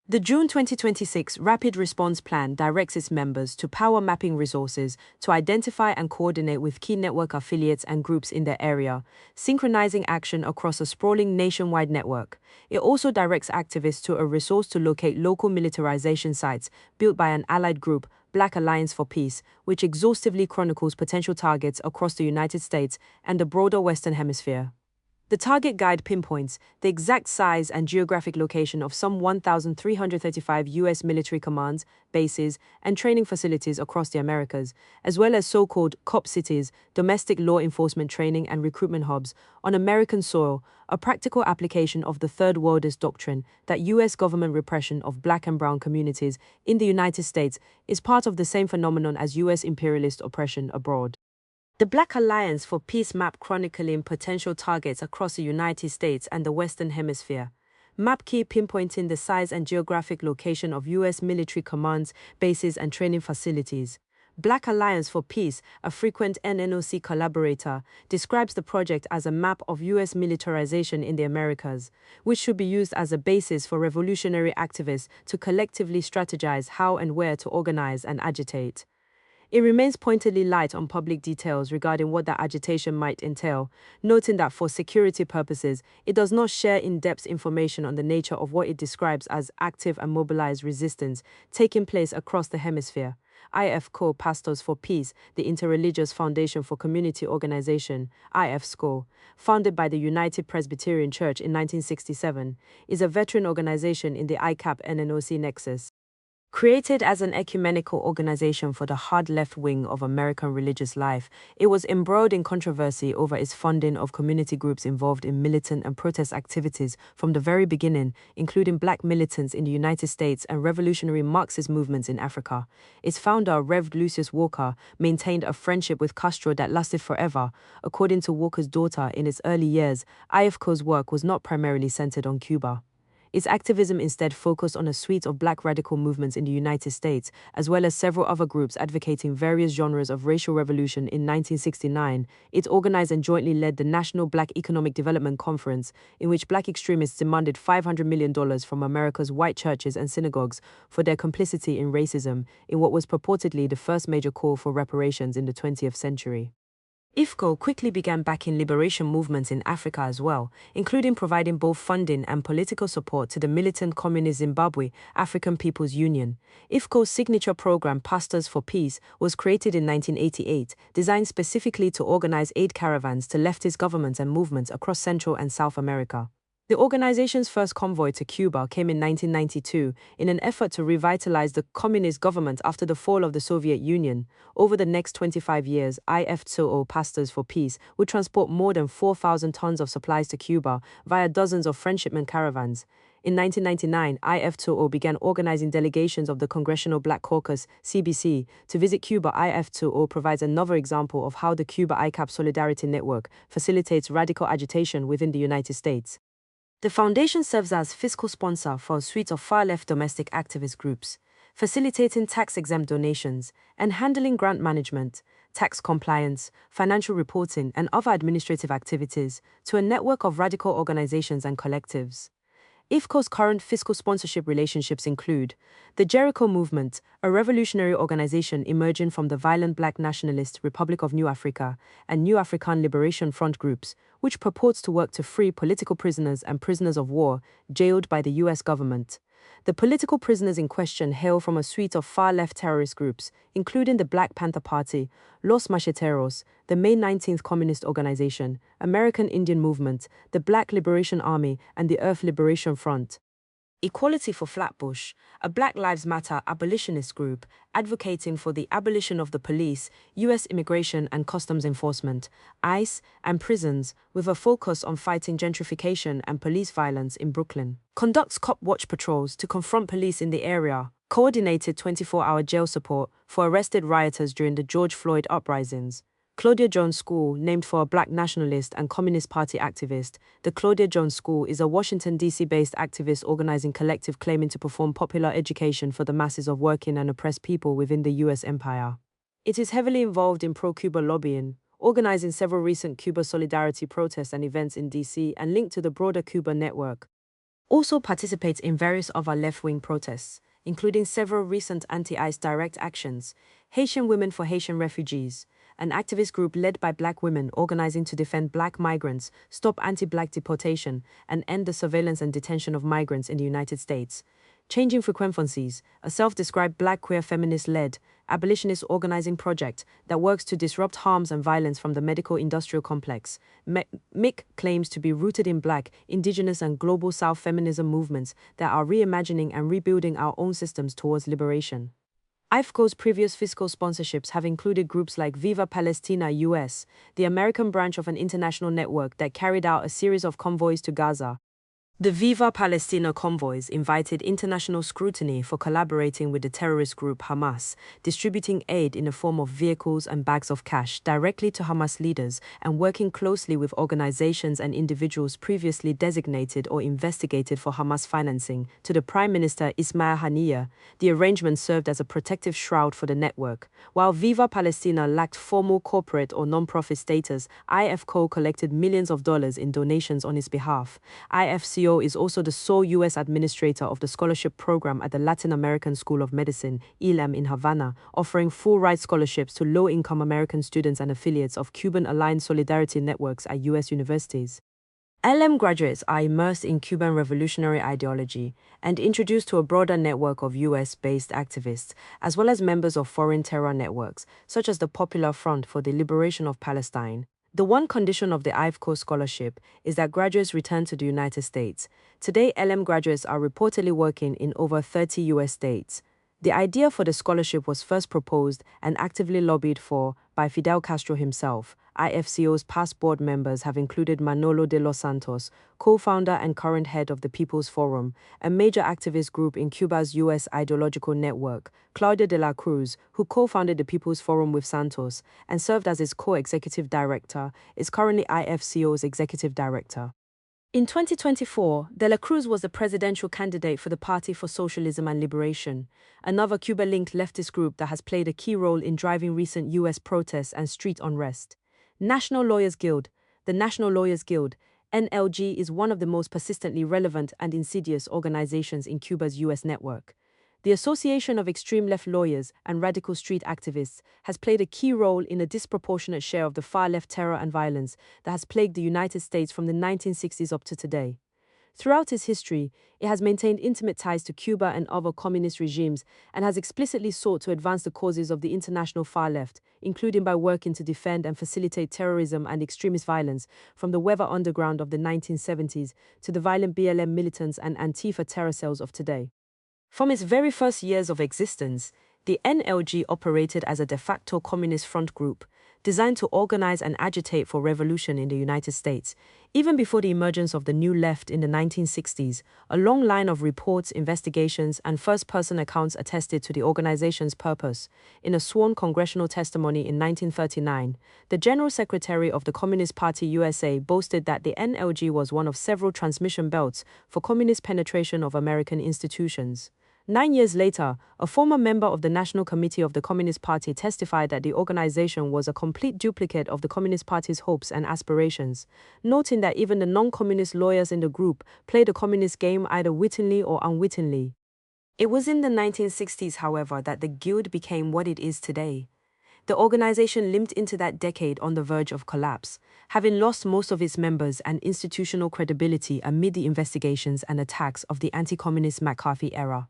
The June 2026 Rapid Response Plan directs its members to power mapping resources to identify and coordinate with key network affiliates and groups in their area, synchronizing action across a sprawling nationwide network. It also directs activists to a resource to locate local militarization sites built by an allied group, Black Alliance for Peace, which exhaustively chronicles potential targets across the United States and the broader Western Hemisphere. The target guide pinpoints the exact size and geographic location of some 1,335 U.S. military commands, bases, and training facilities across the Americas, as well as so-called COP cities, domestic law enforcement training and recruitment hubs, on American soil, a practical application of the Third Worldist doctrine that U.S. government repression of black and brown communities in the United States is part of the same phenomenon as U.S. imperialist oppression abroad. The Black Alliance for Peace map chronicling potential targets across the United States and the Western Hemisphere. Map key pinpointing the size and geographic location of U.S. military commands, bases, and training facilities. Black Alliance for Peace, a frequent NNOC collaborator, describes the project as a map of U.S. militarization in the Americas, which should be used as a basis for revolutionary activists to collectively strategize how and where to organize and agitate. It remains pointedly light on public details regarding what that agitation might entail, noting that for security purposes, it does not share in-depth information on the nature of what it describes as active and mobilized resistance taking place across the hemisphere. IFCO Pastors for Peace, the Interreligious Foundation for Community Organization, IFSCO, founded by the United Presbyterian Church in 1967, is a veteran organization in the ICAP-NNOC nexus. Created as an ecumenical organization for the hard left wing of American religious life, it was embroiled in controversy over its funding of community groups involved in militant and protest activities from the very beginning, including black militants in the United States and revolutionary Marxist movements in Africa. Its founder, Rev. Lucius Walker, maintained a friendship with Castro that lasted forever. According to Walker's daughter, in its early years, IFCO's work was not primarily centered on Cuba. Its activism instead focused on a suite of black radical movements in the United States, as well as several other groups advocating various genres of racial revolution. In 1969, it organized and jointly led the National Black Economic Development Conference, in which black extremists demanded $500 million from America's white churches and synagogues for their complicity in racism, in what was purportedly the first major call for reparations in the 20th century. IFCO quickly began backing liberation movements in Africa as well, including providing both funding and political support to the militant Communist Zimbabwe African People's Union. IFCO's signature program, Pastors for Peace, was created in 1988, designed specifically to organize aid caravans to leftist governments and movements across Central and South America. The organization's first convoy to Cuba came in 1992 in an effort to revitalize the communist government after the fall of the Soviet Union. Over the next 25 years, IFCO Pastors for Peace would transport more than 4,000 tons of supplies to Cuba via dozens of friendshipment caravans. In 1999, IF2O began organizing delegations of the Congressional Black Caucus, CBC, to visit Cuba. IF2O provides another example of how the Cuba ICAP Solidarity Network facilitates radical agitation within the United States. The foundation serves as fiscal sponsor for a suite of far-left domestic activist groups, facilitating tax-exempt donations and handling grant management, tax compliance, financial reporting, and other administrative activities to a network of radical organizations and collectives. IFCO's current fiscal sponsorship relationships include the Jericho Movement, a revolutionary organization emerging from the violent Black nationalist Republic of New Africa and New African Liberation Front groups, which purports to work to free political prisoners and prisoners of war jailed by the U.S. government. The political prisoners in question hail from a suite of far-left terrorist groups, including the Black Panther Party, Los Macheteros, the May 19th Communist Organization, American Indian Movement, the Black Liberation Army, and the Earth Liberation Front. Equality for Flatbush, a Black Lives Matter abolitionist group advocating for the abolition of the police, U.S. Immigration and Customs Enforcement, ICE, and prisons, with a focus on fighting gentrification and police violence in Brooklyn. Conducts cop watch patrols to confront police in the area. Coordinated 24-hour jail support for arrested rioters during the George Floyd uprisings. Claudia Jones School, named for a Black nationalist and Communist Party activist, the Claudia Jones School is a Washington, D.C.-based activist organizing collective claiming to perform popular education for the masses of working and oppressed people within the U.S. empire. It is heavily involved in pro-Cuba lobbying, organizing several recent Cuba solidarity protests and events in D.C. and linked to the broader Cuba network. Also participates in various other left-wing protests, including several recent anti-ICE direct actions, Haitian Women for Haitian Refugees, an activist group led by Black women organizing to defend Black migrants, stop anti-Black deportation, and end the surveillance and detention of migrants in the United States. Changing Frequencies, a self-described Black queer feminist-led, abolitionist organizing project that works to disrupt harms and violence from the medical-industrial complex. MIC claims to be rooted in Black, Indigenous and Global South feminism movements that are reimagining and rebuilding our own systems towards liberation. IFCO's previous fiscal sponsorships have included groups like Viva Palestina US, the American branch of an international network that carried out a series of convoys to Gaza. The Viva Palestina convoys invited international scrutiny for collaborating with the terrorist group Hamas, distributing aid in the form of vehicles and bags of cash directly to Hamas leaders and working closely with organizations and individuals previously designated or investigated for Hamas financing. To the Prime Minister Ismail Haniyeh, the arrangement served as a protective shroud for the network. While Viva Palestina lacked formal corporate or non-profit status, IFCO collected millions of dollars in donations on its behalf. IFCO is also the sole U.S. administrator of the scholarship program at the Latin American School of Medicine, ILAM in Havana, offering full-ride scholarships to low-income American students and affiliates of Cuban-aligned solidarity networks at U.S. universities. LM graduates are immersed in Cuban revolutionary ideology and introduced to a broader network of U.S.-based activists, as well as members of foreign terror networks, such as the Popular Front for the Liberation of Palestine. The one condition of the IFCO scholarship is that graduates return to the United States. Today, LM graduates are reportedly working in over 30 U.S. states. The idea for the scholarship was first proposed and actively lobbied for by Fidel Castro himself. IFCO's past board members have included Manolo de los Santos, co-founder and current head of the People's Forum, a major activist group in Cuba's U.S. ideological network, Claudia de la Cruz, who co-founded the People's Forum with Santos and served as its co-executive director, is currently IFCO's executive director. In 2024, De la Cruz was the presidential candidate for the Party for Socialism and Liberation, another Cuba-linked leftist group that has played a key role in driving recent U.S. protests and street unrest. National Lawyers Guild. The National Lawyers Guild, NLG, is one of the most persistently relevant and insidious organizations in Cuba's U.S. network. The Association of Extreme Left Lawyers and Radical Street Activists has played a key role in a disproportionate share of the far-left terror and violence that has plagued the United States from the 1960s up to today. Throughout its history, it has maintained intimate ties to Cuba and other communist regimes and has explicitly sought to advance the causes of the international far left, including by working to defend and facilitate terrorism and extremist violence from the Weather Underground of the 1970s to the violent BLM militants and Antifa terror cells of today. From its very first years of existence, the NLG operated as a de facto communist front group, designed to organize and agitate for revolution in the United States. Even before the emergence of the New Left in the 1960s, a long line of reports, investigations, and first-person accounts attested to the organization's purpose. In a sworn congressional testimony in 1939, the General Secretary of the Communist Party USA boasted that the NLG was one of several transmission belts for communist penetration of American institutions. 9 years later, a former member of the National Committee of the Communist Party testified that the organization was a complete duplicate of the Communist Party's hopes and aspirations, noting that even the non-communist lawyers in the group played a communist game either wittingly or unwittingly. It was in the 1960s, however, that the Guild became what it is today. The organization limped into that decade on the verge of collapse, having lost most of its members and institutional credibility amid the investigations and attacks of the anti-communist McCarthy era.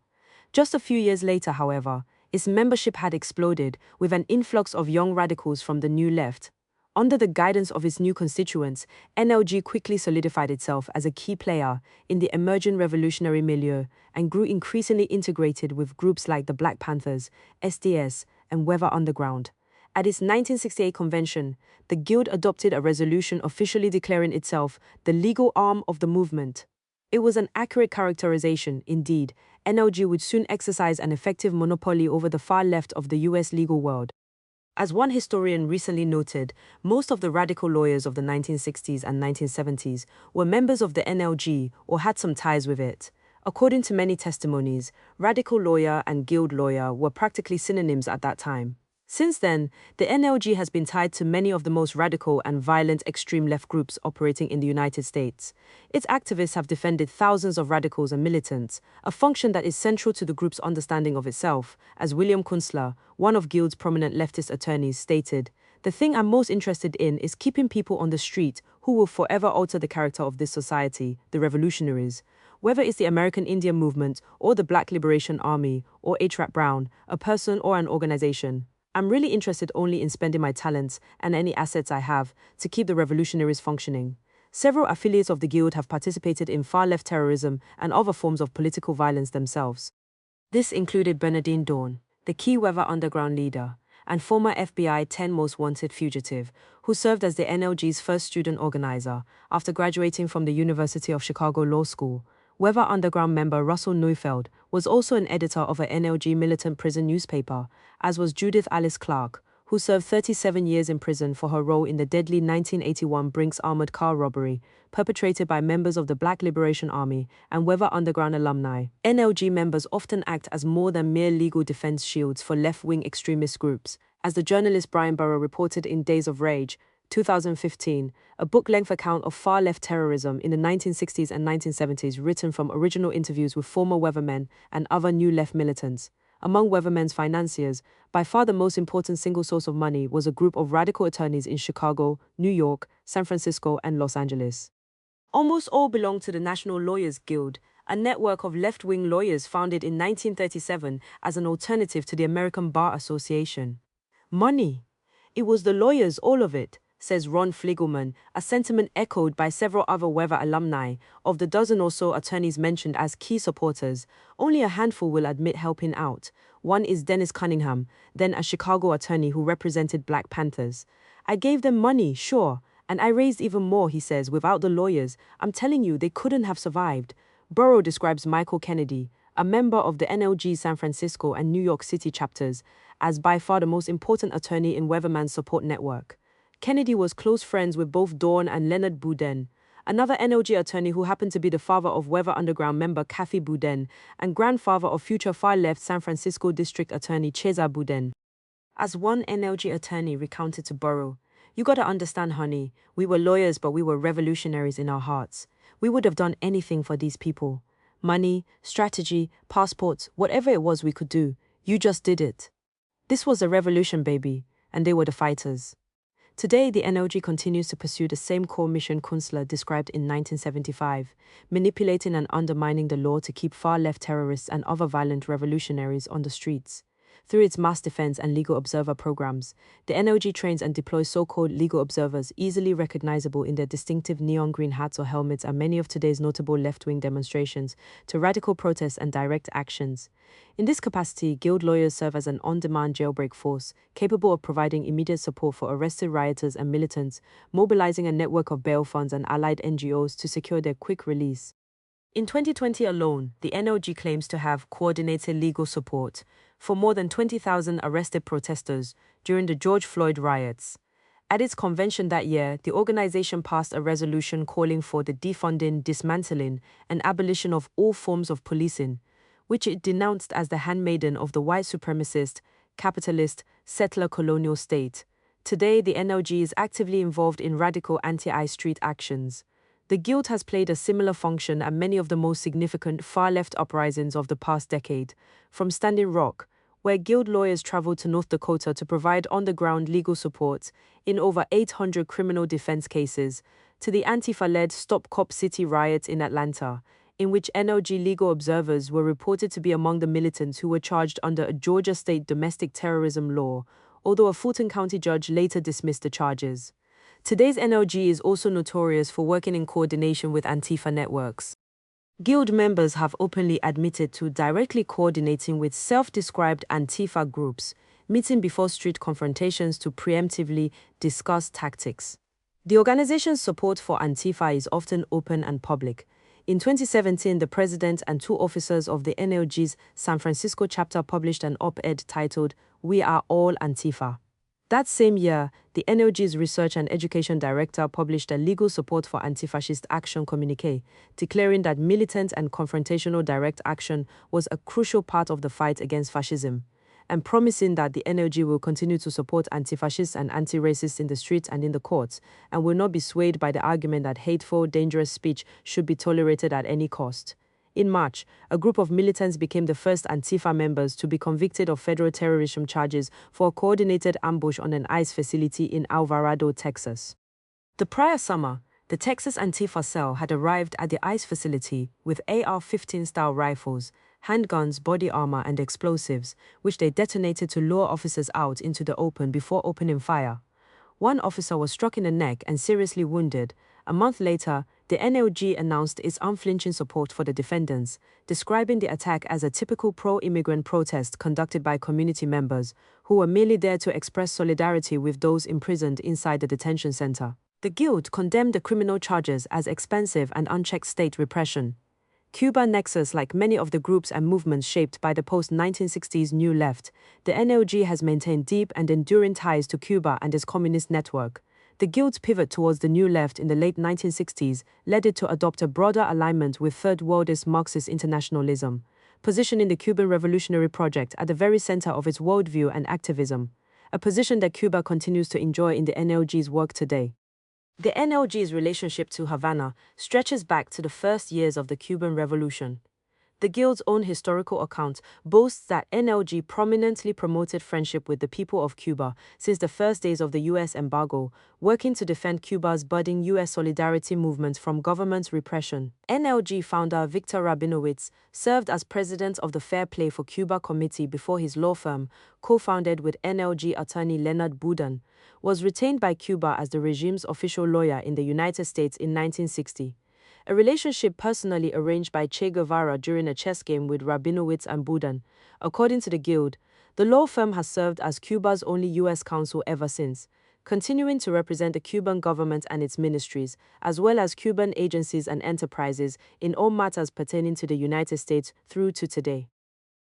Just a few years later, however, its membership had exploded with an influx of young radicals from the New Left. Under the guidance of its new constituents, NLG quickly solidified itself as a key player in the emerging revolutionary milieu and grew increasingly integrated with groups like the Black Panthers, SDS, and Weather Underground. At its 1968 convention, the Guild adopted a resolution officially declaring itself the legal arm of the movement. It was an accurate characterization, indeed. NLG would soon exercise an effective monopoly over the far left of the US legal world. As one historian recently noted, most of the radical lawyers of the 1960s and 1970s were members of the NLG or had some ties with it. According to many testimonies, radical lawyer and guild lawyer were practically synonyms at that time. Since then, the NLG has been tied to many of the most radical and violent extreme left groups operating in the United States. Its activists have defended thousands of radicals and militants, a function that is central to the group's understanding of itself, as William Kunstler, one of Guild's prominent leftist attorneys, stated. The thing I'm most interested in is keeping people on the street who will forever alter the character of this society, the revolutionaries. Whether it's the American Indian Movement or the Black Liberation Army or H.Rap Brown, a person or an organization. I'm really interested only in spending my talents and any assets I have to keep the revolutionaries functioning. Several affiliates of the Guild have participated in far-left terrorism and other forms of political violence themselves. This included Bernardine Dawn, the key Weather Underground leader, and former FBI 10 Most Wanted fugitive, who served as the NLG's first student organizer after graduating from the University of Chicago Law School. Weather Underground member Russell Neufeld was also an editor of a NLG militant prison newspaper, as was Judith Alice Clark, who served 37 years in prison for her role in the deadly 1981 Brinks armored car robbery perpetrated by members of the Black Liberation Army and Weather Underground alumni. NLG members often act as more than mere legal defense shields for left-wing extremist groups, as the journalist Brian Burrow reported in Days of Rage, 2015, a book-length account of far-left terrorism in the 1960s and 1970s written from original interviews with former Weathermen and other New Left militants. Among Weathermen's financiers, by far the most important single source of money was a group of radical attorneys in Chicago, New York, San Francisco, and Los Angeles. Almost all belonged to the National Lawyers Guild, a network of left-wing lawyers founded in 1937 as an alternative to the American Bar Association. Money. It was the lawyers, all of it, says Ron Fligelman, a sentiment echoed by several other Weather alumni. Of the dozen or so attorneys mentioned as key supporters, only a handful will admit helping out. One is Dennis Cunningham, then a Chicago attorney who represented Black Panthers. I gave them money, sure, and I raised even more, he says. Without the lawyers, I'm telling you, they couldn't have survived. Burrow describes Michael Kennedy, a member of the NLG San Francisco and New York City chapters, as by far the most important attorney in Weatherman's support network. Kennedy was close friends with both Dawn and Leonard Boudin, another NLG attorney who happened to be the father of Weather Underground member Kathy Boudin and grandfather of future far-left San Francisco District Attorney Cesar Boudin. As one NLG attorney recounted to Burrow, "You gotta understand, honey, we were lawyers but we were revolutionaries in our hearts. We would have done anything for these people. Money, strategy, passports, whatever it was we could do, you just did it. This was a revolution, baby, and they were the fighters." Today, the NLG continues to pursue the same core mission Kunstler described in 1975, manipulating and undermining the law to keep far-left terrorists and other violent revolutionaries on the streets. Through its mass defense and legal observer programs, the NLG trains and deploys so-called legal observers easily recognizable in their distinctive neon green hats or helmets at many of today's notable left-wing demonstrations to radical protests and direct actions. In this capacity, guild lawyers serve as an on-demand jailbreak force, capable of providing immediate support for arrested rioters and militants, mobilizing a network of bail funds and allied NGOs to secure their quick release. In 2020 alone, the NLG claims to have coordinated legal support for more than 20,000 arrested protesters during the George Floyd riots. At its convention that year, the organization passed a resolution calling for the defunding, dismantling, and abolition of all forms of policing, which it denounced as the handmaiden of the white supremacist, capitalist, settler colonial state. Today, the NLG is actively involved in radical anti-ICE street actions. The Guild has played a similar function at many of the most significant far-left uprisings of the past decade, from Standing Rock, where Guild lawyers traveled to North Dakota to provide on-the-ground legal support in over 800 criminal defense cases, to the Antifa-led Stop Cop City riot in Atlanta, in which NLG legal observers were reported to be among the militants who were charged under a Georgia state domestic terrorism law, although a Fulton County judge later dismissed the charges. Today's NLG is also notorious for working in coordination with Antifa networks. Guild members have openly admitted to directly coordinating with self-described Antifa groups, meeting before street confrontations to preemptively discuss tactics. The organization's support for Antifa is often open and public. In 2017, the president and two officers of the NLG's San Francisco chapter published an op-ed titled, "We Are All Antifa." That same year, the NLG's Research and Education Director published a legal support for anti-fascist action communique, declaring that militant and confrontational direct action was a crucial part of the fight against fascism, and promising that the NLG will continue to support anti-fascists and anti-racists in the streets and in the courts, and will not be swayed by the argument that hateful, dangerous speech should be tolerated at any cost. In March, a group of militants became the first Antifa members to be convicted of federal terrorism charges for a coordinated ambush on an ICE facility in Alvarado, Texas. The prior summer, the Texas Antifa cell had arrived at the ICE facility with AR-15-style rifles, handguns, body armor, and explosives, which they detonated to lure officers out into the open before opening fire. One officer was struck in the neck and seriously wounded. A month later, the NLG announced its unflinching support for the defendants, describing the attack as a typical pro-immigrant protest conducted by community members, who were merely there to express solidarity with those imprisoned inside the detention center. The Guild condemned the criminal charges as expensive and unchecked state repression. Cuba nexus, like many of the groups and movements shaped by the post-1960s New Left, the NLG has maintained deep and enduring ties to Cuba and its communist network. The Guild's pivot towards the New Left in the late 1960s led it to adopt a broader alignment with Third Worldist Marxist internationalism, positioning the Cuban Revolutionary Project at the very center of its worldview and activism, a position that Cuba continues to enjoy in the NLG's work today. The NLG's relationship to Havana stretches back to the first years of the Cuban Revolution. The Guild's own historical account boasts that NLG prominently promoted friendship with the people of Cuba since the first days of the U.S. embargo, working to defend Cuba's budding U.S. solidarity movement from government repression. NLG founder Viktor Rabinowitz served as president of the Fair Play for Cuba Committee before his law firm, co-founded with NLG attorney Leonard Boudin, was retained by Cuba as the regime's official lawyer in the United States in 1960. A relationship personally arranged by Che Guevara during a chess game with Rabinowitz and Boudin. According to the Guild, the law firm has served as Cuba's only U.S. counsel ever since, continuing to represent the Cuban government and its ministries, as well as Cuban agencies and enterprises, in all matters pertaining to the United States through to today.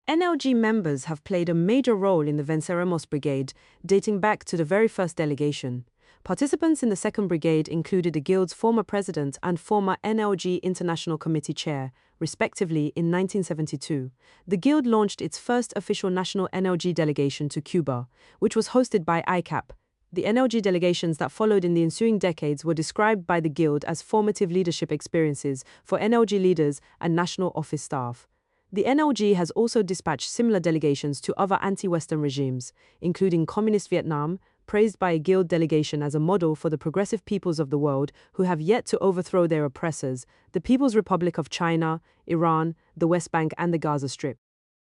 NLG members have played a major role in the Venceremos Brigade, dating back to the very first delegation. Participants in the 2nd Brigade included the Guild's former president and former NLG International Committee chair, respectively, in 1972. The Guild launched its first official national NLG delegation to Cuba, which was hosted by ICAP. The NLG delegations that followed in the ensuing decades were described by the Guild as formative leadership experiences for NLG leaders and national office staff. The NLG has also dispatched similar delegations to other anti-Western regimes, including Communist Vietnam, praised by a Guild delegation as a model for the progressive peoples of the world who have yet to overthrow their oppressors, the People's Republic of China, Iran, the West Bank, and the Gaza Strip.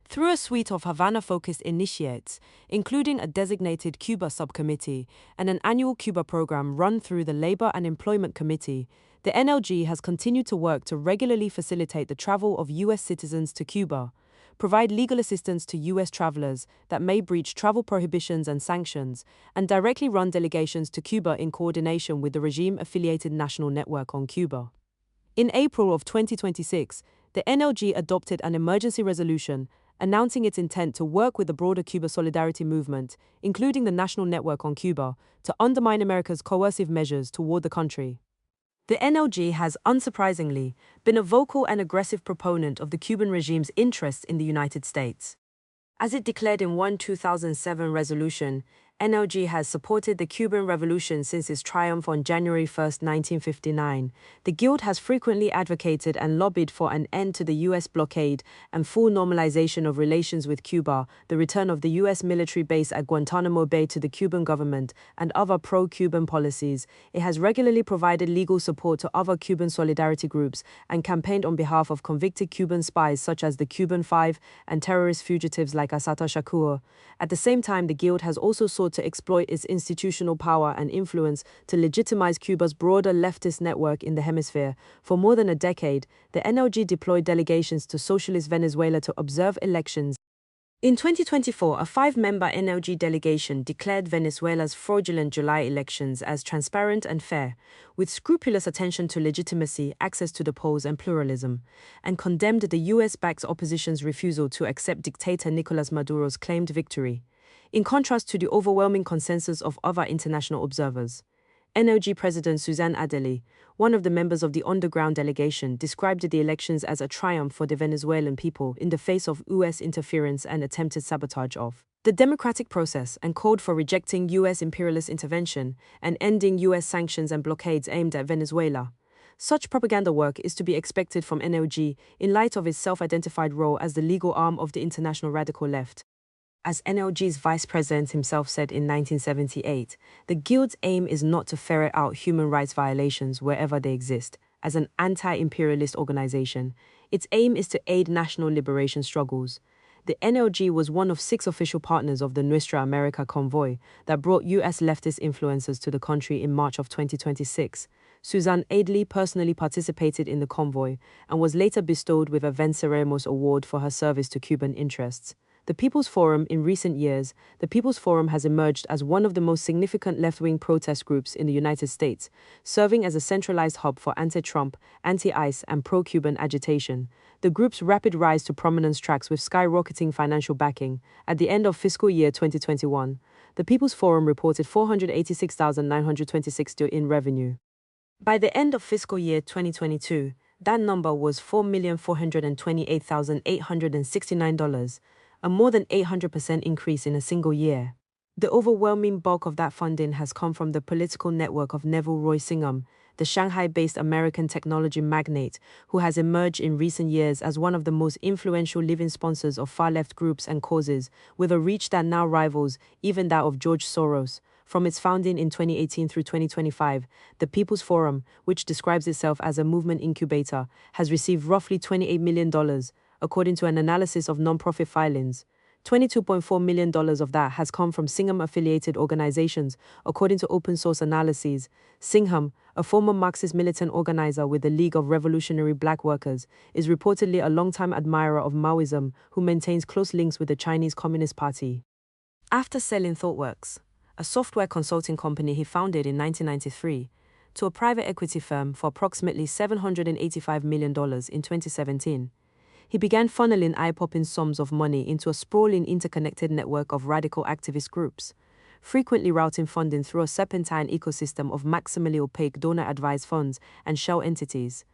Through a suite of Havana-focused initiates, including a designated Cuba subcommittee and an annual Cuba program run through the Labor and Employment Committee, the NLG has continued to work to regularly facilitate the travel of U.S. citizens to Cuba, provide legal assistance to U.S. travelers that may breach travel prohibitions and sanctions, and directly run delegations to Cuba in coordination with the regime-affiliated National Network on Cuba. In April of 2026, the NLG adopted an emergency resolution announcing its intent to work with the broader Cuba solidarity movement, including the National Network on Cuba, to undermine America's coercive measures toward the country. The NLG has, unsurprisingly, been a vocal and aggressive proponent of the Cuban regime's interests in the United States. As it declared in one 2007 resolution, NLG has supported the Cuban Revolution since its triumph on January 1, 1959. The Guild has frequently advocated and lobbied for an end to the U.S. blockade and full normalization of relations with Cuba, the return of the U.S. military base at Guantanamo Bay to the Cuban government, and other pro-Cuban policies. It has regularly provided legal support to other Cuban solidarity groups and campaigned on behalf of convicted Cuban spies such as the Cuban Five and terrorist fugitives like Assata Shakur. At the same time, the Guild has also sought to exploit its institutional power and influence to legitimize Cuba's broader leftist network in the hemisphere. For more than a decade, the NLG deployed delegations to socialist Venezuela to observe elections. In 2024, a 5-member NLG delegation declared Venezuela's fraudulent July elections as transparent and fair, with scrupulous attention to legitimacy, access to the polls, and pluralism, and condemned the US-backed opposition's refusal to accept dictator Nicolas Maduro's claimed victory. In contrast to the overwhelming consensus of other international observers, NLG President Suzanne Adeli, one of the members of the underground delegation, described the elections as a triumph for the Venezuelan people in the face of US interference and attempted sabotage of the democratic process, and called for rejecting US imperialist intervention and ending US sanctions and blockades aimed at Venezuela. Such propaganda work is to be expected from NLG in light of its self-identified role as the legal arm of the international radical left. As NLG's vice president himself said in 1978, the Guild's aim is not to ferret out human rights violations wherever they exist. As an anti-imperialist organization, its aim is to aid national liberation struggles. The NLG was one of 6 official partners of the Nuestra America convoy that brought US leftist influencers to the country in March of 2026. Suzanne Adeli personally participated in the convoy and was later bestowed with a Venceremos Award for her service to Cuban interests. The People's Forum. In recent years, the People's Forum has emerged as one of the most significant left-wing protest groups in the United States, serving as a centralized hub for anti-Trump, anti-ICE, and pro-Cuban agitation. The group's rapid rise to prominence tracks with skyrocketing financial backing. At the end of fiscal year 2021, the People's Forum reported $486,926 in revenue. By the end of fiscal year 2022, that number was $4,428,869. A more than 800% increase in a single year. The overwhelming bulk of that funding has come from the political network of Neville Roy Singham, the Shanghai-based American technology magnate who has emerged in recent years as one of the most influential living sponsors of far-left groups and causes, with a reach that now rivals even that of George Soros. From its founding in 2018 through 2025, the People's Forum, which describes itself as a movement incubator, has received roughly $28 million, according to an analysis of non-profit filings. $22.4 million of that has come from Singham-affiliated organizations, according to open-source analyses. Singham, a former Marxist militant organizer with the League of Revolutionary Black Workers, is reportedly a longtime admirer of Maoism who maintains close links with the Chinese Communist Party. After selling ThoughtWorks, a software consulting company he founded in 1993, to a private equity firm for approximately $785 million in 2017, he began funneling eye-popping sums of money into a sprawling interconnected network of radical activist groups, frequently routing funding through a serpentine ecosystem of maximally opaque donor-advised funds and shell entities.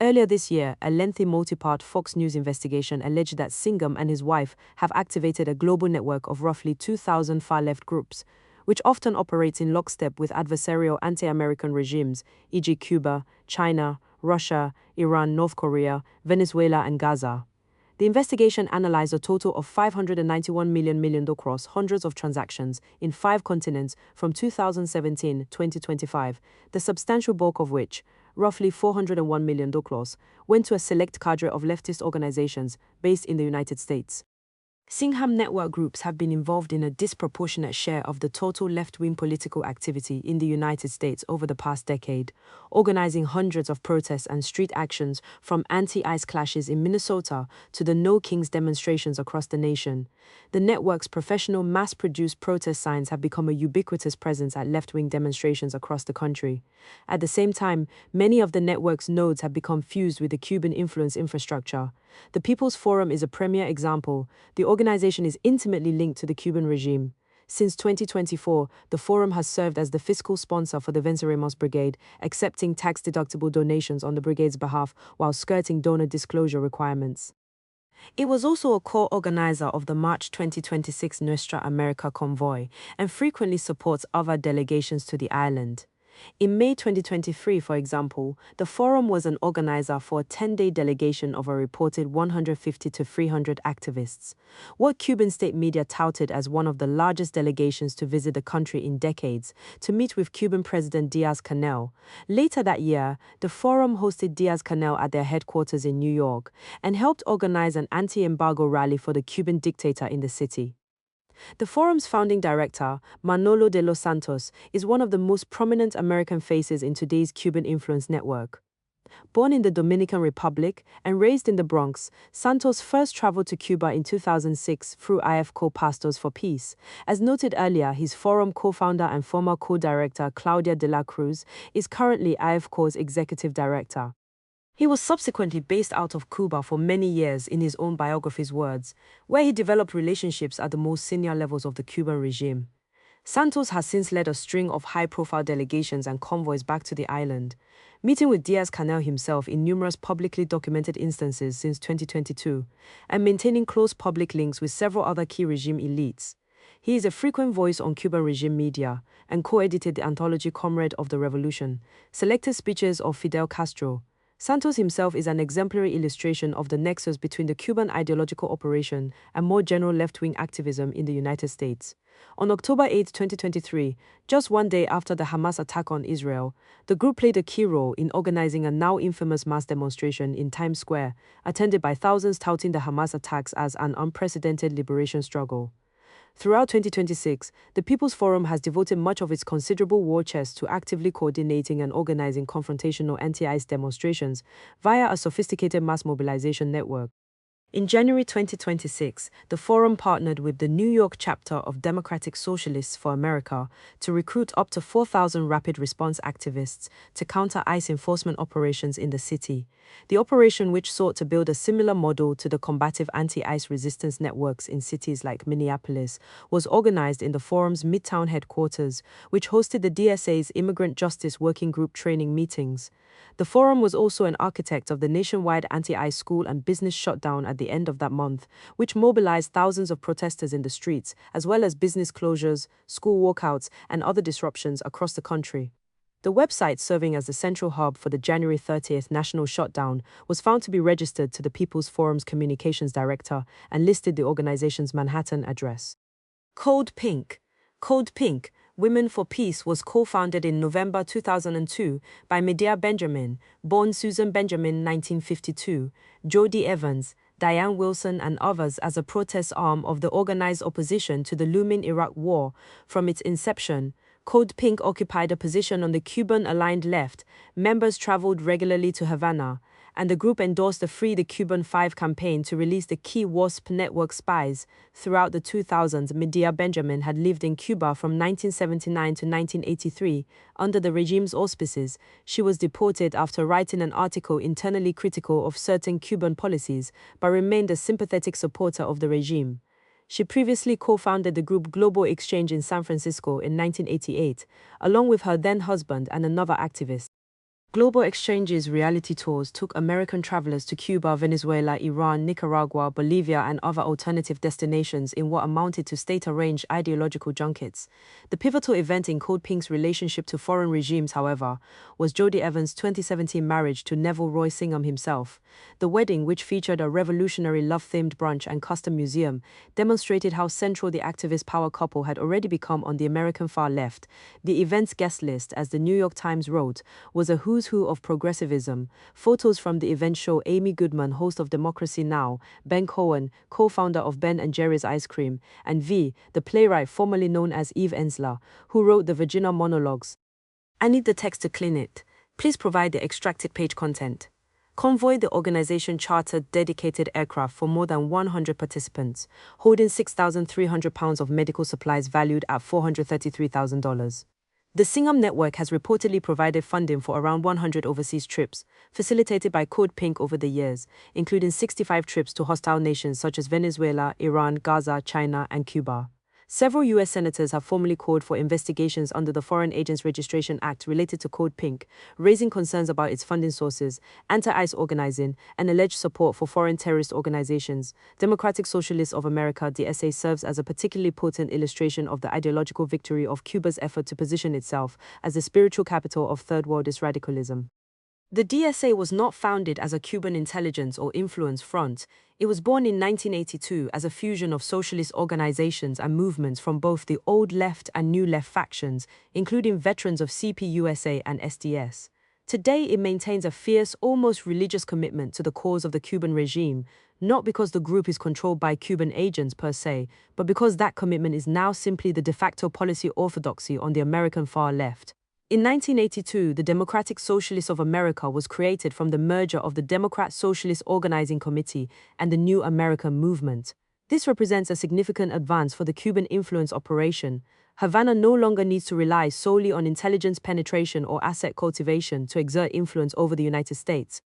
Earlier this year, a lengthy multi-part Fox News investigation alleged that Singham and his wife have activated a global network of roughly 2,000 far-left groups, which often operates in lockstep with adversarial anti-American regimes, e.g. Cuba, China, Russia, Iran, North Korea, Venezuela, and Gaza. The investigation analyzed a total of $591 million across hundreds of transactions in 5 continents from 2017 to 2025, the substantial bulk of which, roughly $401 million, went to a select cadre of leftist organizations based in the United States. Singham network groups have been involved in a disproportionate share of the total left-wing political activity in the United States over the past decade, organizing hundreds of protests and street actions from anti-ICE clashes in Minnesota to the No Kings demonstrations across the nation. The network's professional mass-produced protest signs have become a ubiquitous presence at left-wing demonstrations across the country. At the same time, many of the network's nodes have become fused with the Cuban influence infrastructure. The People's Forum is a premier example. The organization is intimately linked to the Cuban regime. Since 2024, the Forum has served as the fiscal sponsor for the Venceremos Brigade, accepting tax-deductible donations on the brigade's behalf while skirting donor disclosure requirements. It was also a core organizer of the March 2026 Nuestra America convoy and frequently supports other delegations to the island. In May 2023, for example, the Forum was an organizer for a 10-day delegation of a reported 150 to 300 activists, what Cuban state media touted as one of the largest delegations to visit the country in decades, to meet with Cuban President Diaz-Canel. Later that year, the Forum hosted Diaz-Canel at their headquarters in New York and helped organize an anti-embargo rally for the Cuban dictator in the city. The Forum's founding director, Manolo de los Santos, is one of the most prominent American faces in today's Cuban influence network. Born in the Dominican Republic and raised in the Bronx, Santos first traveled to Cuba in 2006 through IFCO Pastors for Peace. As noted earlier, his Forum co-founder and former co-director Claudia de la Cruz is currently IFCO's executive director. He was subsequently based out of Cuba for many years, in his own biography's words, where he developed relationships at the most senior levels of the Cuban regime. Santos has since led a string of high-profile delegations and convoys back to the island, meeting with Diaz-Canel himself in numerous publicly documented instances since 2022, and maintaining close public links with several other key regime elites. He is a frequent voice on Cuban regime media and co-edited the anthology Comrade of the Revolution, selected speeches of Fidel Castro. Santos himself is an exemplary illustration of the nexus between the Cuban ideological operation and more general left-wing activism in the United States. On October 8, 2023, just one day after the Hamas attack on Israel, the group played a key role in organizing a now infamous mass demonstration in Times Square, attended by thousands touting the Hamas attacks as an unprecedented liberation struggle. Throughout 2026, the People's Forum has devoted much of its considerable war chest to actively coordinating and organizing confrontational anti-ICE demonstrations via a sophisticated mass mobilization network. In January 2026, the Forum partnered with the New York chapter of Democratic Socialists for America to recruit up to 4,000 rapid response activists to counter ICE enforcement operations in the city. The operation, which sought to build a similar model to the combative anti-ICE resistance networks in cities like Minneapolis, was organized in the Forum's Midtown headquarters, which hosted the DSA's Immigrant Justice Working Group training meetings. The Forum was also an architect of the nationwide anti-ICE school and business shutdown at the end of that month, which mobilized thousands of protesters in the streets, as well as business closures, school walkouts, and other disruptions across the country. The website serving as the central hub for the January 30th national shutdown was found to be registered to the People's Forum's communications director and listed the organization's Manhattan address. Code Pink. Code Pink, Women for Peace, was co-founded in November 2002 by Medea Benjamin, born Susan Benjamin 1952, Jody Evans, Diane Wilson and others as a protest arm of the organized opposition to the looming Iraq War. From its inception, Code Pink occupied a position on the Cuban-aligned left. Members traveled regularly to Havana, and the group endorsed the Free the Cuban Five campaign to release the key WASP network spies. Throughout the 2000s, Medea Benjamin had lived in Cuba from 1979 to 1983 under the regime's auspices. She was deported after writing an article internally critical of certain Cuban policies, but remained a sympathetic supporter of the regime. She previously co-founded the group Global Exchange in San Francisco in 1988, along with her then-husband and another activist. Global Exchange's reality tours took American travelers to Cuba, Venezuela, Iran, Nicaragua, Bolivia, and other alternative destinations in what amounted to state-arranged ideological junkets. The pivotal event in Code Pink's relationship to foreign regimes, however, was Jody Evans' 2017 marriage to Neville Roy Singham himself. The wedding, which featured a revolutionary love-themed brunch and custom museum, demonstrated how central the activist power couple had already become on the American far left. The event's guest list, as the New York Times wrote, was a who's who's who of progressivism, photos from the event show Amy Goodman, host of Democracy Now!, Ben Cohen, co-founder of Ben and Jerry's Ice Cream, and V, the playwright formerly known as Eve Ensler, who wrote the Virginia monologues. I need the text to clean it. Please provide the extracted page content. Convoy, the organization, chartered dedicated aircraft for more than 100 participants, holding 6,300 pounds of medical supplies valued at $433,000. The Singham network has reportedly provided funding for around 100 overseas trips, facilitated by Code Pink over the years, including 65 trips to hostile nations such as Venezuela, Iran, Gaza, China, and Cuba. Several U.S. senators have formally called for investigations under the Foreign Agents Registration Act related to Code Pink, raising concerns about its funding sources, anti-ICE organizing, and alleged support for foreign terrorist organizations. Democratic Socialists of America (DSA) serves as a particularly potent illustration of the ideological victory of Cuba's effort to position itself as the spiritual capital of Third Worldist radicalism. The DSA was not founded as a Cuban intelligence or influence front. It was born in 1982 as a fusion of socialist organizations and movements from both the old left and new left factions, including veterans of CPUSA and SDS. Today, it maintains a fierce, almost religious commitment to the cause of the Cuban regime, not because the group is controlled by Cuban agents per se, but because that commitment is now simply the de facto policy orthodoxy on the American far left. In 1982, the Democratic Socialists of America was created from the merger of the Democrat Socialist Organizing Committee and the New American Movement. This represents a significant advance for the Cuban influence operation. Havana no longer needs to rely solely on intelligence penetration or asset cultivation to exert influence over the United States.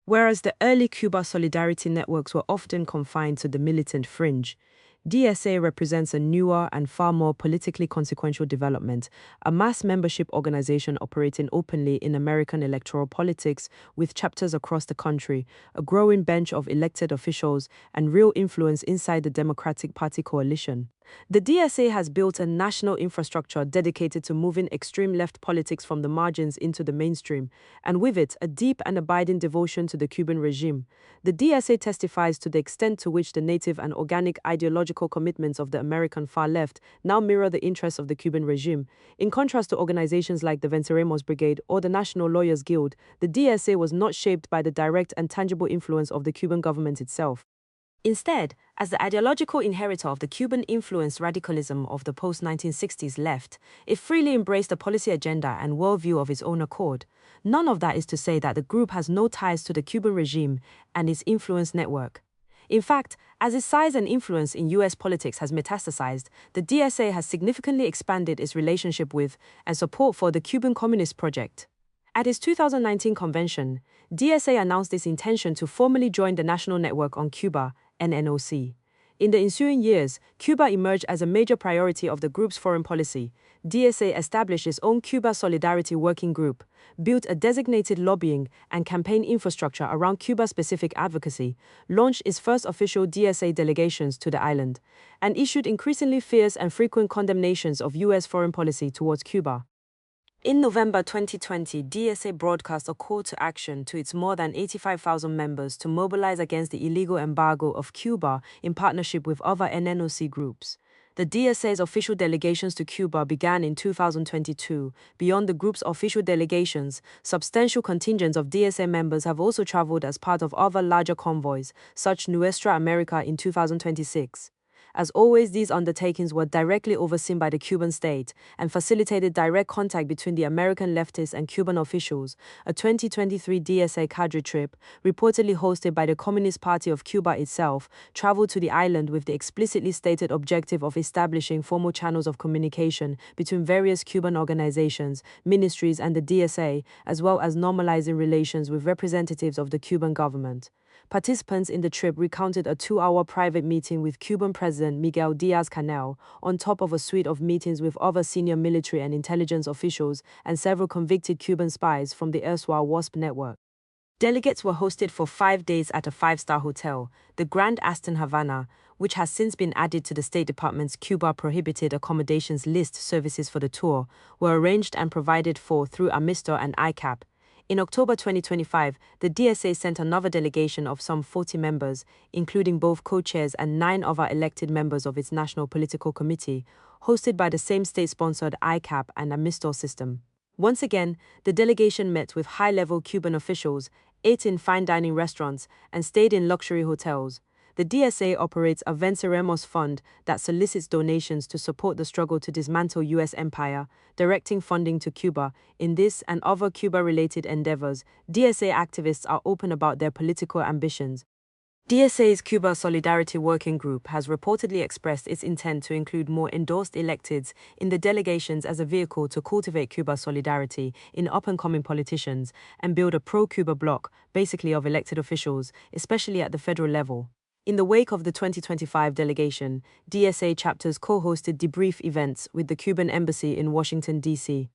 Whereas the early Cuba solidarity networks were often confined to the militant fringe, DSA represents a newer and far more politically consequential development, a mass membership organization operating openly in American electoral politics with chapters across the country, a growing bench of elected officials, and real influence inside the Democratic Party coalition. The DSA has built a national infrastructure dedicated to moving extreme left politics from the margins into the mainstream, and with it, a deep and abiding devotion to the Cuban regime. The DSA testifies to the extent to which the native and organic ideological commitments of the American far left now mirror the interests of the Cuban regime. In contrast to organizations like the Venceremos Brigade or the National Lawyers Guild, the DSA was not shaped by the direct and tangible influence of the Cuban government itself. Instead, as the ideological inheritor of the Cuban-influenced radicalism of the post-1960s left, it freely embraced the policy agenda and worldview of its own accord. None of that is to say that the group has no ties to the Cuban regime and its influence network. In fact, as its size and influence in U.S. politics has metastasized, the DSA has significantly expanded its relationship with and support for the Cuban Communist Project. At its 2019 convention, DSA announced its intention to formally join the National Network on Cuba, NNOC. In the ensuing years, Cuba emerged as a major priority of the group's foreign policy. DSA established its own Cuba Solidarity Working Group, built a designated lobbying and campaign infrastructure around Cuba-specific advocacy, launched its first official DSA delegations to the island, and issued increasingly fierce and frequent condemnations of U.S. foreign policy towards Cuba. In November 2020, DSA broadcast a call to action to its more than 85,000 members to mobilize against the illegal embargo of Cuba in partnership with other NNOC groups. The DSA's official delegations to Cuba began in 2022. Beyond the group's official delegations, substantial contingents of DSA members have also traveled as part of other larger convoys, such Nuestra America in 2026. As always, these undertakings were directly overseen by the Cuban state and facilitated direct contact between the American leftists and Cuban officials. A 2023 DSA cadre trip, reportedly hosted by the Communist Party of Cuba itself, traveled to the island with the explicitly stated objective of establishing formal channels of communication between various Cuban organizations, ministries, and the DSA, as well as normalizing relations with representatives of the Cuban government. Participants in the trip recounted a 2-hour private meeting with Cuban President Miguel Díaz-Canel, on top of a suite of meetings with other senior military and intelligence officials and several convicted Cuban spies from the erstwhile WASP network. Delegates were hosted for 5 days at a 5-star hotel, the Grand Aston Havana, which has since been added to the State Department's Cuba Prohibited Accommodations List. Services for the tour were arranged and provided for through AMISTO and ICAP. In October 2025, the DSA sent another delegation of some 40 members, including both co-chairs and 9 other elected members of its National Political Committee, hosted by the same state-sponsored ICAP and AMISTO system. Once again, the delegation met with high-level Cuban officials, ate in fine dining restaurants, and stayed in luxury hotels. The DSA operates a Venceremos fund that solicits donations to support the struggle to dismantle U.S. empire, directing funding to Cuba. In this and other Cuba-related endeavors, DSA activists are open about their political ambitions. DSA's Cuba Solidarity Working Group has reportedly expressed its intent to include more endorsed electeds in the delegations as a vehicle to cultivate Cuba solidarity in up-and-coming politicians and build a pro-Cuba bloc, basically of elected officials, especially at the federal level. In the wake of the 2025 delegation, DSA chapters co-hosted debrief events with the Cuban embassy in Washington, D.C.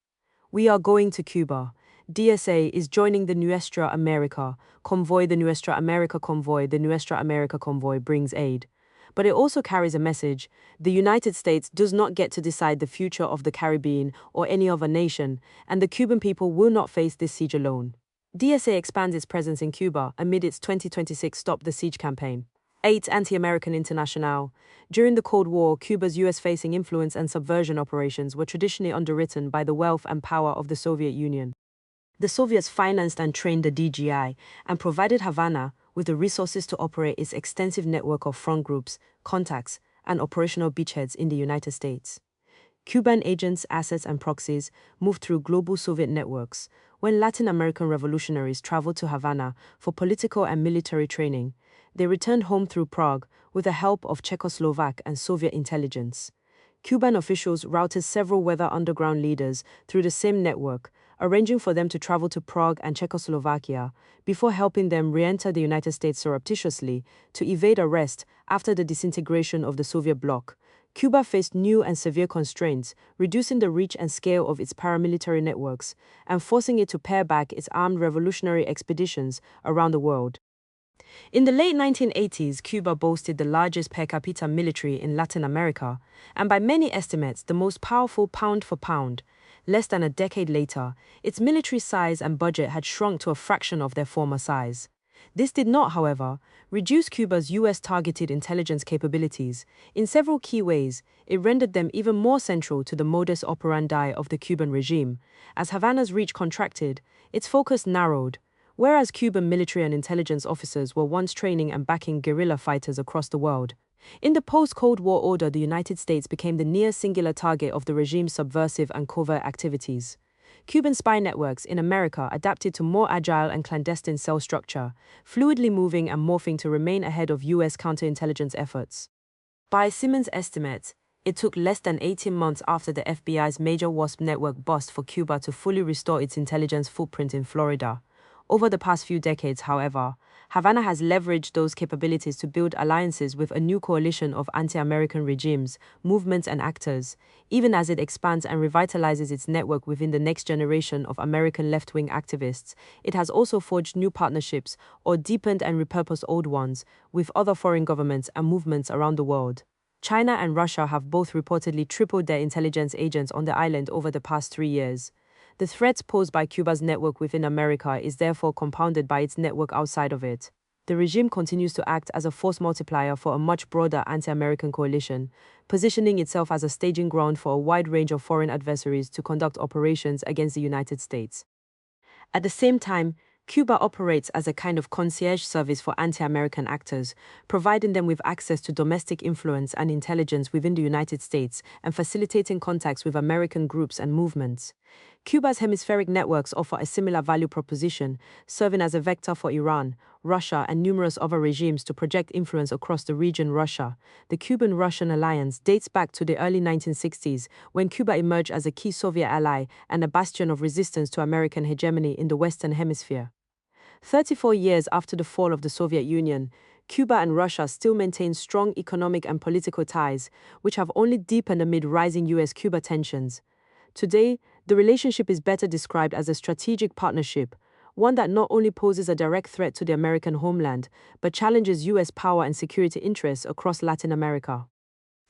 We are going to Cuba. DSA is joining the Nuestra America convoy. The Nuestra America convoy. The Nuestra America convoy brings aid. But it also carries a message. The United States does not get to decide the future of the Caribbean or any other nation, and the Cuban people will not face this siege alone. DSA expands its presence in Cuba amid its 2026 Stop the Siege campaign. 8. Anti-American International. During the Cold War, Cuba's US-facing influence and subversion operations were traditionally underwritten by the wealth and power of the Soviet Union. The Soviets financed and trained the DGI and provided Havana with the resources to operate its extensive network of front groups, contacts, and operational beachheads in the United States. Cuban agents, assets, and proxies moved through global Soviet networks. When Latin American revolutionaries traveled to Havana for political and military training, they returned home through Prague with the help of Czechoslovak and Soviet intelligence. Cuban officials routed several weather underground leaders through the same network, arranging for them to travel to Prague and Czechoslovakia before helping them re-enter the United States surreptitiously to evade arrest after the disintegration of the Soviet bloc. Cuba faced new and severe constraints, reducing the reach and scale of its paramilitary networks and forcing it to pare back its armed revolutionary expeditions around the world. In the late 1980s, Cuba boasted the largest per capita military in Latin America, and by many estimates, the most powerful pound for pound. Less than a decade later, its military size and budget had shrunk to a fraction of their former size. This did not, however, reduce Cuba's US-targeted intelligence capabilities. In several key ways, it rendered them even more central to the modus operandi of the Cuban regime. As Havana's reach contracted, its focus narrowed. Whereas Cuban military and intelligence officers were once training and backing guerrilla fighters across the world, in the post-Cold War order, the United States became the near-singular target of the regime's subversive and covert activities. Cuban spy networks in America adapted to more agile and clandestine cell structure, fluidly moving and morphing to remain ahead of U.S. counterintelligence efforts. By Simmons' estimates, it took less than 18 months after the FBI's major WASP network bust for Cuba to fully restore its intelligence footprint in Florida. Over the past few decades, however, Havana has leveraged those capabilities to build alliances with a new coalition of anti-American regimes, movements, and actors, even as it expands and revitalizes its network within the next generation of American left-wing activists. It has also forged new partnerships or deepened and repurposed old ones with other foreign governments and movements around the world. China and Russia have both reportedly tripled their intelligence agents on the island over the past 3 years. The threat posed by Cuba's network within America is therefore compounded by its network outside of it. The regime continues to act as a force multiplier for a much broader anti-American coalition, positioning itself as a staging ground for a wide range of foreign adversaries to conduct operations against the United States. At the same time, Cuba operates as a kind of concierge service for anti-American actors, providing them with access to domestic influence and intelligence within the United States and facilitating contacts with American groups and movements. Cuba's hemispheric networks offer a similar value proposition, serving as a vector for Iran, Russia, and numerous other regimes to project influence across the region. Russia, the Cuban-Russian alliance, dates back to the early 1960s, when Cuba emerged as a key Soviet ally and a bastion of resistance to American hegemony in the Western Hemisphere. 34 years after the fall of the Soviet Union, Cuba and Russia still maintain strong economic and political ties, which have only deepened amid rising US-Cuba tensions. Today, the relationship is better described as a strategic partnership, one that not only poses a direct threat to the American homeland, but challenges US power and security interests across Latin America.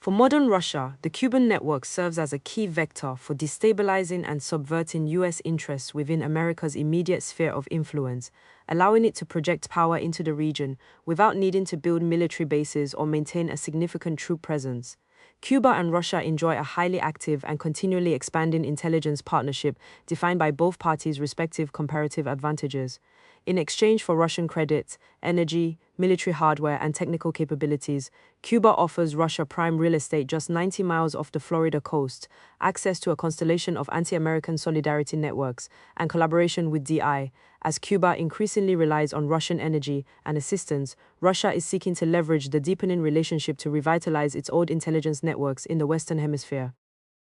For modern Russia, the Cuban network serves as a key vector for destabilizing and subverting US interests within America's immediate sphere of influence, allowing it to project power into the region without needing to build military bases or maintain a significant troop presence. Cuba and Russia enjoy a highly active and continually expanding intelligence partnership defined by both parties' respective comparative advantages. In exchange for Russian credit, energy, military hardware, and technical capabilities, Cuba offers Russia prime real estate just 90 miles off the Florida coast, access to a constellation of anti-American solidarity networks, and collaboration with DI. As Cuba increasingly relies on Russian energy and assistance, Russia is seeking to leverage the deepening relationship to revitalize its old intelligence networks in the Western Hemisphere.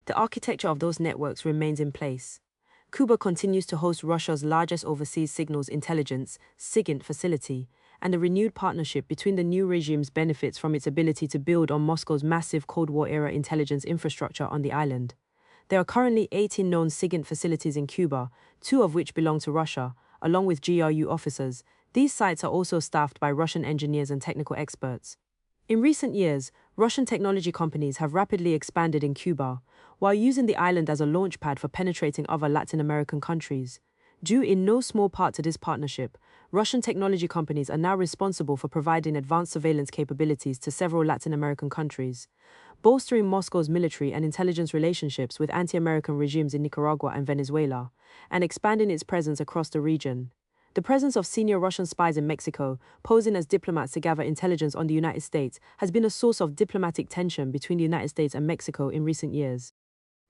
The architecture of those networks remains in place. Cuba continues to host Russia's largest overseas signals intelligence (SIGINT) facility, and the renewed partnership between the new regimes benefits from its ability to build on Moscow's massive Cold War-era intelligence infrastructure on the island. There are currently 18 known SIGINT facilities in Cuba, 2 of which belong to Russia, along with GRU officers. These sites are also staffed by Russian engineers and technical experts. In recent years, Russian technology companies have rapidly expanded in Cuba, while using the island as a launchpad for penetrating other Latin American countries. Due in no small part to this partnership, Russian technology companies are now responsible for providing advanced surveillance capabilities to several Latin American countries, bolstering Moscow's military and intelligence relationships with anti-American regimes in Nicaragua and Venezuela, and expanding its presence across the region. The presence of senior Russian spies in Mexico, posing as diplomats to gather intelligence on the United States, has been a source of diplomatic tension between the United States and Mexico in recent years.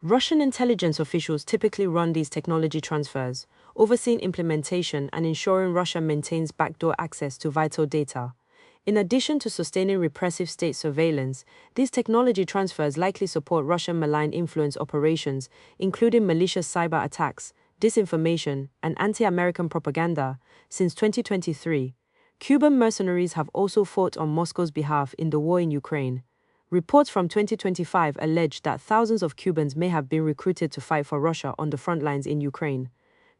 Russian intelligence officials typically run these technology transfers, overseeing implementation and ensuring Russia maintains backdoor access to vital data. In addition to sustaining repressive state surveillance, these technology transfers likely support Russian malign influence operations, including malicious cyber attacks, disinformation, and anti-American propaganda. Since 2023, Cuban mercenaries have also fought on Moscow's behalf in the war in Ukraine. Reports from 2025 allege that thousands of Cubans may have been recruited to fight for Russia on the front lines in Ukraine.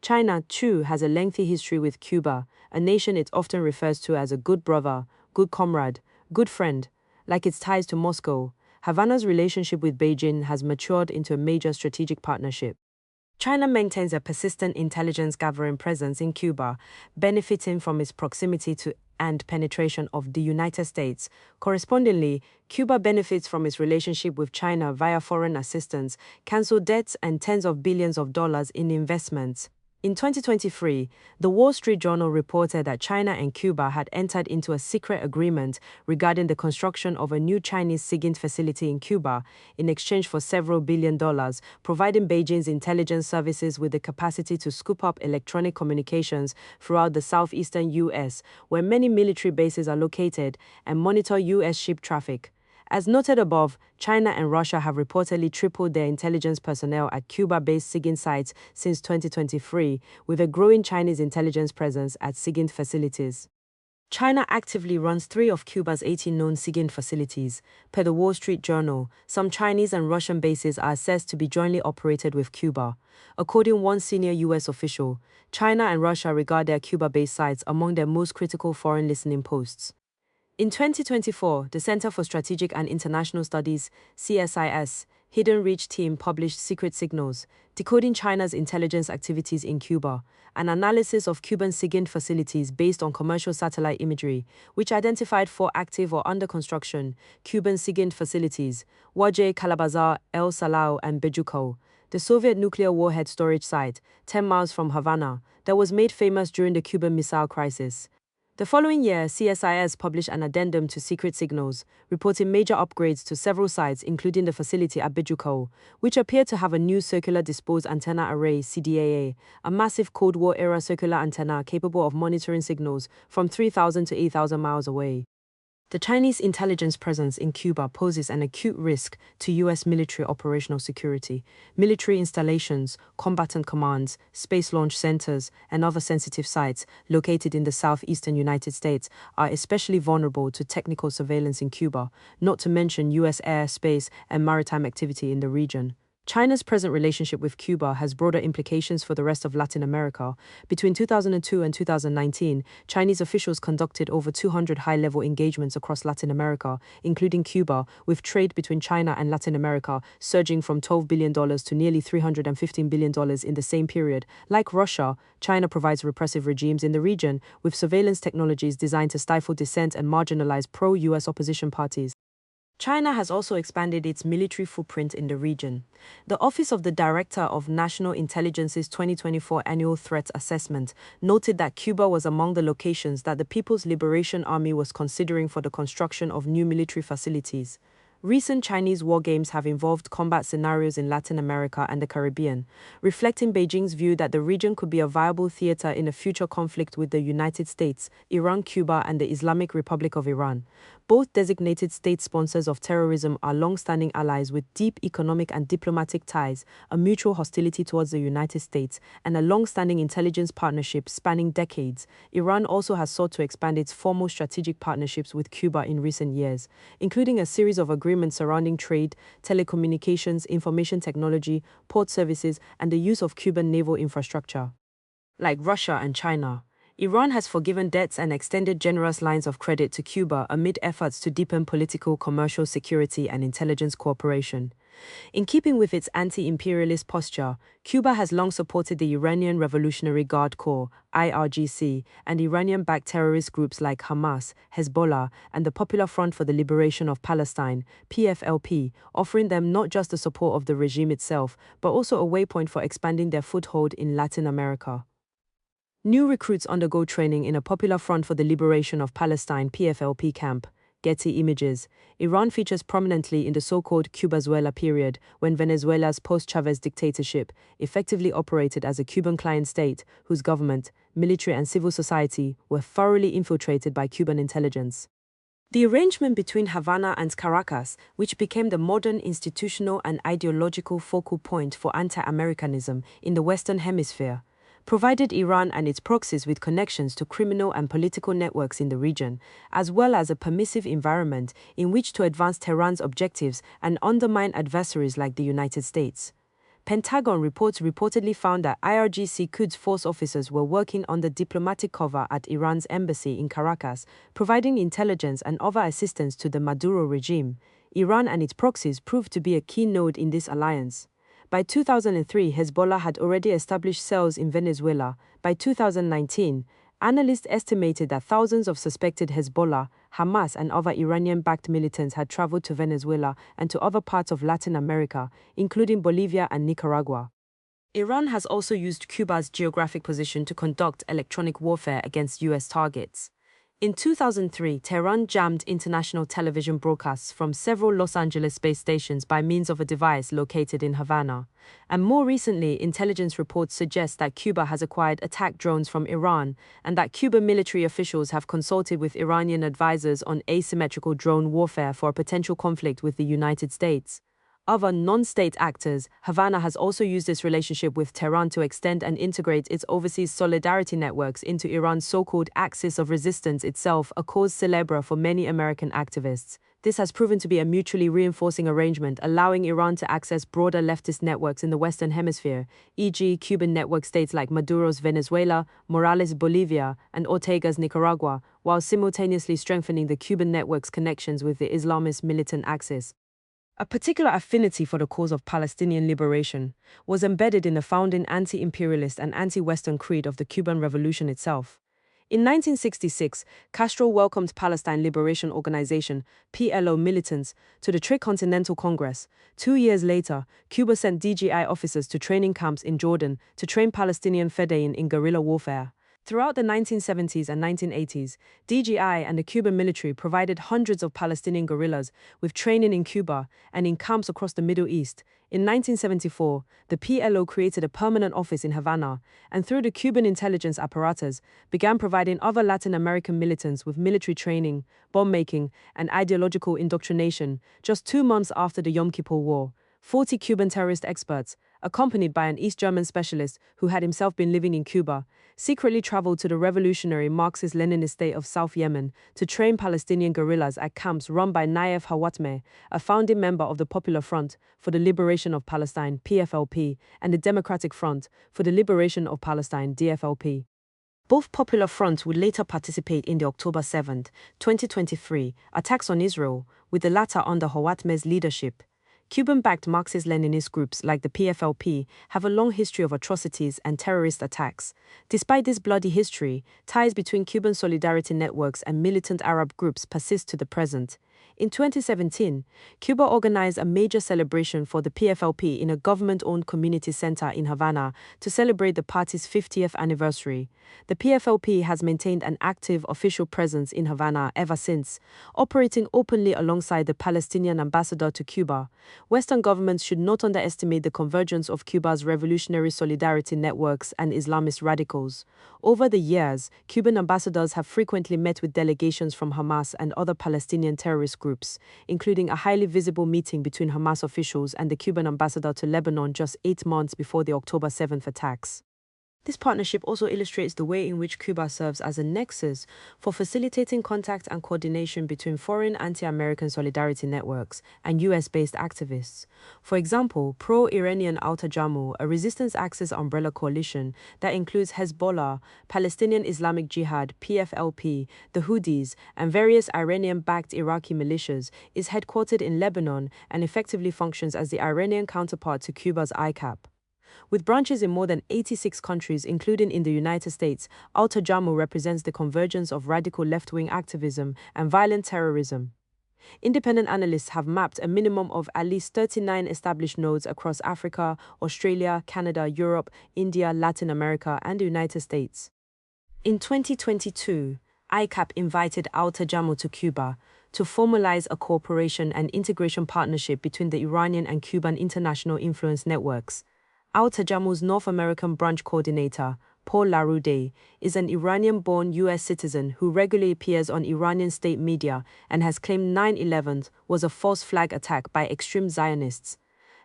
China, too, has a lengthy history with Cuba, a nation it often refers to as a good brother, good comrade, good friend. Like its ties to Moscow, Havana's relationship with Beijing has matured into a major strategic partnership. China maintains a persistent intelligence-gathering presence in Cuba, benefiting from its proximity to and penetration of the United States. Correspondingly, Cuba benefits from its relationship with China via foreign assistance, canceled debts, and tens of billions of dollars in investments. In 2023, the Wall Street Journal reported that China and Cuba had entered into a secret agreement regarding the construction of a new Chinese SIGINT facility in Cuba in exchange for several $billion, providing Beijing's intelligence services with the capacity to scoop up electronic communications throughout the southeastern U.S., where many military bases are located, and monitor U.S. ship traffic. As noted above, China and Russia have reportedly tripled their intelligence personnel at Cuba-based SIGINT sites since 2023, with a growing Chinese intelligence presence at SIGINT facilities. China actively runs 3 of Cuba's 18 known SIGINT facilities. Per the Wall Street Journal, some Chinese and Russian bases are assessed to be jointly operated with Cuba. According to one senior U.S. official, China and Russia regard their Cuba-based sites among their most critical foreign listening posts. In 2024, the Center for Strategic and International Studies, CSIS, Hidden Reach team published Secret Signals, Decoding China's Intelligence Activities in Cuba, an analysis of Cuban SIGINT facilities based on commercial satellite imagery, which identified 4 active or under construction Cuban SIGINT facilities: Wajay, Calabazar, El Salao, and Bejuco, the Soviet nuclear warhead storage site, 10 miles from Havana, that was made famous during the Cuban Missile Crisis. The following year, CSIS published an addendum to Secret Signals, reporting major upgrades to several sites, including the facility at Bejuco, which appeared to have a new Circular Disposed Antenna Array (CDAA), a massive Cold War-era circular antenna capable of monitoring signals from 3,000 to 8,000 miles away. The Chinese intelligence presence in Cuba poses an acute risk to U.S. military operational security. Military installations, combatant commands, space launch centers, and other sensitive sites located in the southeastern United States are especially vulnerable to technical surveillance in Cuba, not to mention U.S. air, space, and maritime activity in the region. China's present relationship with Cuba has broader implications for the rest of Latin America. Between 2002 and 2019, Chinese officials conducted over 200 high-level engagements across Latin America, including Cuba, with trade between China and Latin America surging from $12 billion to nearly $315 billion in the same period. Like Russia, China provides repressive regimes in the region, with surveillance technologies designed to stifle dissent and marginalize pro-US opposition parties. China has also expanded its military footprint in the region. The Office of the Director of National Intelligence's 2024 Annual Threat Assessment noted that Cuba was among the locations that the People's Liberation Army was considering for the construction of new military facilities. Recent Chinese war games have involved combat scenarios in Latin America and the Caribbean, reflecting Beijing's view that the region could be a viable theater in a future conflict with the United States, Iran, Cuba, and the Islamic Republic of Iran. Both designated state sponsors of terrorism are long-standing allies with deep economic and diplomatic ties, a mutual hostility towards the United States, and a long-standing intelligence partnership spanning decades. Iran also has sought to expand its formal strategic partnerships with Cuba in recent years, including a series of agreements surrounding trade, telecommunications, information technology, port services, and the use of Cuban naval infrastructure. Like Russia and China, Iran has forgiven debts and extended generous lines of credit to Cuba amid efforts to deepen political, commercial, security, and intelligence cooperation. In keeping with its anti-imperialist posture, Cuba has long supported the Iranian Revolutionary Guard Corps, IRGC, and Iranian-backed terrorist groups like Hamas, Hezbollah, and the Popular Front for the Liberation of Palestine, PFLP, offering them not just the support of the regime itself, but also a waypoint for expanding their foothold in Latin America. New recruits undergo training in a Popular Front for the Liberation of Palestine (PFLP) camp. Getty Images. Iran features prominently in the so-called Cubazuela period, when Venezuela's post-Chavez dictatorship effectively operated as a Cuban client state whose government, military and civil society were thoroughly infiltrated by Cuban intelligence. The arrangement between Havana and Caracas, which became the modern institutional and ideological focal point for anti-Americanism in the Western Hemisphere, provided Iran and its proxies with connections to criminal and political networks in the region, as well as a permissive environment in which to advance Tehran's objectives and undermine adversaries like the United States. Pentagon reports reportedly found that IRGC Quds Force officers were working under diplomatic cover at Iran's embassy in Caracas, providing intelligence and other assistance to the Maduro regime. Iran and its proxies proved to be a key node in this alliance. By 2003, Hezbollah had already established cells in Venezuela. By 2019, analysts estimated that thousands of suspected Hezbollah, Hamas, and other Iranian-backed militants had traveled to Venezuela and to other parts of Latin America, including Bolivia and Nicaragua. Iran has also used Cuba's geographic position to conduct electronic warfare against U.S. targets. In 2003, Tehran jammed international television broadcasts from several Los Angeles-based stations by means of a device located in Havana. And more recently, intelligence reports suggest that Cuba has acquired attack drones from Iran, and that Cuban military officials have consulted with Iranian advisors on asymmetrical drone warfare for a potential conflict with the United States. Other non-state actors, Havana has also used this relationship with Tehran to extend and integrate its overseas solidarity networks into Iran's so-called axis of resistance, itself a cause célèbre for many American activists. This has proven to be a mutually reinforcing arrangement, allowing Iran to access broader leftist networks in the Western Hemisphere, e.g. Cuban network states like Maduro's Venezuela, Morales' Bolivia, and Ortega's Nicaragua, while simultaneously strengthening the Cuban network's connections with the Islamist militant axis. A particular affinity for the cause of Palestinian liberation was embedded in the founding anti-imperialist and anti-Western creed of the Cuban Revolution itself. In 1966, Castro welcomed Palestine Liberation Organization (PLO) militants to the Tricontinental Congress. 2 years later, Cuba sent DGI officers to training camps in Jordan to train Palestinian Fedayeen in guerrilla warfare. Throughout the 1970s and 1980s, DGI and the Cuban military provided hundreds of Palestinian guerrillas with training in Cuba and in camps across the Middle East. In 1974, the PLO created a permanent office in Havana, and through the Cuban intelligence apparatus, began providing other Latin American militants with military training, bomb-making, and ideological indoctrination. Just 2 months after the Yom Kippur War, 40 Cuban terrorist experts, accompanied by an East German specialist who had himself been living in Cuba, secretly traveled to the revolutionary Marxist-Leninist state of South Yemen to train Palestinian guerrillas at camps run by Naif Hawatmeh, a founding member of the Popular Front for the Liberation of Palestine (PFLP) and the Democratic Front for the Liberation of Palestine (DFLP). Both Popular Fronts would later participate in the October 7, 2023, attacks on Israel, with the latter under Hawatmeh's leadership. Cuban-backed Marxist-Leninist groups like the PFLP have a long history of atrocities and terrorist attacks. Despite this bloody history, ties between Cuban solidarity networks and militant Arab groups persist to the present. In 2017, Cuba organized a major celebration for the PFLP in a government-owned community center in Havana to celebrate the party's 50th anniversary. The PFLP has maintained an active official presence in Havana ever since, operating openly alongside the Palestinian ambassador to Cuba. Western governments should not underestimate the convergence of Cuba's revolutionary solidarity networks and Islamist radicals. Over the years, Cuban ambassadors have frequently met with delegations from Hamas and other Palestinian terrorist groups, including a highly visible meeting between Hamas officials and the Cuban ambassador to Lebanon just 8 months before the October 7th attacks. This partnership also illustrates the way in which Cuba serves as a nexus for facilitating contact and coordination between foreign anti-American solidarity networks and US-based activists. For example, pro-Iranian Al-Tajamu, a resistance axis umbrella coalition that includes Hezbollah, Palestinian Islamic Jihad, PFLP, the Houthis, and various Iranian-backed Iraqi militias, is headquartered in Lebanon and effectively functions as the Iranian counterpart to Cuba's ICAP. With branches in more than 86 countries, including in the United States, Al-Tajamu represents the convergence of radical left-wing activism and violent terrorism. Independent analysts have mapped a minimum of at least 39 established nodes across Africa, Australia, Canada, Europe, India, Latin America, and the United States. In 2022, ICAP invited Al-Tajamu to Cuba to formalize a cooperation and integration partnership between the Iranian and Cuban international influence networks. Al-Tajamu's North American branch coordinator, Paul Laroude, is an Iranian-born U.S. citizen who regularly appears on Iranian state media and has claimed 9/11 was a false flag attack by extreme Zionists.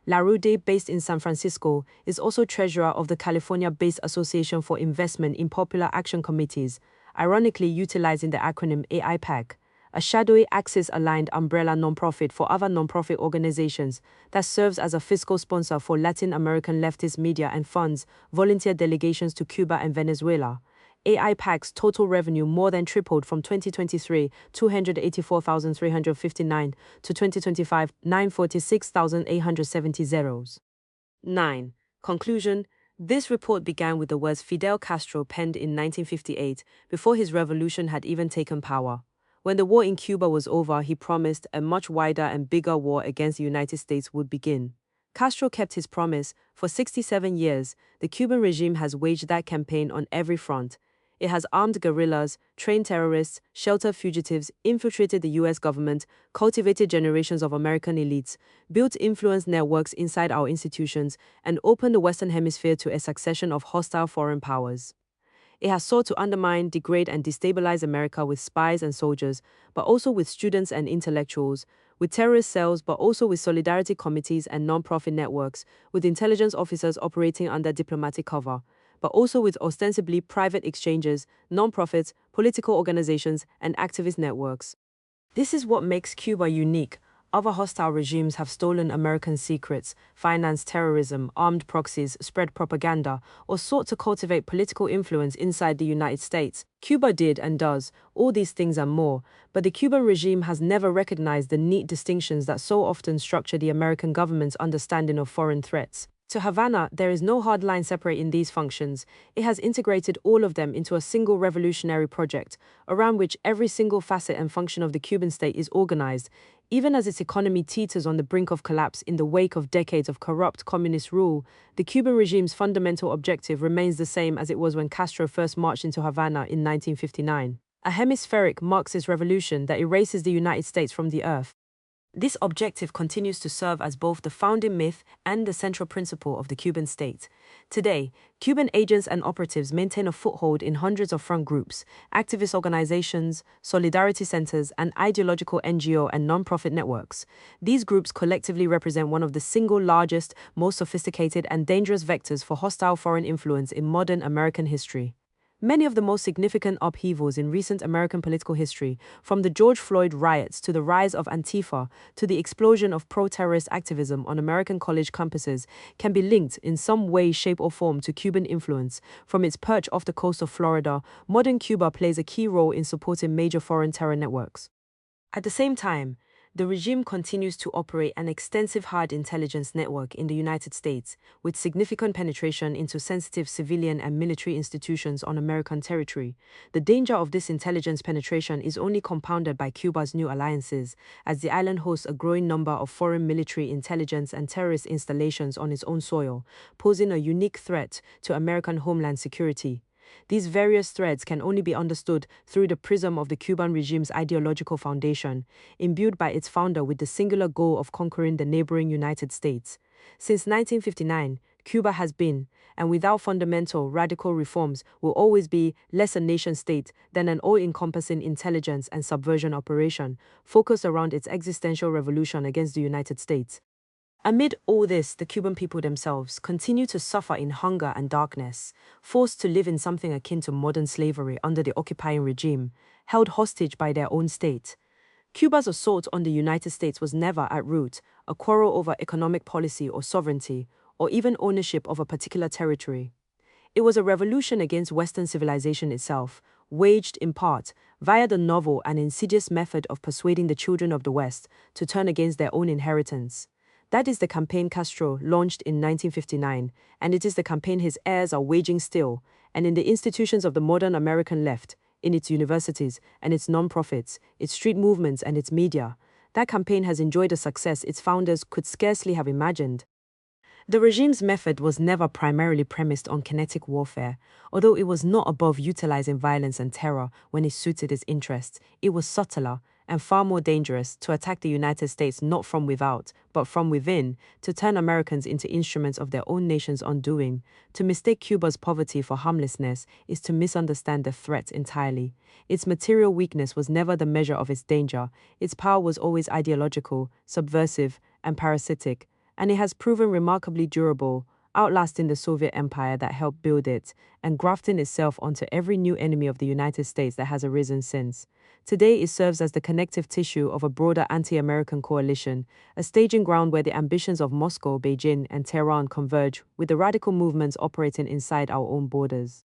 Laroude, based in San Francisco, is also treasurer of the California-based Association for Investment in Popular Action Committees, ironically utilizing the acronym AIPAC, a shadowy Axis-aligned umbrella nonprofit for other nonprofit organizations that serves as a fiscal sponsor for Latin American leftist media and funds volunteer delegations to Cuba and Venezuela. AIPAC's total revenue more than tripled from 2023, 284,359, to 2025, 946,870 zeros. 9. Conclusion. This report began with the words Fidel Castro penned in 1958, before his revolution had even taken power. When the war in Cuba was over, he promised a much wider and bigger war against the United States would begin. Castro kept his promise. For 67 years, the Cuban regime has waged that campaign on every front. It has armed guerrillas, trained terrorists, sheltered fugitives, infiltrated the US government, cultivated generations of American elites, built influence networks inside our institutions, and opened the Western Hemisphere to a succession of hostile foreign powers. It has sought to undermine, degrade, and destabilize America with spies and soldiers, but also with students and intellectuals, with terrorist cells, but also with solidarity committees and non-profit networks, with intelligence officers operating under diplomatic cover, but also with ostensibly private exchanges, non-profits, political organizations, and activist networks. This is what makes Cuba unique. Other hostile regimes have stolen American secrets, financed terrorism, armed proxies, spread propaganda, or sought to cultivate political influence inside the United States. Cuba did and does all these things and more, but the Cuban regime has never recognized the neat distinctions that so often structure the American government's understanding of foreign threats. To Havana, there is no hard line separating these functions. It has integrated all of them into a single revolutionary project, around which every single facet and function of the Cuban state is organized, even as its economy teeters on the brink of collapse in the wake of decades of corrupt communist rule. The Cuban regime's fundamental objective remains the same as it was when Castro first marched into Havana in 1959. A hemispheric Marxist revolution that erases the United States from the earth. This objective continues to serve as both the founding myth and the central principle of the Cuban state. Today, Cuban agents and operatives maintain a foothold in hundreds of front groups, activist organizations, solidarity centers, and ideological NGO and non-profit networks. These groups collectively represent one of the single largest, most sophisticated, and dangerous vectors for hostile foreign influence in modern American history. Many of the most significant upheavals in recent American political history, from the George Floyd riots to the rise of Antifa to the explosion of pro-terrorist activism on American college campuses, can be linked in some way, shape, or form to Cuban influence. From its perch off the coast of Florida, modern Cuba plays a key role in supporting major foreign terror networks. At the same time, The regime continues to operate an extensive hard intelligence network in the United States, with significant penetration into sensitive civilian and military institutions on American territory. The danger of this intelligence penetration is only compounded by Cuba's new alliances, as the island hosts a growing number of foreign military intelligence and terrorist installations on its own soil, posing a unique threat to American homeland security. These various threats can only be understood through the prism of the Cuban regime's ideological foundation, imbued by its founder with the singular goal of conquering the neighboring United States. Since 1959, Cuba has been, and without fundamental, radical reforms, will always be, less a nation-state than an all-encompassing intelligence and subversion operation, focused around its existential revolution against the United States. Amid all this, the Cuban people themselves continue to suffer in hunger and darkness, forced to live in something akin to modern slavery under the occupying regime, held hostage by their own state. Cuba's assault on the United States was never, at root, a quarrel over economic policy or sovereignty, or even ownership of a particular territory. It was a revolution against Western civilization itself, waged in part via the novel and insidious method of persuading the children of the West to turn against their own inheritance. That is the campaign Castro launched in 1959, and it is the campaign his heirs are waging still, and in the institutions of the modern American left, in its universities and its non-profits, its street movements and its media. That campaign has enjoyed a success its founders could scarcely have imagined. The regime's method was never primarily premised on kinetic warfare, although it was not above utilizing violence and terror when it suited its interests. It was subtler and far more dangerous to attack the United States not from without, but from within, to turn Americans into instruments of their own nation's undoing. To mistake Cuba's poverty for harmlessness is to misunderstand the threat entirely. Its material weakness was never the measure of its danger. Its power was always ideological, subversive, and parasitic, and it has proven remarkably durable, outlasting the Soviet Empire that helped build it, and grafting itself onto every new enemy of the United States that has arisen since. Today it serves as the connective tissue of a broader anti-American coalition, a staging ground where the ambitions of Moscow, Beijing, and Tehran converge with the radical movements operating inside our own borders.